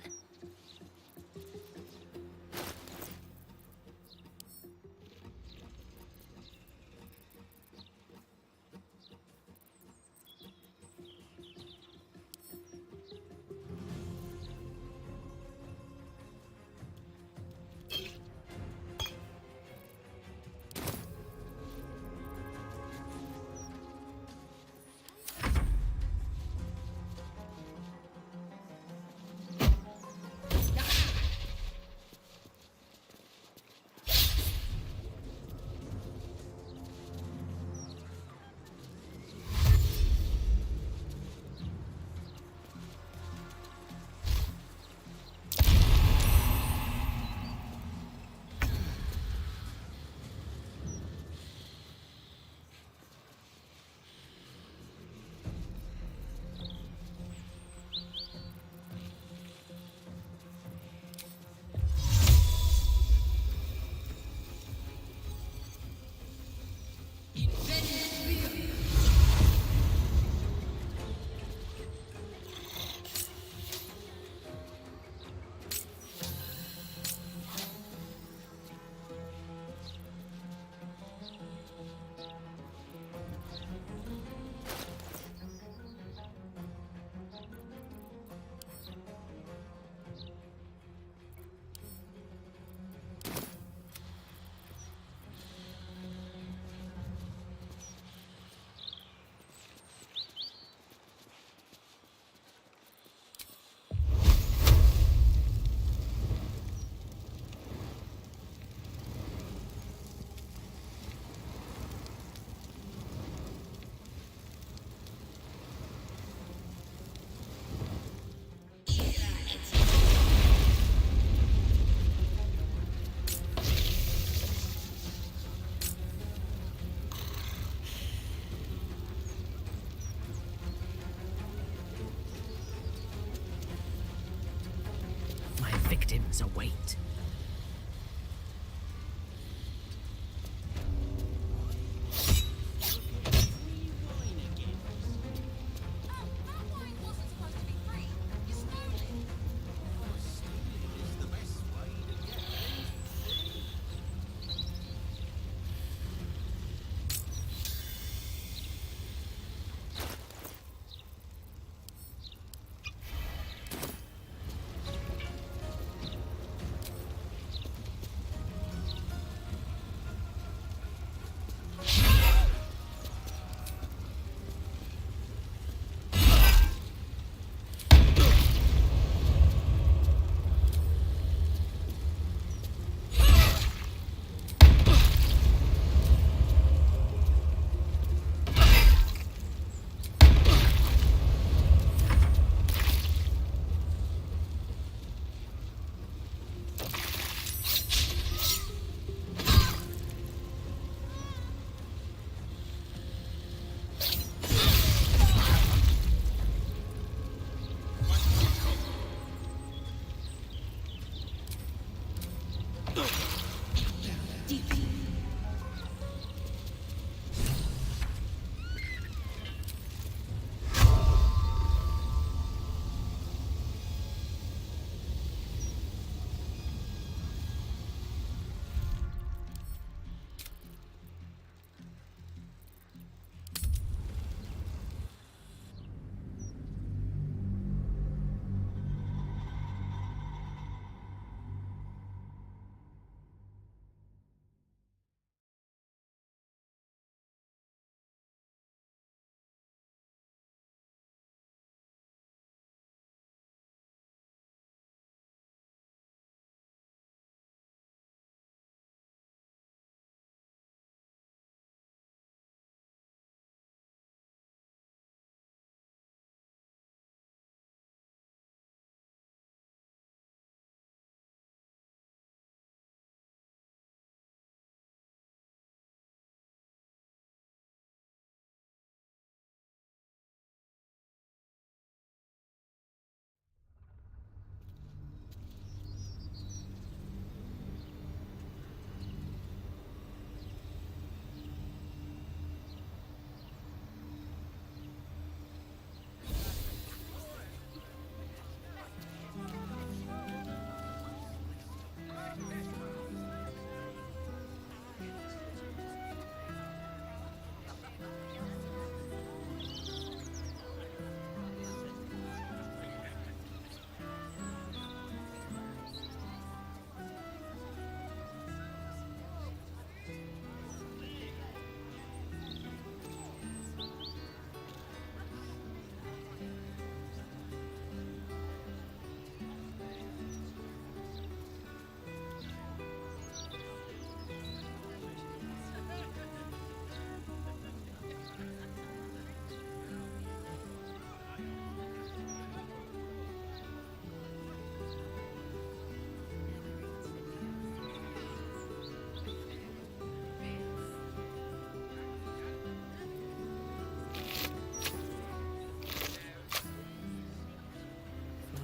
[SPEAKER 19] victims await.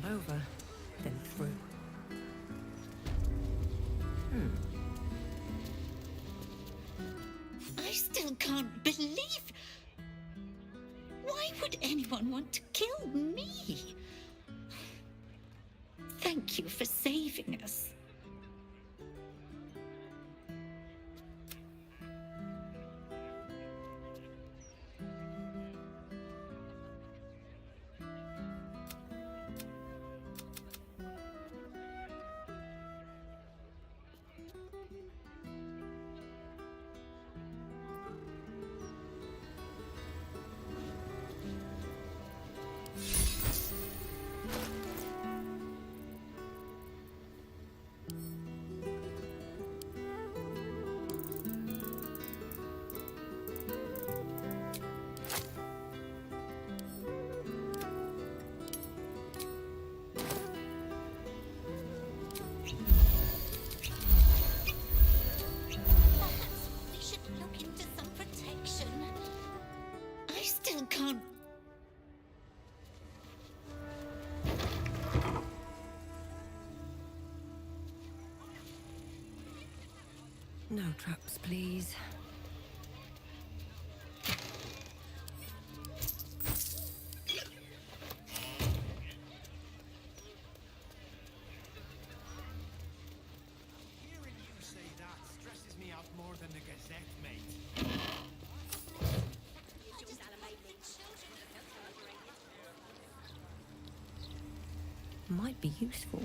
[SPEAKER 2] Over, then through.
[SPEAKER 9] I still can't believe... Why would anyone want to kill me? Thank you for saving us.
[SPEAKER 2] No traps, please.
[SPEAKER 20] Hearing you say that stresses me out more than the Gazette, mate.
[SPEAKER 2] Might be useful.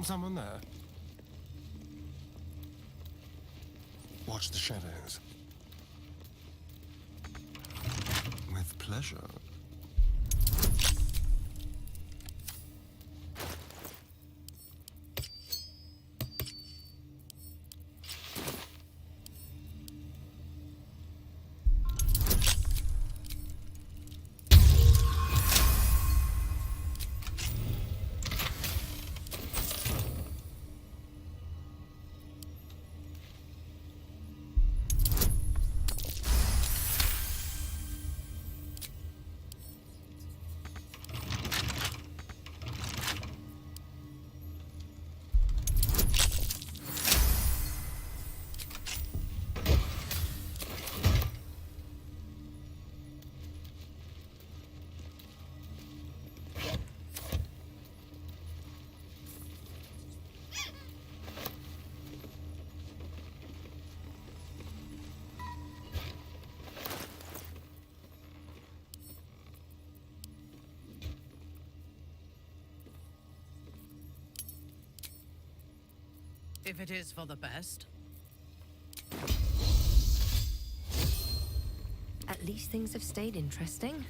[SPEAKER 12] Someone there? Watch the shadows. With pleasure.
[SPEAKER 19] If it is for the best.
[SPEAKER 2] At least things have stayed interesting.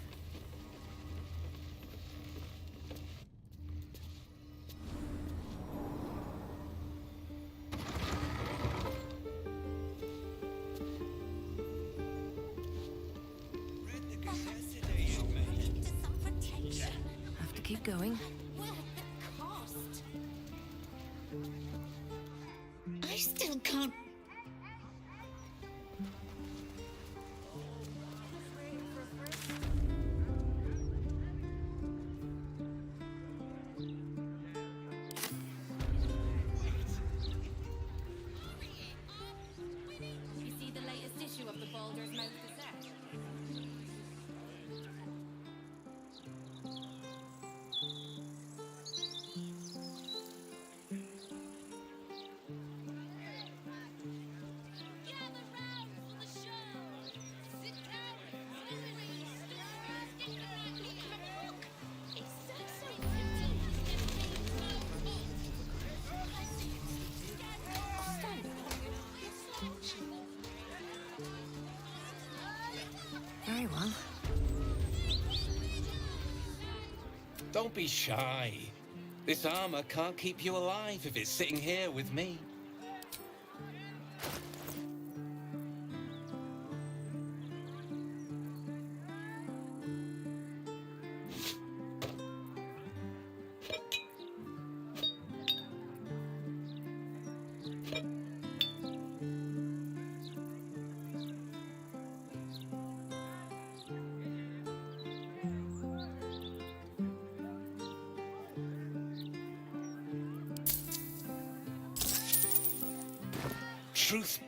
[SPEAKER 2] Have to keep going.
[SPEAKER 9] I still can't.
[SPEAKER 13] You see the latest issue of the Baldur's Mouth Gazette?
[SPEAKER 2] Very well.
[SPEAKER 21] Don't be shy. This armor can't keep you alive if it's sitting here with me. truth.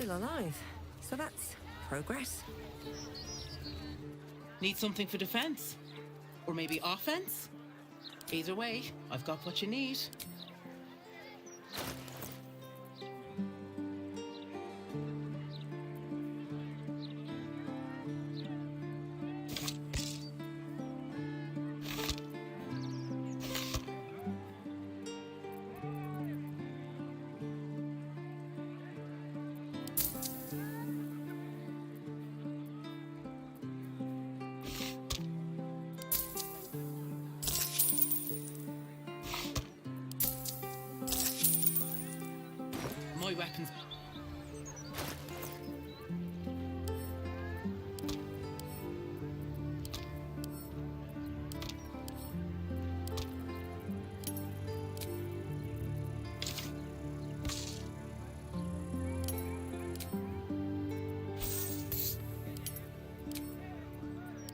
[SPEAKER 2] Still alive. So that's progress.
[SPEAKER 5] Need something for defense? Or maybe offense? Either way, I've got what you need. My weapons.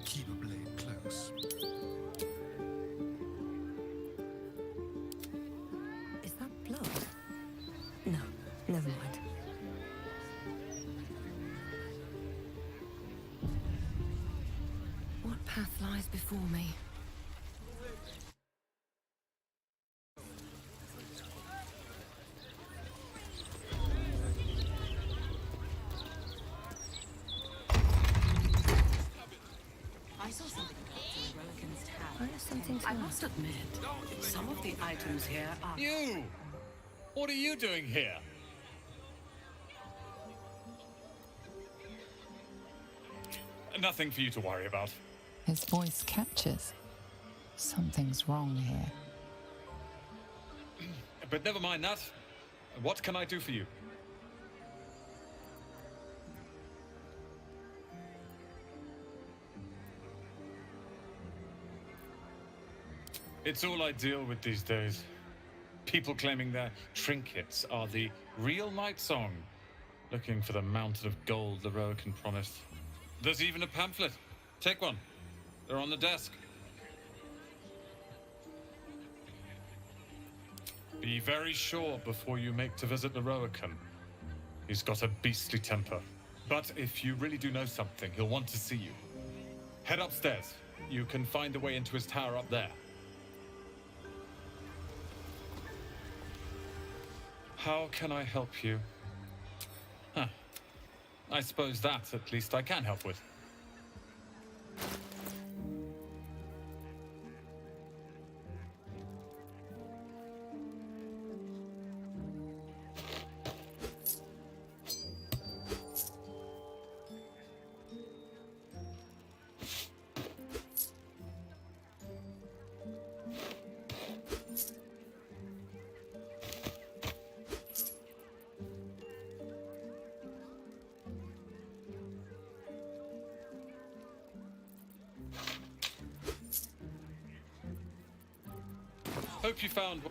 [SPEAKER 12] Keep a blade close.
[SPEAKER 2] Is that blood? No, never mind. What path lies before me?
[SPEAKER 10] I saw something about the Rowan's tower.
[SPEAKER 2] I have something to
[SPEAKER 10] I
[SPEAKER 2] ask.
[SPEAKER 10] must admit, some of the items here are...
[SPEAKER 21] You! What are you doing here? Nothing for you to worry about.
[SPEAKER 1] His voice catches. Something's wrong here.
[SPEAKER 21] But never mind that. What can I do for you? It's all I deal with these days. People claiming their trinkets are the real Night Song, looking for the mountain of gold the Rowan promised. There's even a pamphlet. Take one. They're on the desk. Be very sure before you make to visit the Rowan. He's got a beastly temper. But if you really do know something, he'll want to see you. Head upstairs. You can find the way into his tower up there. How can I help you? Huh. I suppose that, at least, I can help with. Hope you found...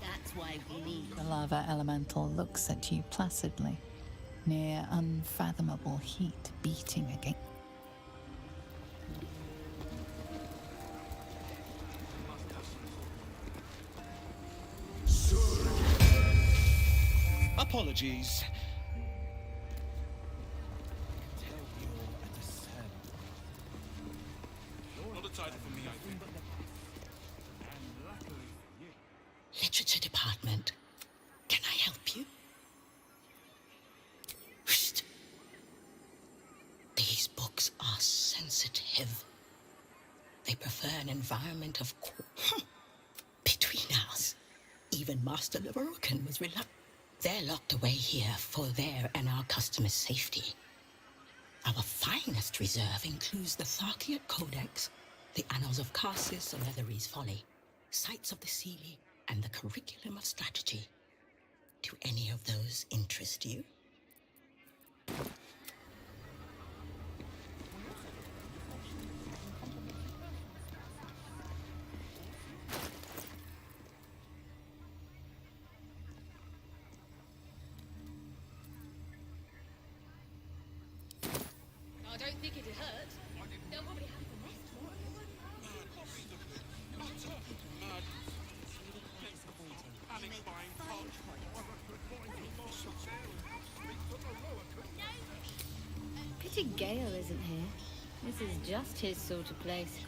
[SPEAKER 9] That's why we need...
[SPEAKER 1] The lava elemental looks at you placidly, near unfathomable heat beating against.
[SPEAKER 20] apologies. Not a title for me, I think.
[SPEAKER 15] Literature department. Can I help you? Shh. These books are sensitive. They prefer an environment of between us. Even Master Leverokin was reluctant. They're locked away here for their and our customers' safety. Our finest reserve includes the Tharkiot Codex, the Annals of Carsis and Leathery's Folly, Sights of the Seelie, and the Curriculum of Strategy. Do any of those interest you?
[SPEAKER 10] I don't think it'd hurt. They'll probably have the nest for
[SPEAKER 3] Pity Gale isn't here. This is just his sort of place.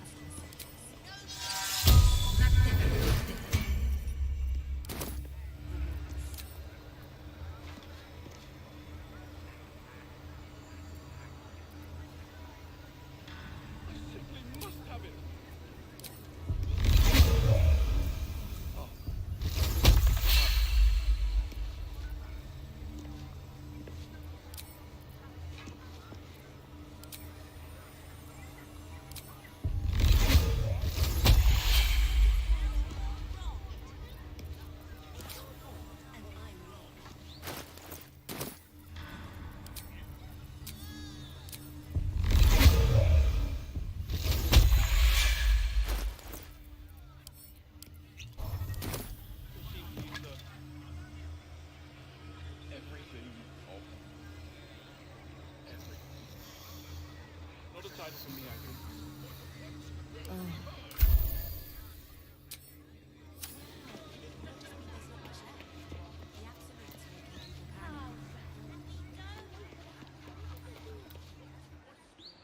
[SPEAKER 20] Not a title for me, I think.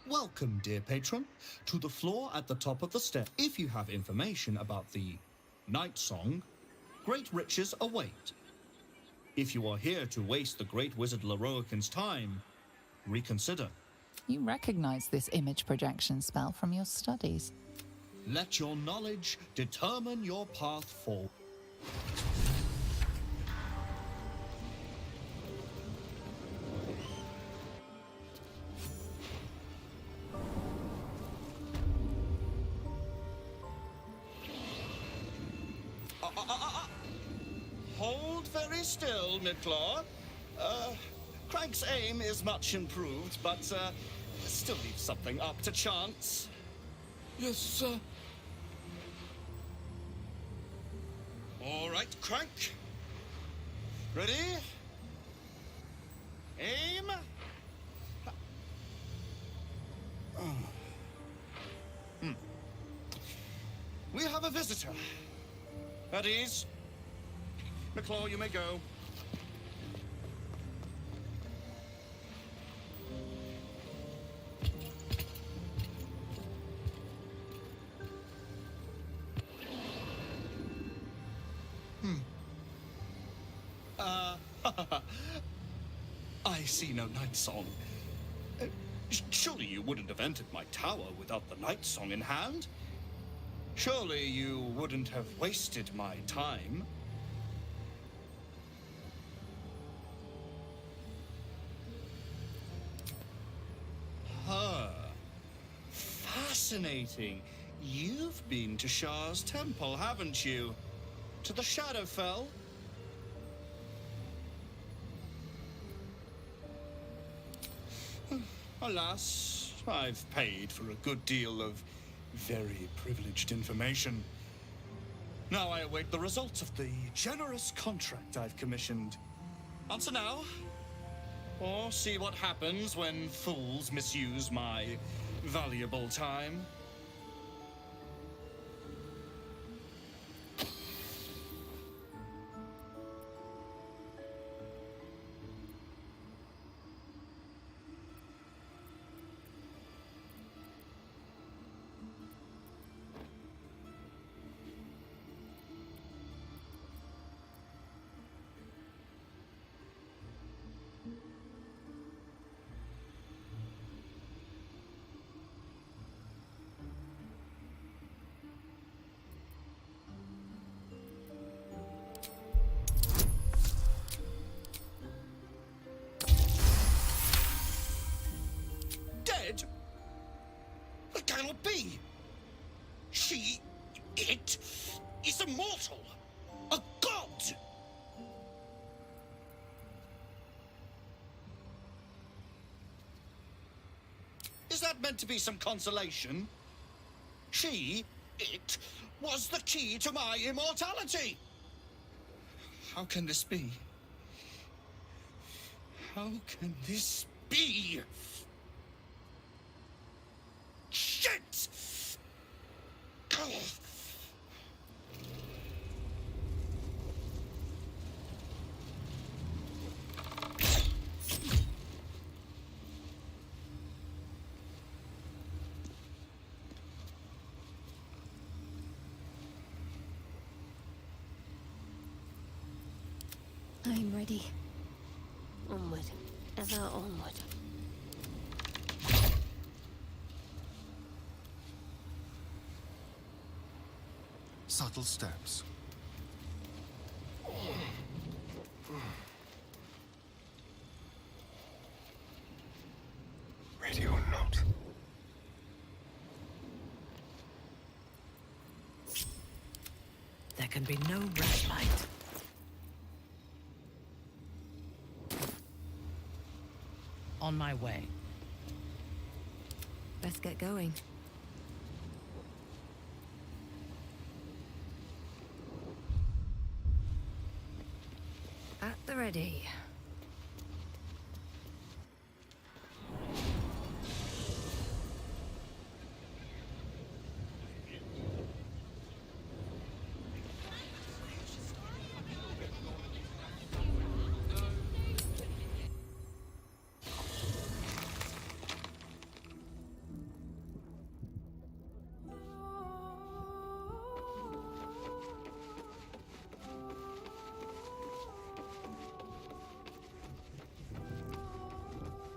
[SPEAKER 4] Welcome, dear patron, to the floor at the top of the stair. If you have information about the Night Song, great riches await. If you are here to waste the great wizard Leroican's time, reconsider.
[SPEAKER 1] You recognize this image projection spell from your studies.
[SPEAKER 4] Let your knowledge determine your path forward. Hold very still, Midclaw. Crank's aim is much improved, but still leaves something up to chance.
[SPEAKER 20] Yes, sir.
[SPEAKER 4] All right, Crank. Ready? Aim. We have a visitor. At ease. McClaw, you may go. I see no night song. Surely you wouldn't have entered my tower without the night song in hand? Surely you wouldn't have wasted my time? Fascinating. You've been to Shah's temple, haven't you? To the Shadowfell? Alas, I've paid for a good deal of very privileged information. Now I await the results of the generous contract I've commissioned. Answer now, or see what happens when fools misuse my valuable time. It is immortal! A god! Is that meant to be some consolation? It was the key to my immortality! How can this be? How can this be? Shit!
[SPEAKER 2] I'm ready. Onward. Ever onward.
[SPEAKER 12] Subtle steps. Ready or not.
[SPEAKER 19] There can be no red light. On my way.
[SPEAKER 2] Let's get going. At the ready.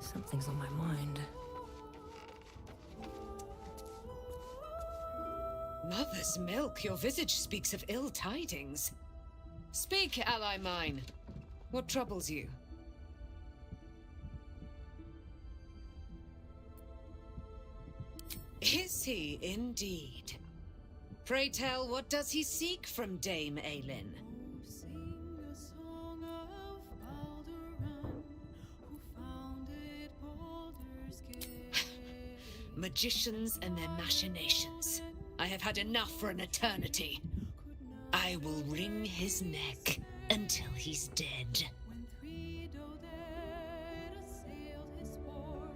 [SPEAKER 2] Something's on my mind.
[SPEAKER 6] Mother's milk, your visage speaks of ill tidings. Speak, ally mine. What troubles you? Is he indeed? Pray tell, what does he seek from Dame Aelin?
[SPEAKER 17] Sing a song of Baldur, who founded Baldur's Gate.
[SPEAKER 6] Magicians and their machinations. I have had enough for an eternity. I will wring his neck until he's dead.
[SPEAKER 17] When three dead assailed his port,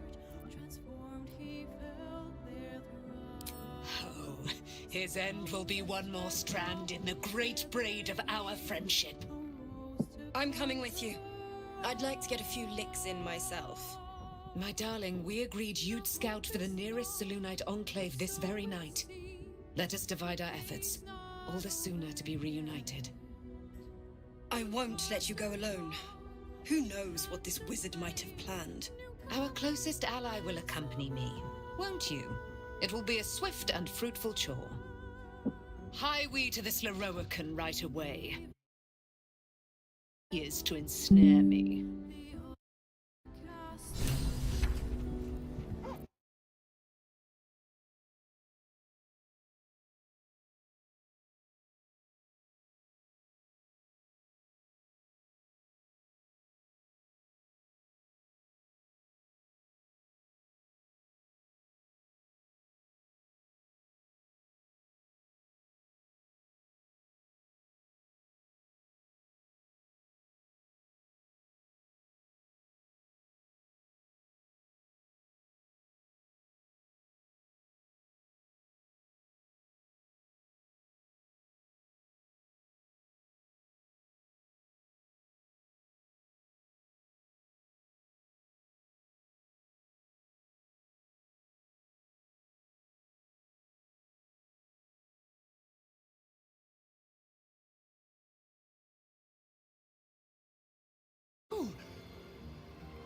[SPEAKER 17] transformed he fell there throughout.
[SPEAKER 6] Oh, his end will be one more strand in the great braid of our friendship.
[SPEAKER 14] I'm coming with you. I'd like to get a few licks in myself.
[SPEAKER 6] My darling, we agreed you'd scout for the nearest Selûnite enclave this very night. Let us divide our efforts, all the sooner to be reunited.
[SPEAKER 14] I won't let you go alone. Who knows what this wizard might have planned?
[SPEAKER 6] Our closest ally will accompany me, won't you? It will be a swift and fruitful chore. Hie we to this Leroican right away. He is to ensnare me.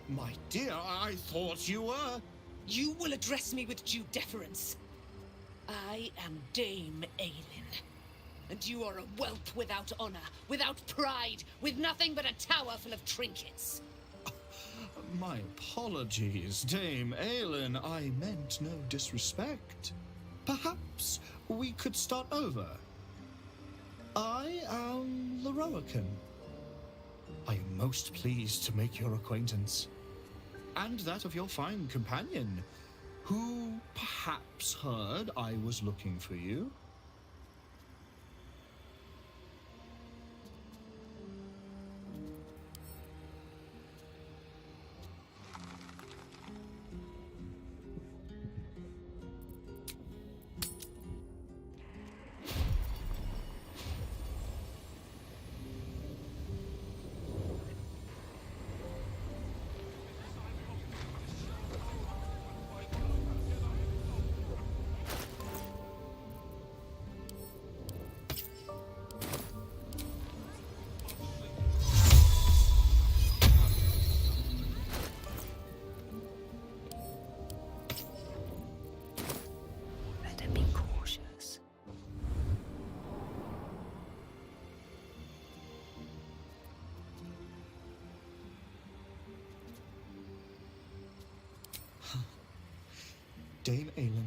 [SPEAKER 4] My dear, I thought you were...
[SPEAKER 6] You will address me with due deference. I am Dame Aelin. And you are a whelp without honor, without pride, with nothing but a tower full of trinkets.
[SPEAKER 4] My apologies, Dame Aelin. I meant no disrespect. Perhaps we could start over. I am Loroakan. I am most pleased to make your acquaintance, and that of your fine companion, who perhaps heard I was looking for you.
[SPEAKER 2] Better be cautious.
[SPEAKER 4] Dame Aelin,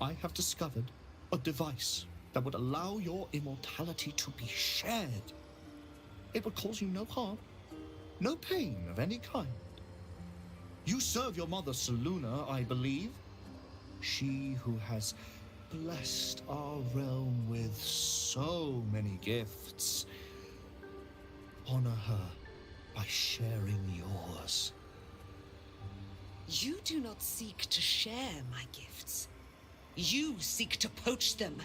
[SPEAKER 4] I have discovered a device that would allow your immortality to be shared. It would cause you no harm, no pain of any kind. You serve your mother, Seluna, I believe. She who has blessed our realm with so many gifts. Honor her by sharing yours.
[SPEAKER 6] You do not seek to share my gifts. You seek to poach them.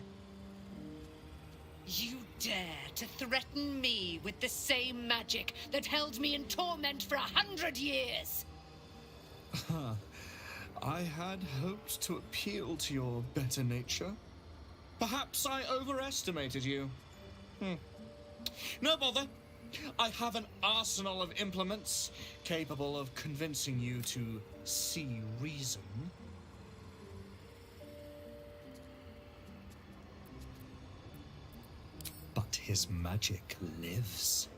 [SPEAKER 6] You dare to threaten me with the same magic that held me in torment for 100 years!
[SPEAKER 4] I had hoped to appeal to your better nature. Perhaps I overestimated you. No bother. I have an arsenal of implements capable of convincing you to see reason. But his magic lives.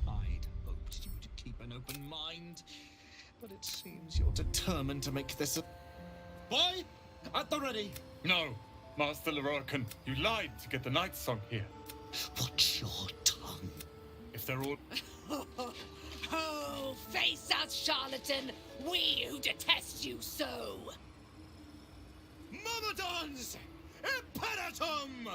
[SPEAKER 4] I'd hoped you to keep an open mind, but it seems you're determined to make this a... Boy, at the ready!
[SPEAKER 21] No, Master Loroakan, you lied to get the Night Song here.
[SPEAKER 4] Watch your tongue.
[SPEAKER 21] If they're all...
[SPEAKER 6] Oh, face us, charlatan! We who detest you so!
[SPEAKER 4] Myrmidons! Imperatum!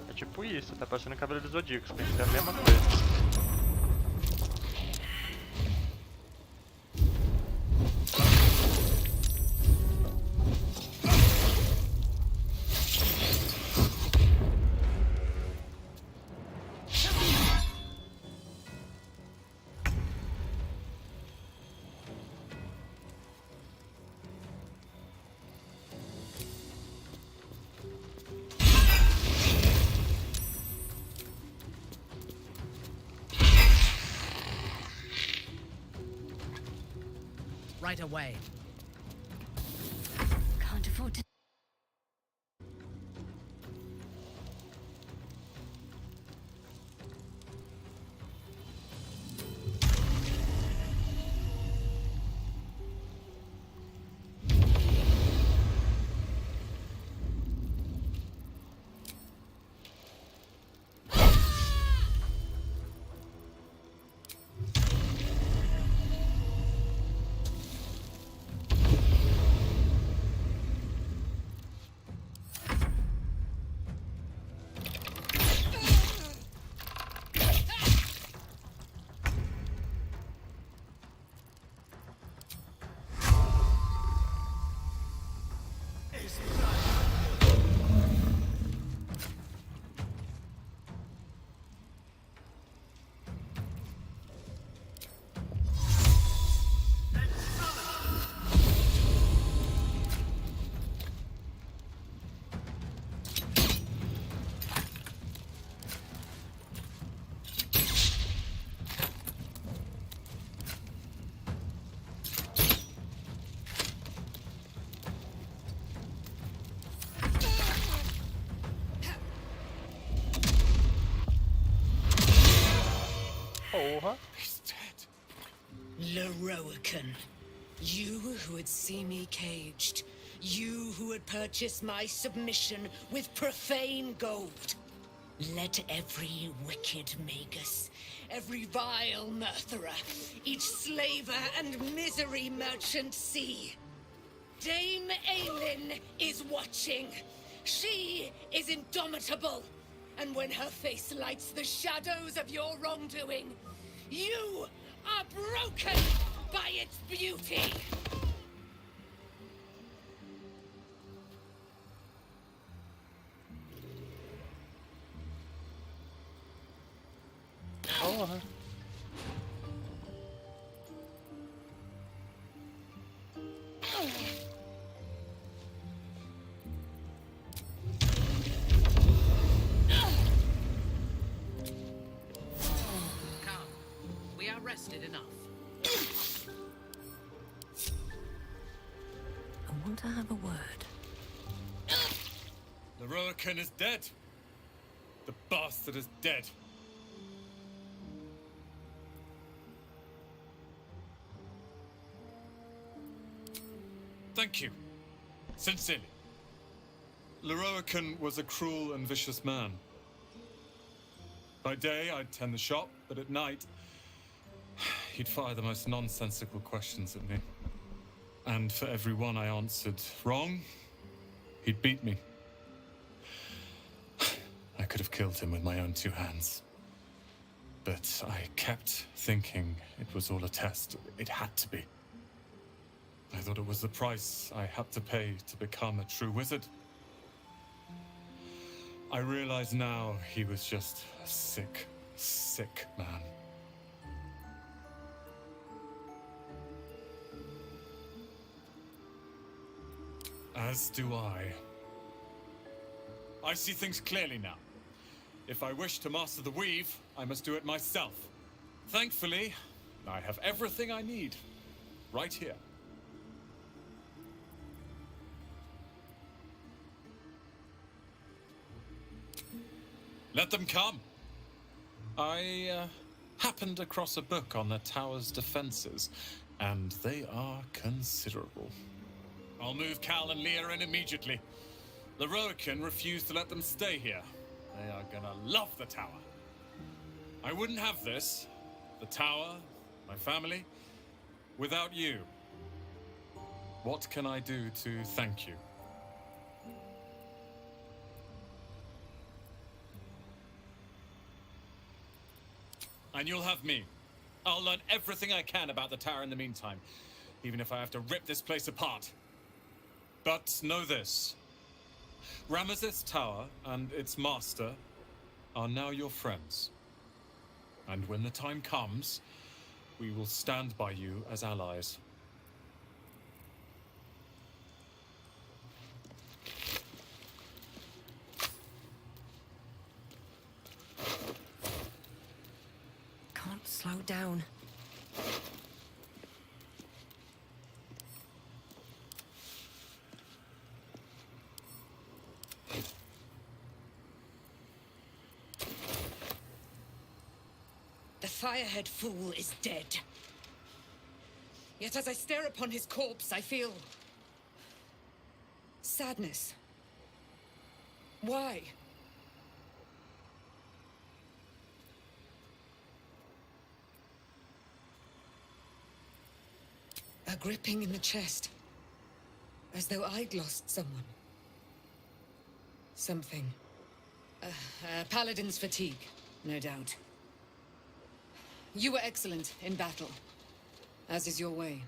[SPEAKER 7] É tipo isso, tá parecendo Cavaleiro do Zodíaco, tem que ser a mesma coisa.
[SPEAKER 19] Right away.
[SPEAKER 2] Can't afford to.
[SPEAKER 7] Porra.
[SPEAKER 21] He's dead.
[SPEAKER 6] Leroican. You who would see me caged. You who would purchase my submission with profane gold. Let every wicked magus, every vile murtherer, each slaver and misery merchant see. Dame Aelin is watching. She is indomitable. And when her face lights the shadows of your wrongdoing, you are broken by its beauty.
[SPEAKER 7] Porra.
[SPEAKER 19] Come. We are rested enough.
[SPEAKER 2] I want to have a word.
[SPEAKER 21] Leroican is dead. The bastard is dead. Thank you. Sincerely. Leroican was a cruel and vicious man. By day, I'd tend the shop, but at night, he'd fire the most nonsensical questions at me. And for every one I answered wrong, he'd beat me. I could have killed him with my own two hands. But I kept thinking it was all a test. It had to be. I thought it was the price I had to pay to become a true wizard. I realize now he was just a sick, sick man. As do I. I see things clearly now. If I wish to master the weave, I must do it myself. Thankfully, I have everything I need right here. Let them come. I happened across a book on the tower's defenses, and they are considerable. I'll move Cal and Leah in immediately. Leroican refused to let them stay here. They are gonna love the tower. I wouldn't have this, the tower, my family, without you. What can I do to thank you? And you'll have me. I'll learn everything I can about the tower in the meantime, even if I have to rip this place apart. But know this. Ramesses Tower and its master are now your friends. And when the time comes, we will stand by you as allies.
[SPEAKER 2] Can't slow down.
[SPEAKER 6] The Firehead fool is dead. Yet as I stare upon his corpse, I feel sadness. Why? A gripping in the chest, as though I'd lost someone. Something. Paladin's fatigue, no doubt. You were excellent in battle, as is your way.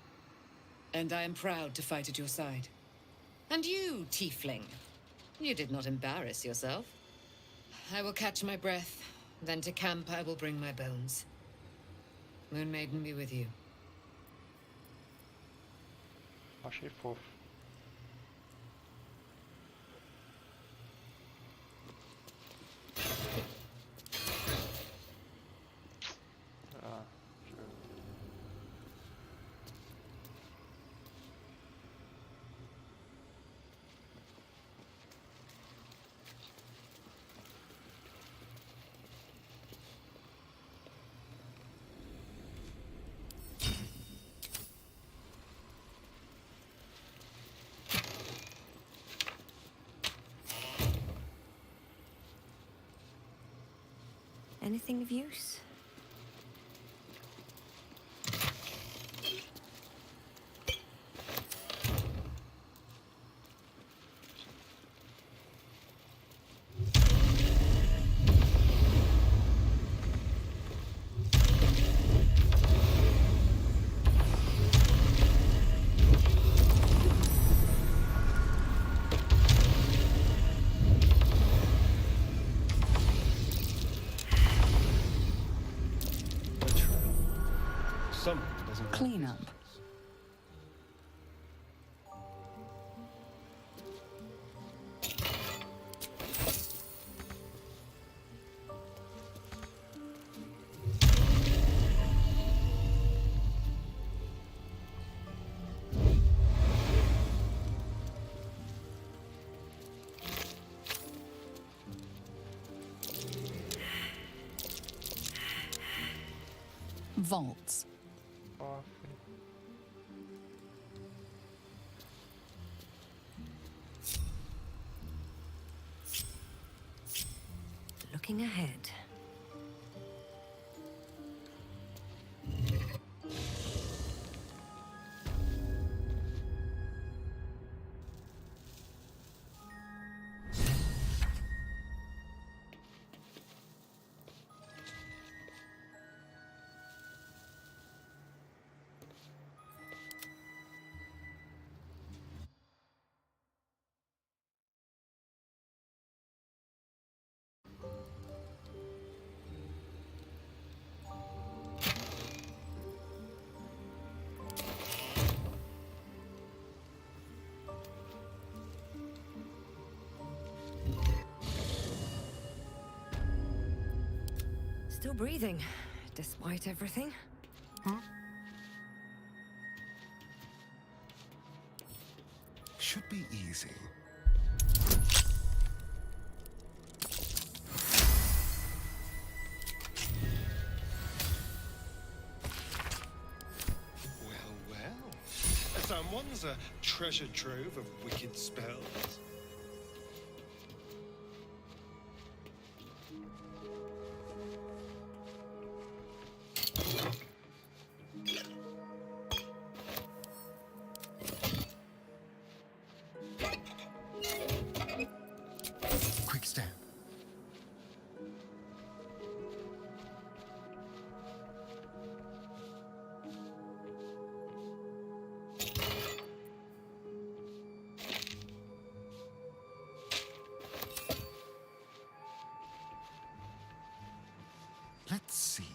[SPEAKER 6] And I am proud to fight at your side. And you, tiefling, you did not embarrass yourself. I will catch my breath, then to camp I will bring my bones. Moon Maiden be with you.
[SPEAKER 7] Achei fofo. Ah, deixa eu...
[SPEAKER 2] Anything of use?
[SPEAKER 1] Clean up. Vaults.
[SPEAKER 2] Looking ahead. Still breathing, despite everything.
[SPEAKER 12] Should be easy.
[SPEAKER 18] Well, someone's a treasure trove of wicked spells.
[SPEAKER 12] Quick step. Let's see.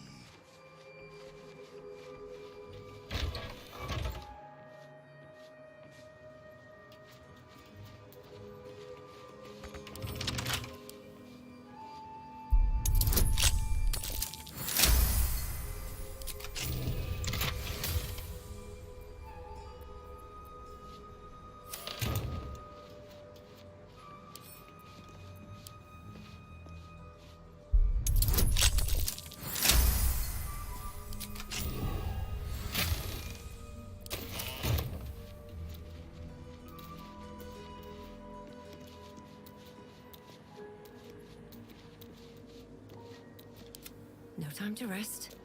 [SPEAKER 2] No time to rest.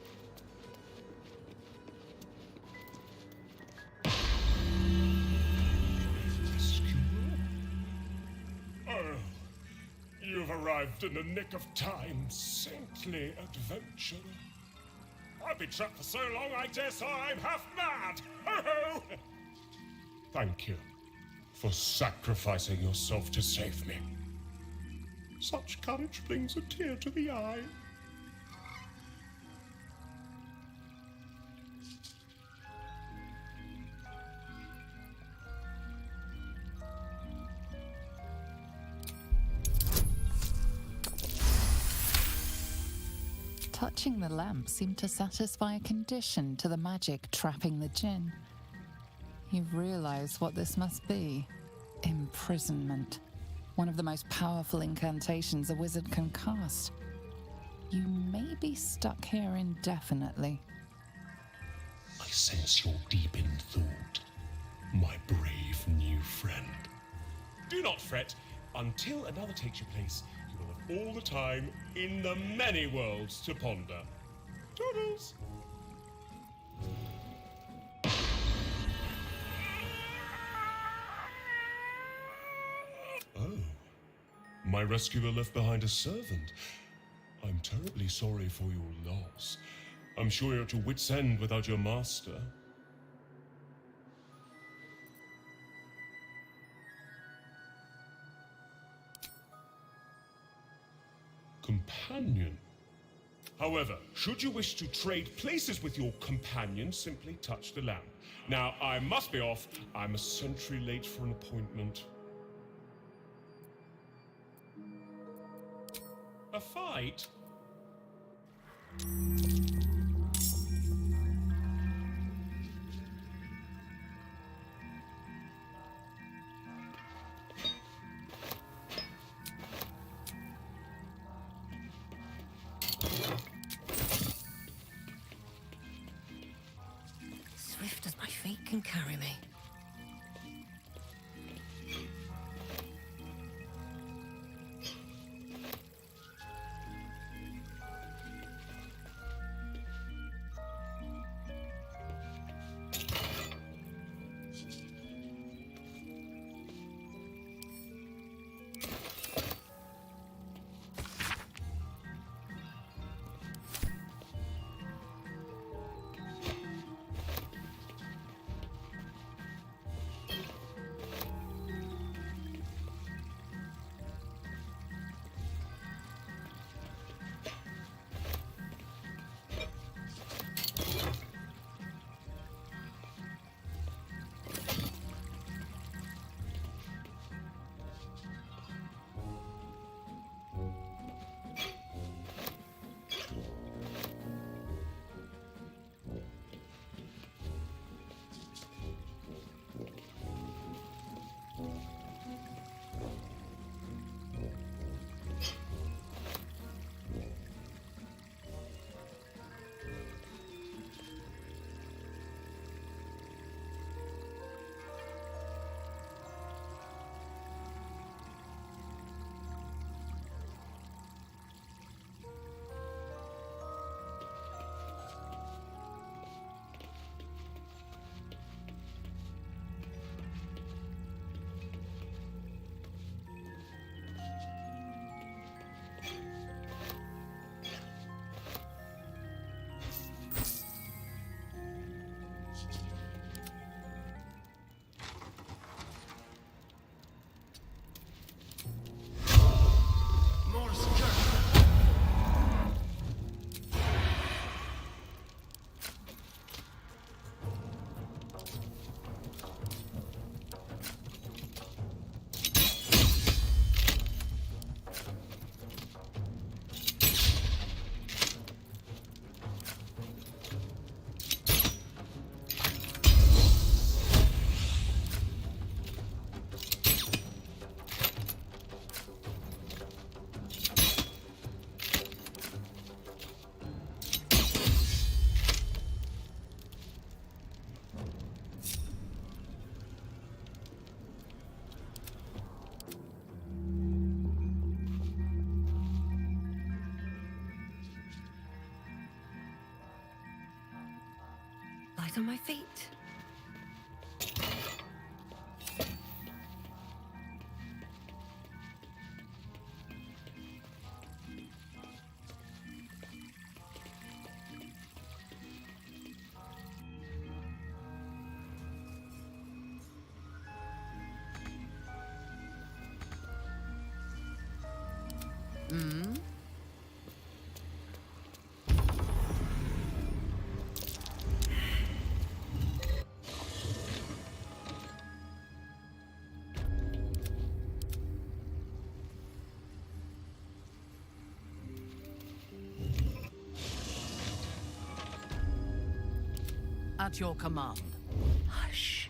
[SPEAKER 11] Oh, you've arrived in the nick of time, saintly adventurer. I've been trapped for so long, I dare say I'm half mad. Ho-ho! Thank you for sacrificing yourself to save me. Such courage brings a tear to the eye.
[SPEAKER 1] Touching the lamp seemed to satisfy a condition to the magic trapping the djinn. You've realized what this must be. Imprisonment. One of the most powerful incantations a wizard can cast. You may be stuck here indefinitely.
[SPEAKER 11] I sense you're deep in thought, my brave new friend. Do not fret. Until another takes your place, you will have all the time in the many worlds to ponder. Toodles! Oh, my rescuer left behind a servant. I'm terribly sorry for your loss. I'm sure you're at your wit's end without your master. Companion. However, should you wish to trade places with your companion, simply touch the lamp. Now, I must be off. I'm a century late for an appointment. A fight?
[SPEAKER 2] Swift as my feet can carry me. right on my feet.
[SPEAKER 19] Hmm? At your command.
[SPEAKER 2] Hush.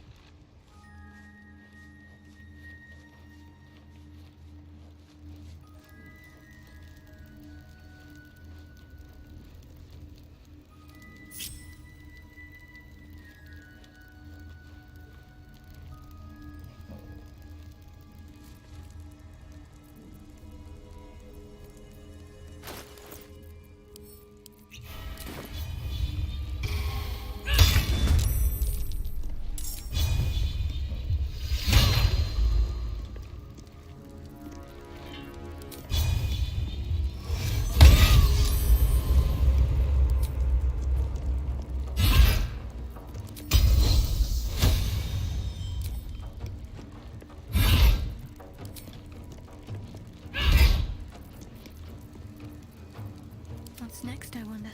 [SPEAKER 2] What's next, I wonder?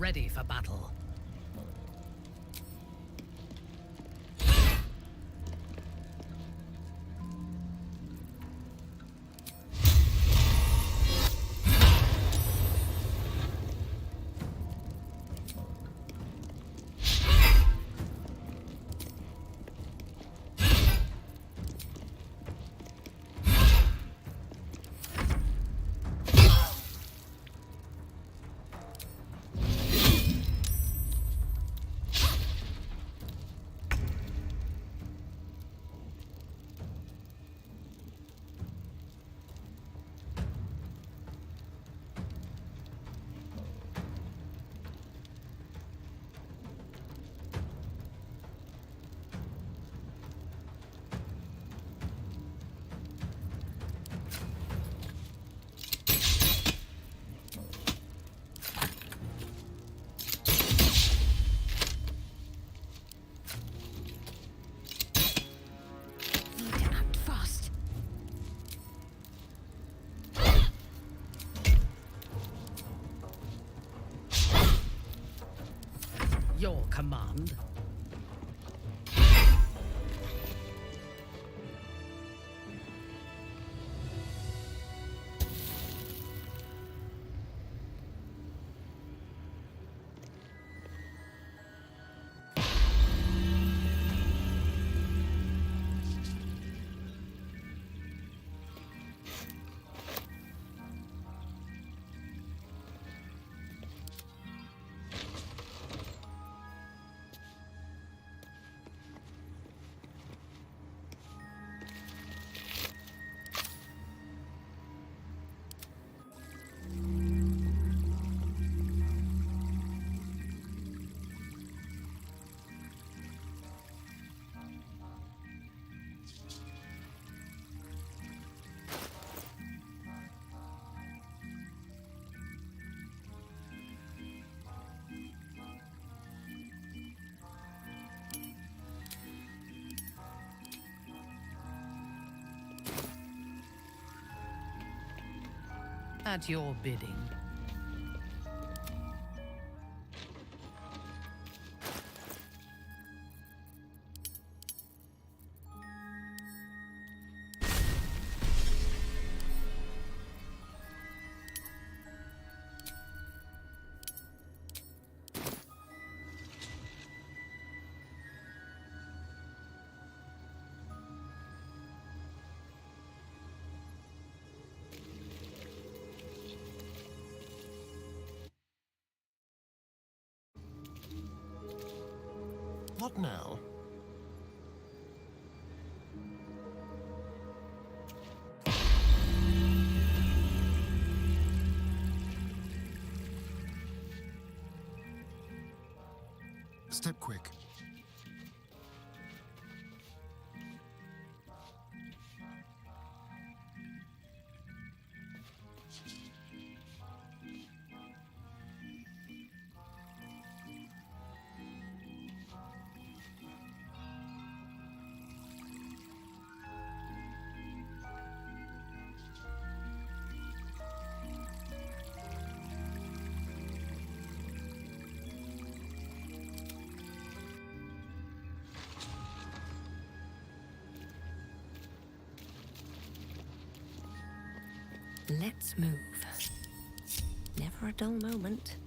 [SPEAKER 19] ready for battle. Your command. At your bidding.
[SPEAKER 16] What now?
[SPEAKER 12] Step quick.
[SPEAKER 2] Let's move. Never a dull moment.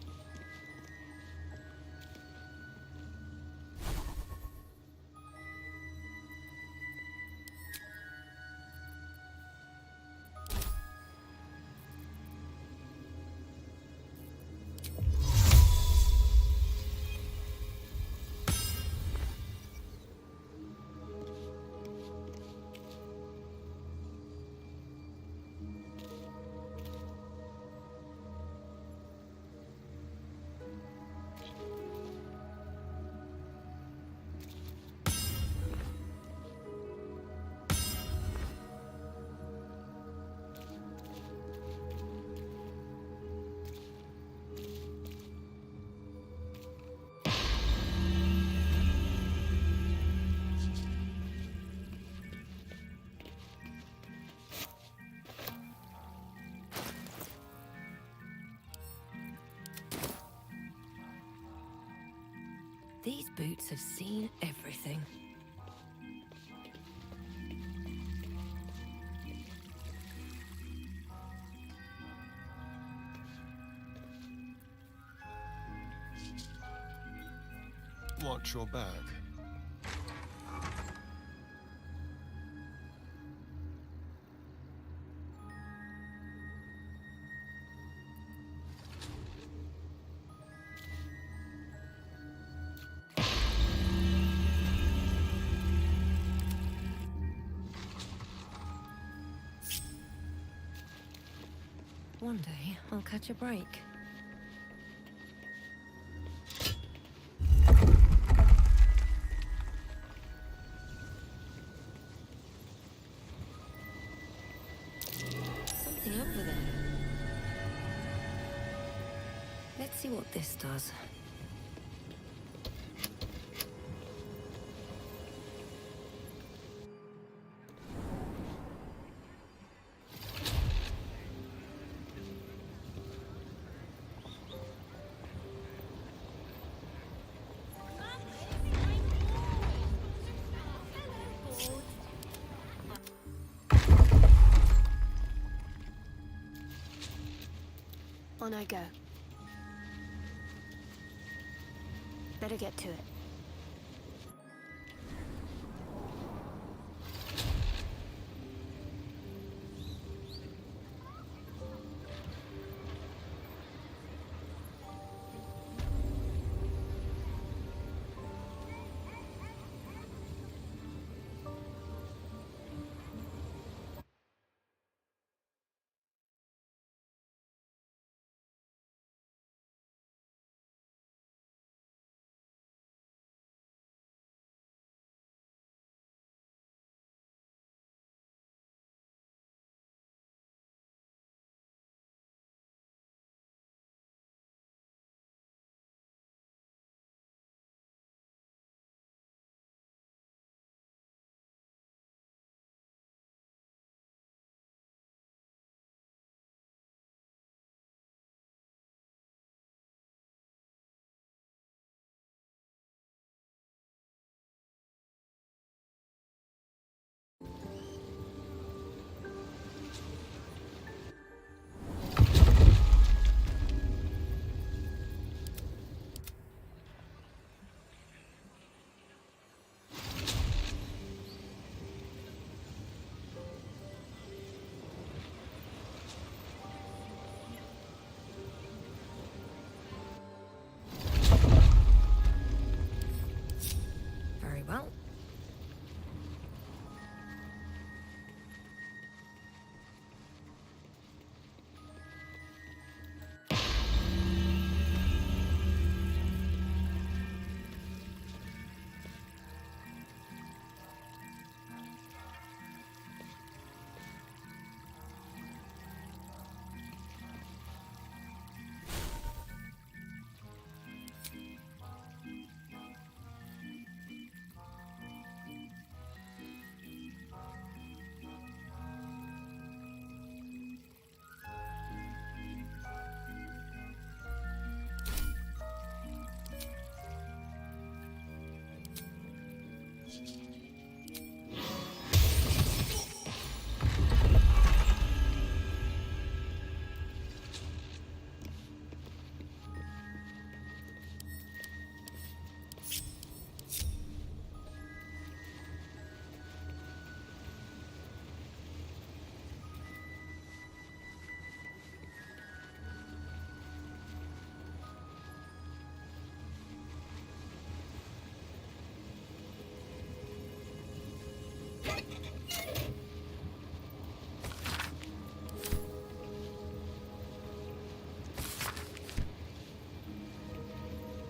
[SPEAKER 2] These boots have seen everything.
[SPEAKER 16] Watch your bag.
[SPEAKER 2] One day, I'll catch a break. Something over there. Let's see what this does.
[SPEAKER 3] On I go. Better get to it.
[SPEAKER 2] Very well.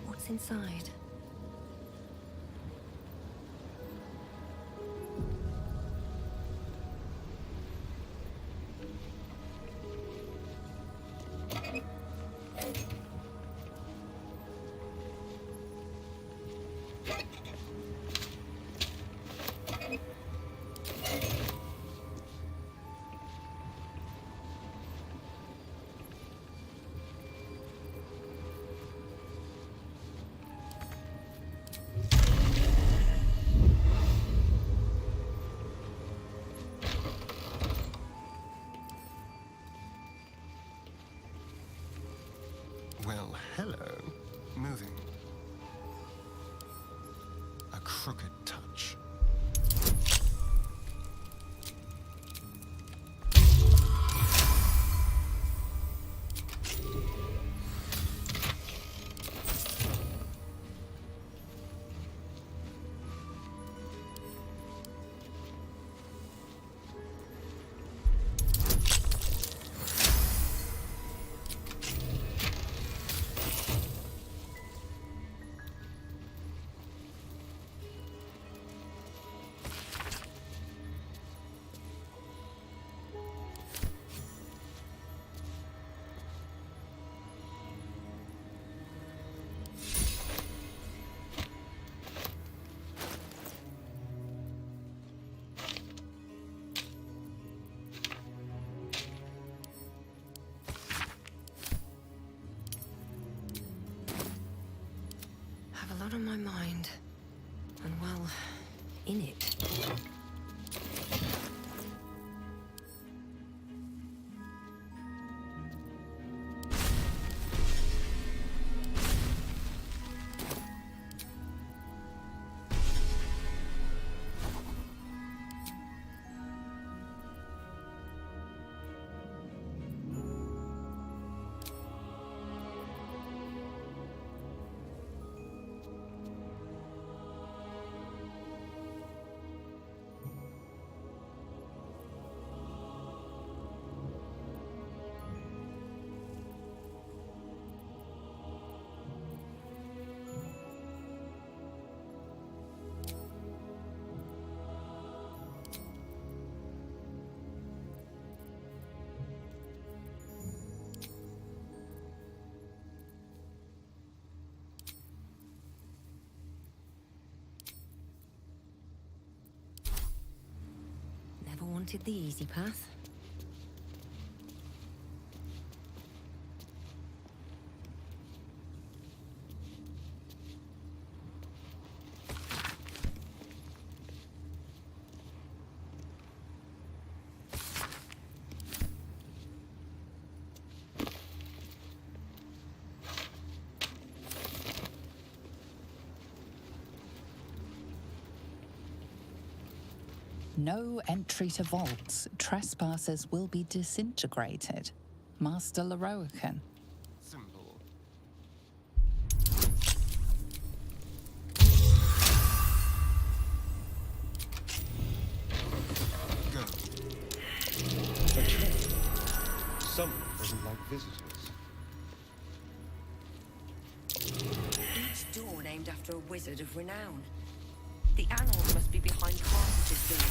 [SPEAKER 2] What's inside?
[SPEAKER 16] Hello. Moving. A crooked touch.
[SPEAKER 2] Have a lot on my mind. And well, in it. Never wanted the easy path.
[SPEAKER 1] No entry to vaults. Trespassers will be disintegrated. Master Leroican.
[SPEAKER 16] Simple. Go.
[SPEAKER 18] A check. Someone doesn't like visitors.
[SPEAKER 2] Each door named after a wizard of renown. The annals must be behind Carthus's door.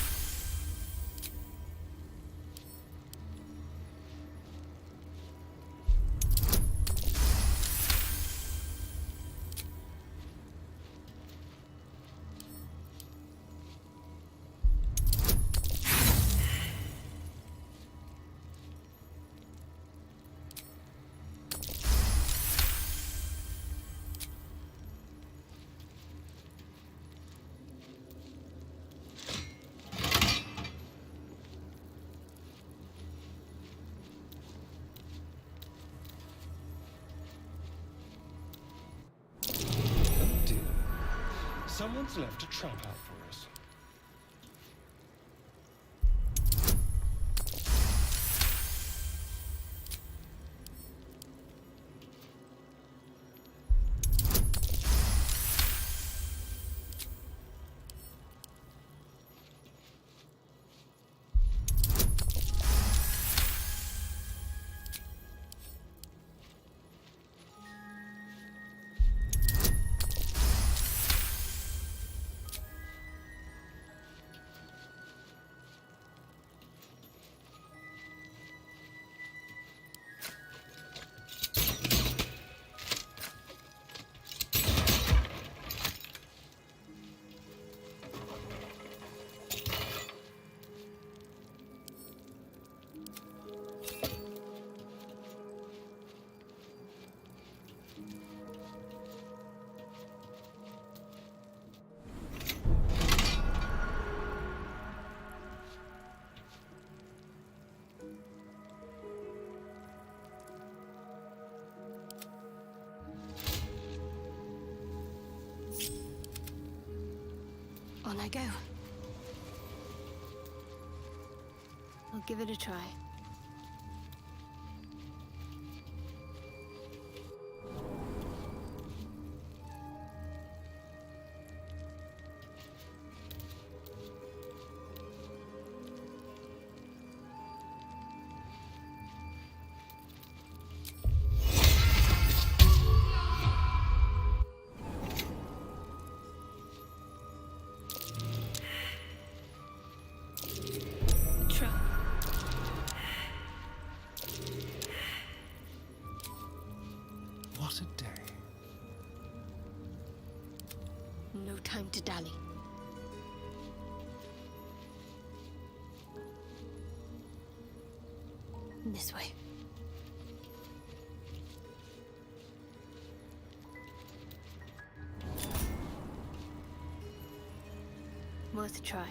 [SPEAKER 18] Someone's left a trap out for us.
[SPEAKER 3] On I go. I'll give it a try.
[SPEAKER 16] What a day.
[SPEAKER 3] No time to dally. This way. Worth a try.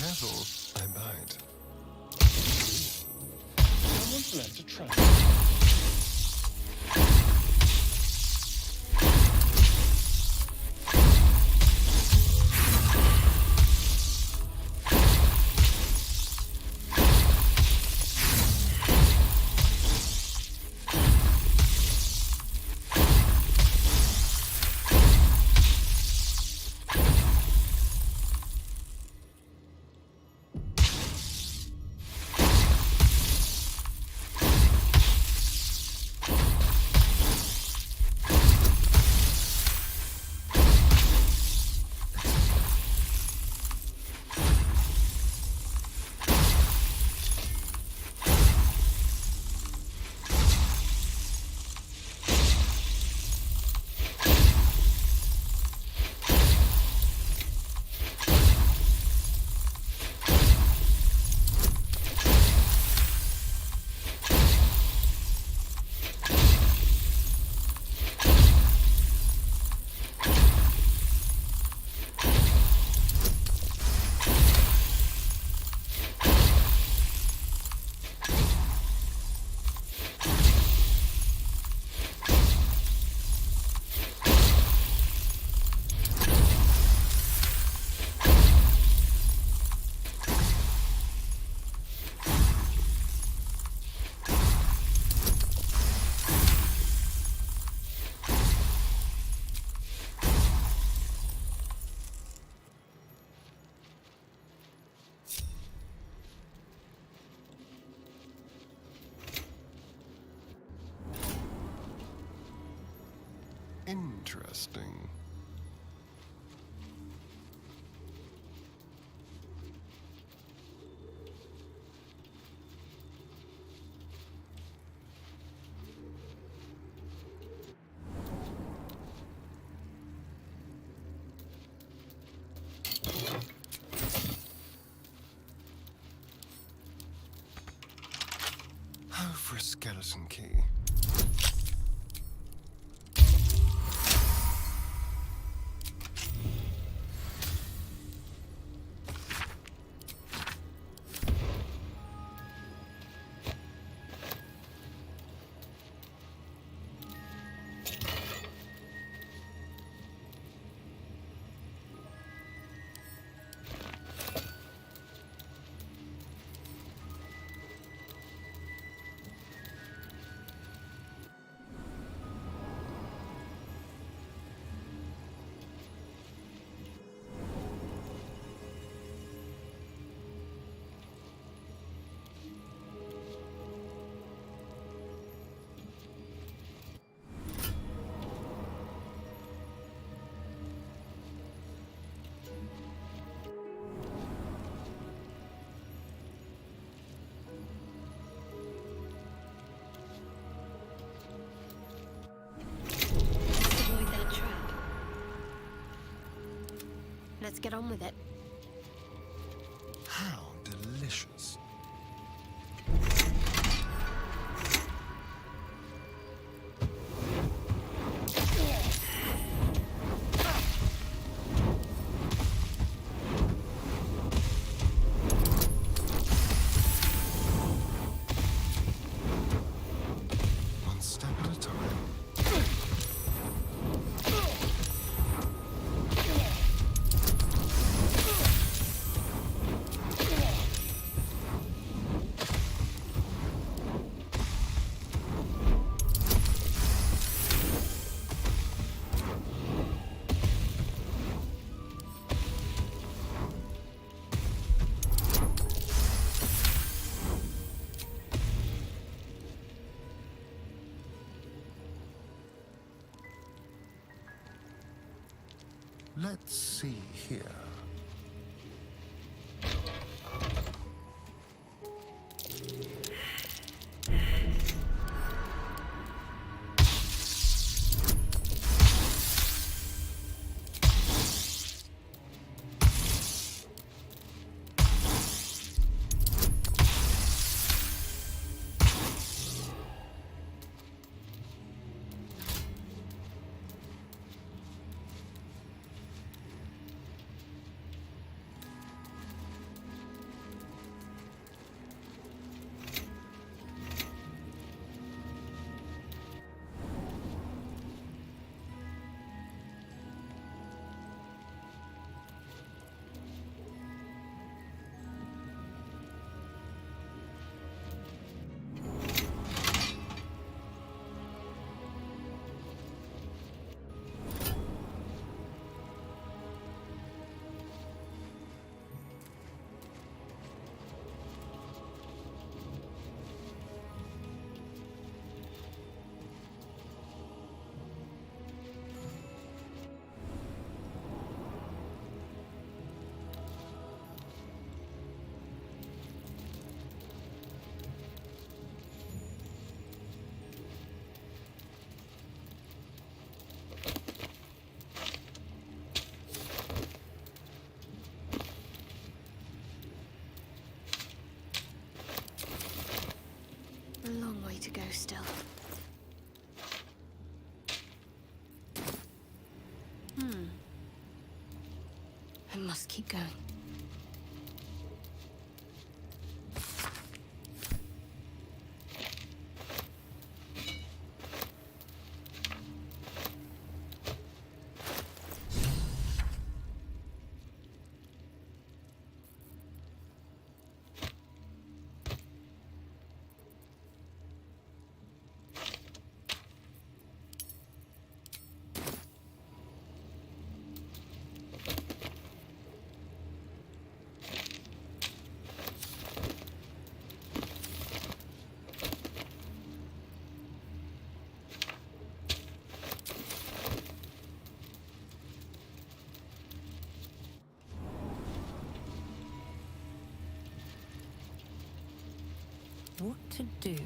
[SPEAKER 16] Careful, I bite.
[SPEAKER 18] Someone's left a trap.
[SPEAKER 16] Interesting. Oh, for a skeleton key.
[SPEAKER 2] let's get on with it.
[SPEAKER 16] How delicious. One step at a time. Let's see here.
[SPEAKER 2] A long way to go still. I must keep going. What to do?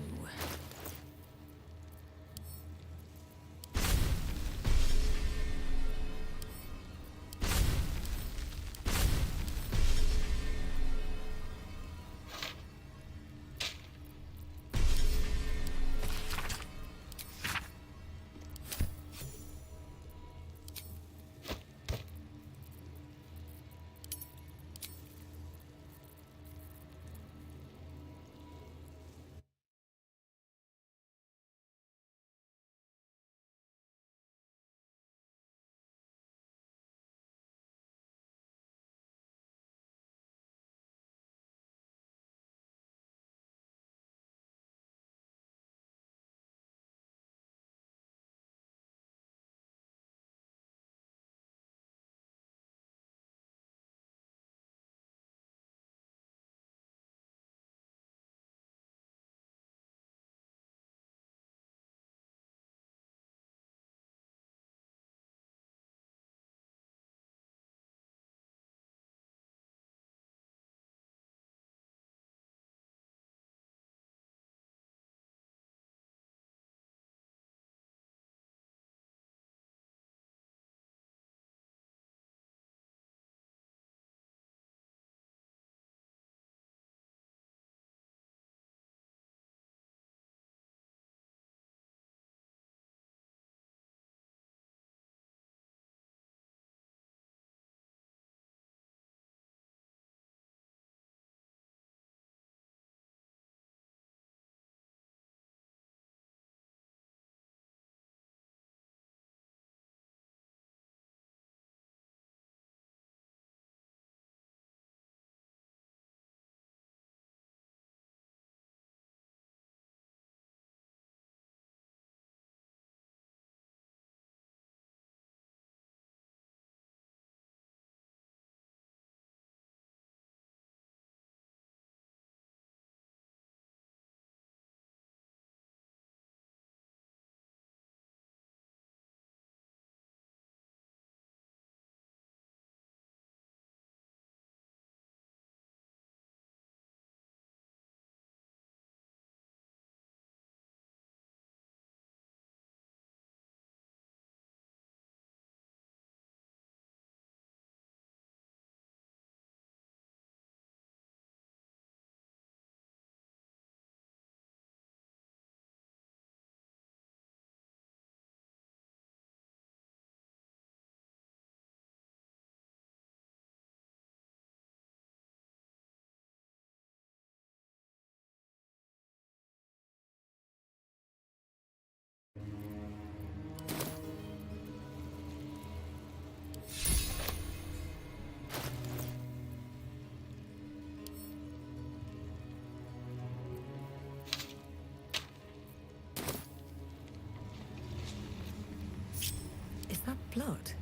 [SPEAKER 2] that blood?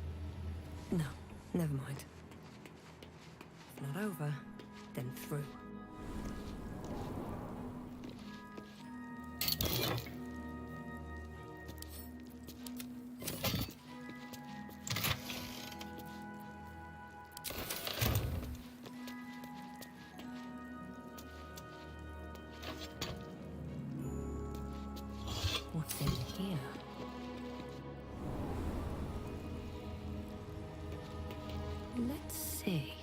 [SPEAKER 2] No, never mind. If not over, then through. What's in here? Let's see.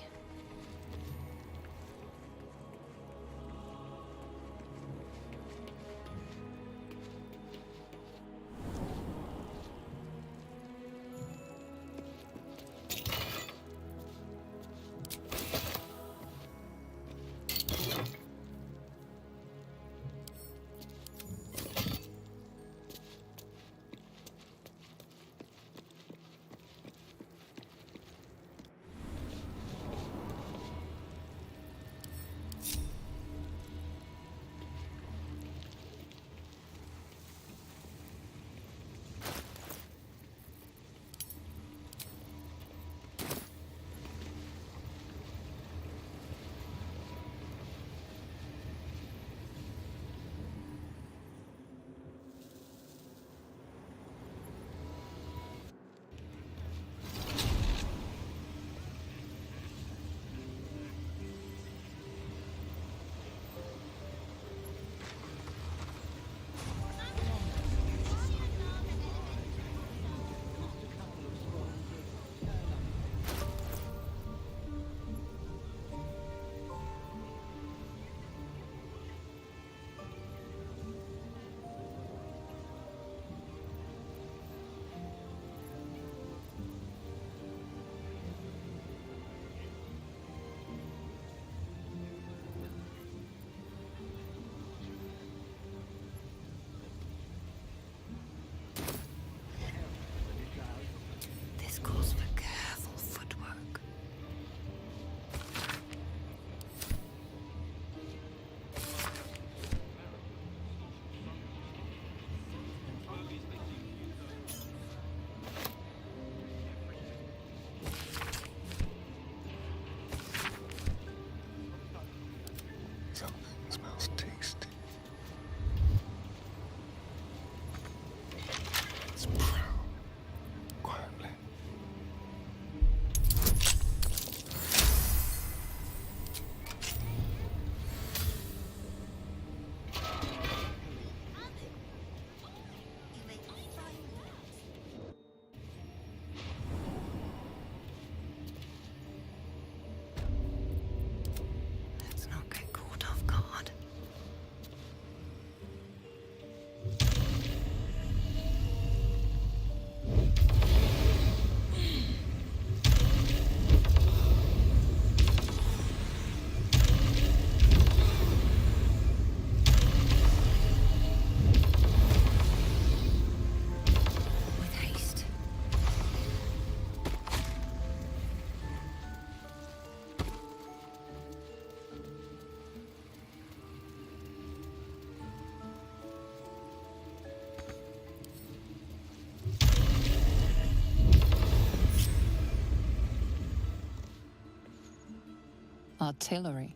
[SPEAKER 2] This calls for careful footwork.
[SPEAKER 16] Something smells tasty. It's brown. Quietly.
[SPEAKER 2] Let's not get caught off guard. With haste.
[SPEAKER 1] Artillery.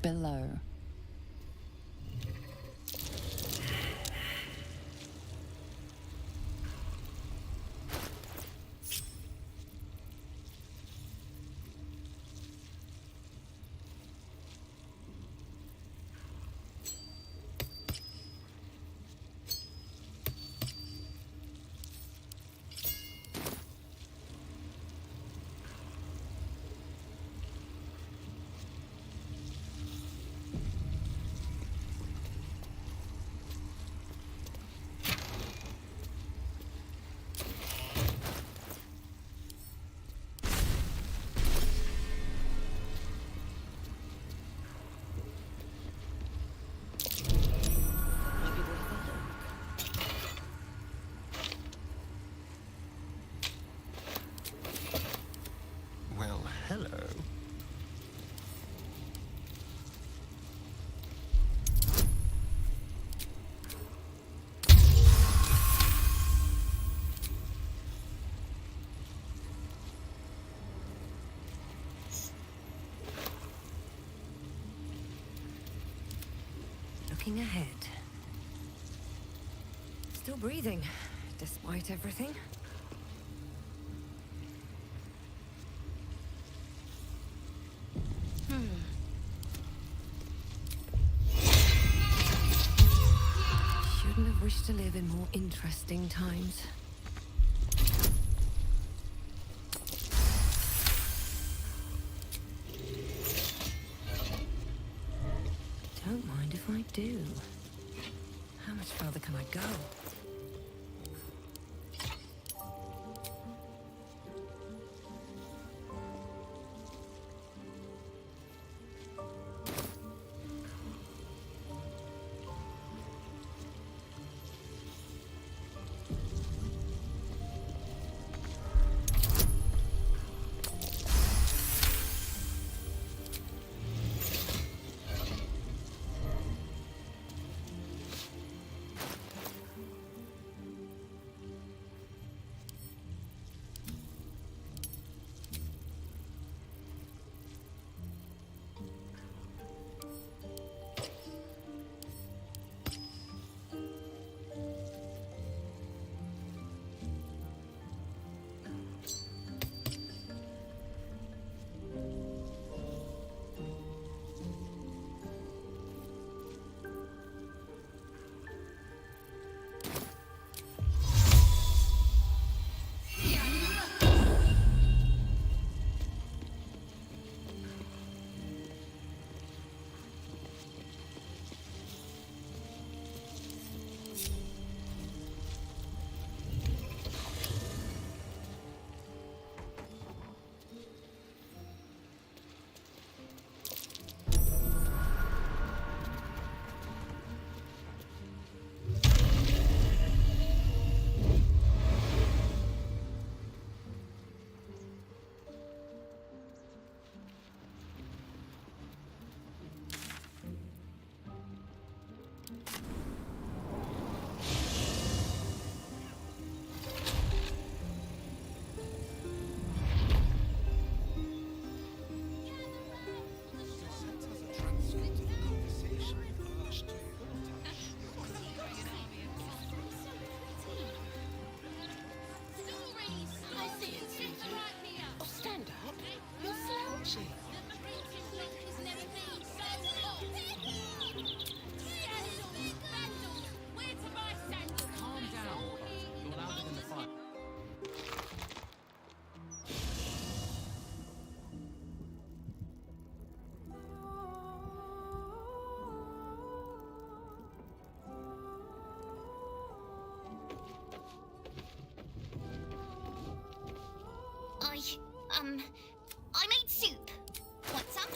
[SPEAKER 1] below.
[SPEAKER 16] Well, hello.
[SPEAKER 2] Looking ahead. Still breathing, despite everything. Shouldn't have wished to live in more interesting times. Don't mind if I do. How much further can I go?
[SPEAKER 9] I made soup. Want some?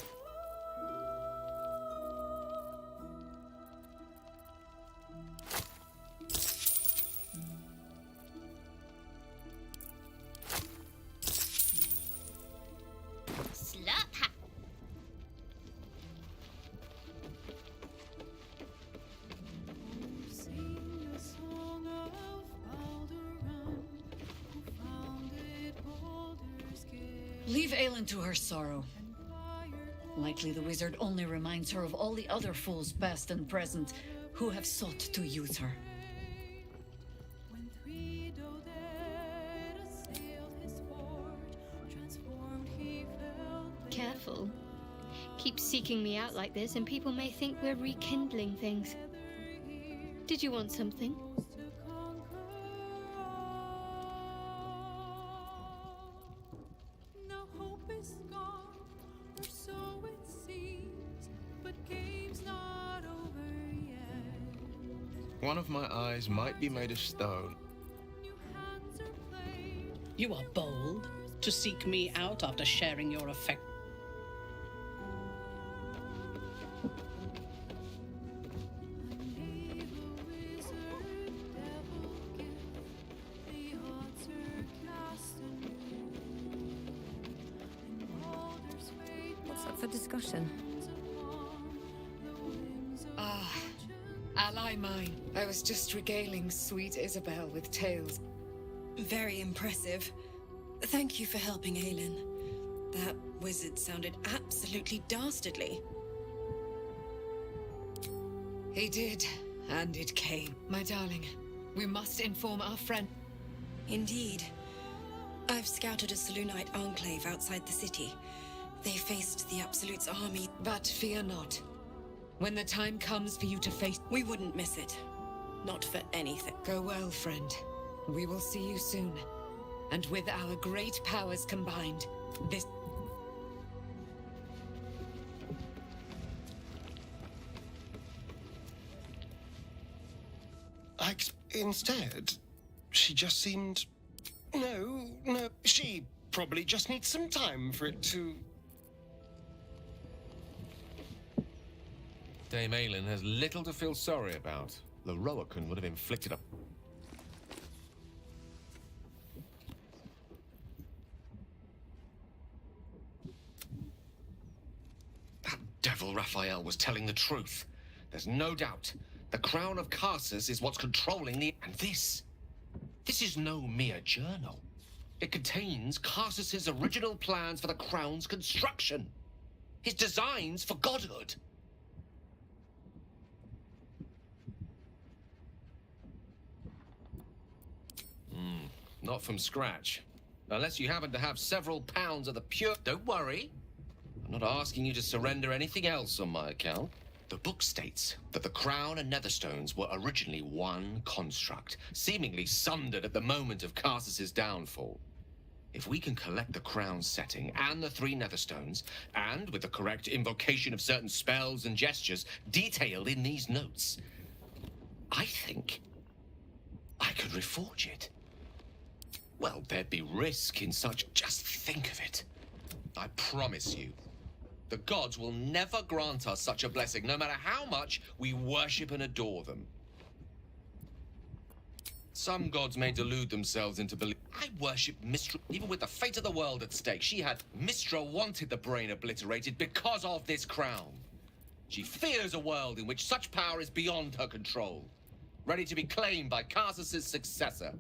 [SPEAKER 9] Slurp ha.
[SPEAKER 17] Sing the song of Baldur, who founded Baldur's Gate.
[SPEAKER 6] Leave Aelin to her sorrow.
[SPEAKER 17] Fire
[SPEAKER 6] Likely the wizard only reminds her of all the other fools, past and present, who have sought to use her.
[SPEAKER 17] When three Dodera sailed his forge, transformed he felt.
[SPEAKER 3] Careful. Keep seeking me out like this, and people may think we're rekindling things. Did you want something?
[SPEAKER 17] Now hope is gone, or so it seems, but game's not over yet.
[SPEAKER 16] One of my eyes might be made of stone.
[SPEAKER 17] Hands are played.
[SPEAKER 5] You are bold to seek me out after sharing your affection.
[SPEAKER 2] What's up for discussion?
[SPEAKER 6] Ah, ally mine. I was just regaling sweet Isabel with tales.
[SPEAKER 14] Very impressive. Thank you for helping Aelin. That wizard sounded absolutely dastardly.
[SPEAKER 6] He did, and it came. My darling, we must inform our friend.
[SPEAKER 14] Indeed. I've scouted a Selûnite enclave outside the city. They faced the Absolute's army.
[SPEAKER 6] But fear not. When the time comes for you to face...
[SPEAKER 14] We wouldn't miss it. Not for anything.
[SPEAKER 6] Go well, friend. We will see you soon. And with our great powers combined, this...
[SPEAKER 16] Instead, she just seemed... No, she probably just needs some time for it to...
[SPEAKER 8] Dame Aelin has little to feel sorry about. Lorroakan would have inflicted a...
[SPEAKER 22] That devil Raphael was telling the truth. There's no doubt. The crown of Karsus is what's controlling the... And this is no mere journal. It contains Karsus's original plans for the crown's construction. His designs for godhood. Not from scratch. Unless you happen to have several pounds of the pure... Don't worry. I'm not asking you to surrender anything else on my account. The book states that the crown and netherstones were originally one construct, seemingly sundered at the moment of Karsus's downfall. If we can collect the crown's setting and the 3 netherstones, and with the correct invocation of certain spells and gestures detailed in these notes, I think I could reforge it. Well, there'd be risk in such... Just think of it. I promise you, the gods will never grant us such a blessing, no matter how much we worship and adore them. Some gods may delude themselves into belief. I worship Mistra, even with the fate of the world at stake. Mistra wanted the brain obliterated because of this crown. She fears a world in which such power is beyond her control, ready to be claimed by Karsus's successor.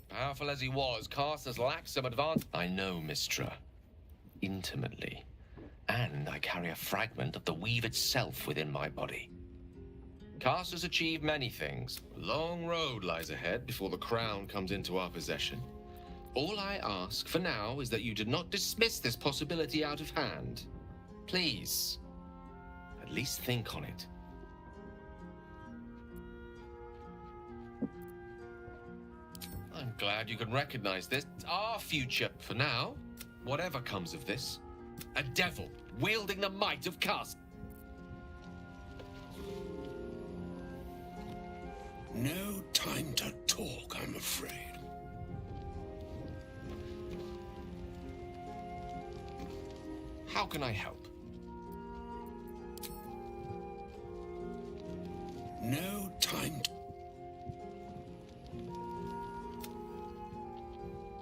[SPEAKER 22] Powerful as he was, Karsus lacked some advantage. I know Mistra intimately, and I carry a fragment of the weave itself within my body. Karsus achieved many things. A long road lies ahead before the crown comes into our possession. All I ask for now is that you do not dismiss this possibility out of hand. Please, at least think on it. I'm glad you can recognize this. It's our future. For now, whatever comes of this, a devil wielding the might of Karsus.
[SPEAKER 11] No time to talk, I'm afraid.
[SPEAKER 22] How can I help?
[SPEAKER 11] No time to...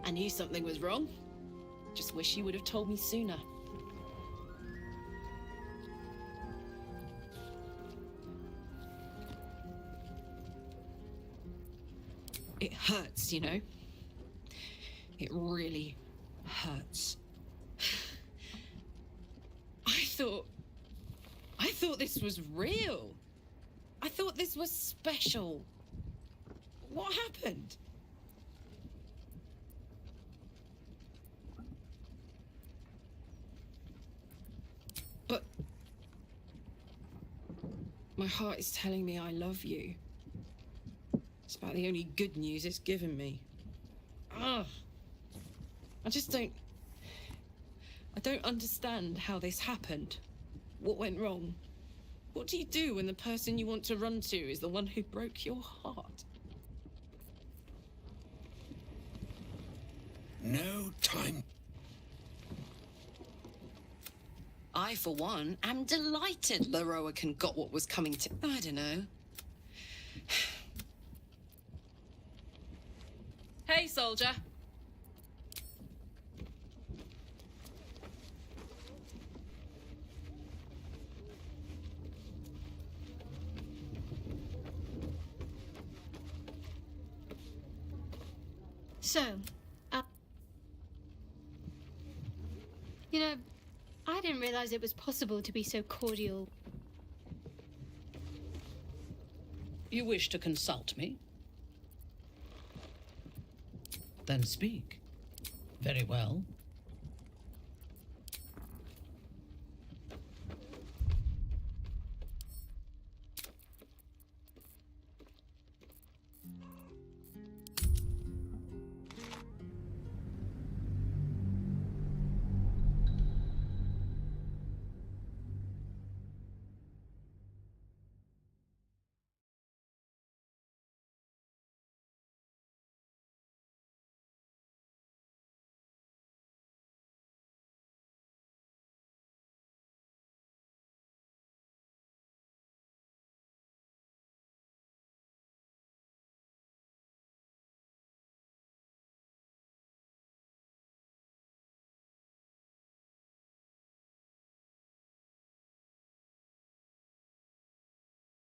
[SPEAKER 10] I knew something was wrong. Just wish you would have told me sooner. It hurts, you know? It really hurts.
[SPEAKER 14] thought this was real. I thought this was special. What happened? But my heart is telling me I love you. It's about the only good news it's given me. Ugh. I don't understand how this happened. What went wrong? What do you do when the person you want to run to is the one who broke your heart?
[SPEAKER 16] No time.
[SPEAKER 6] I, for one, am delighted Leroican got what was coming to... I don't know. Hey, soldier.
[SPEAKER 3] So, you know, I didn't realize it was possible to be so cordial.
[SPEAKER 19] You wish to consult me? Then speak. Very well.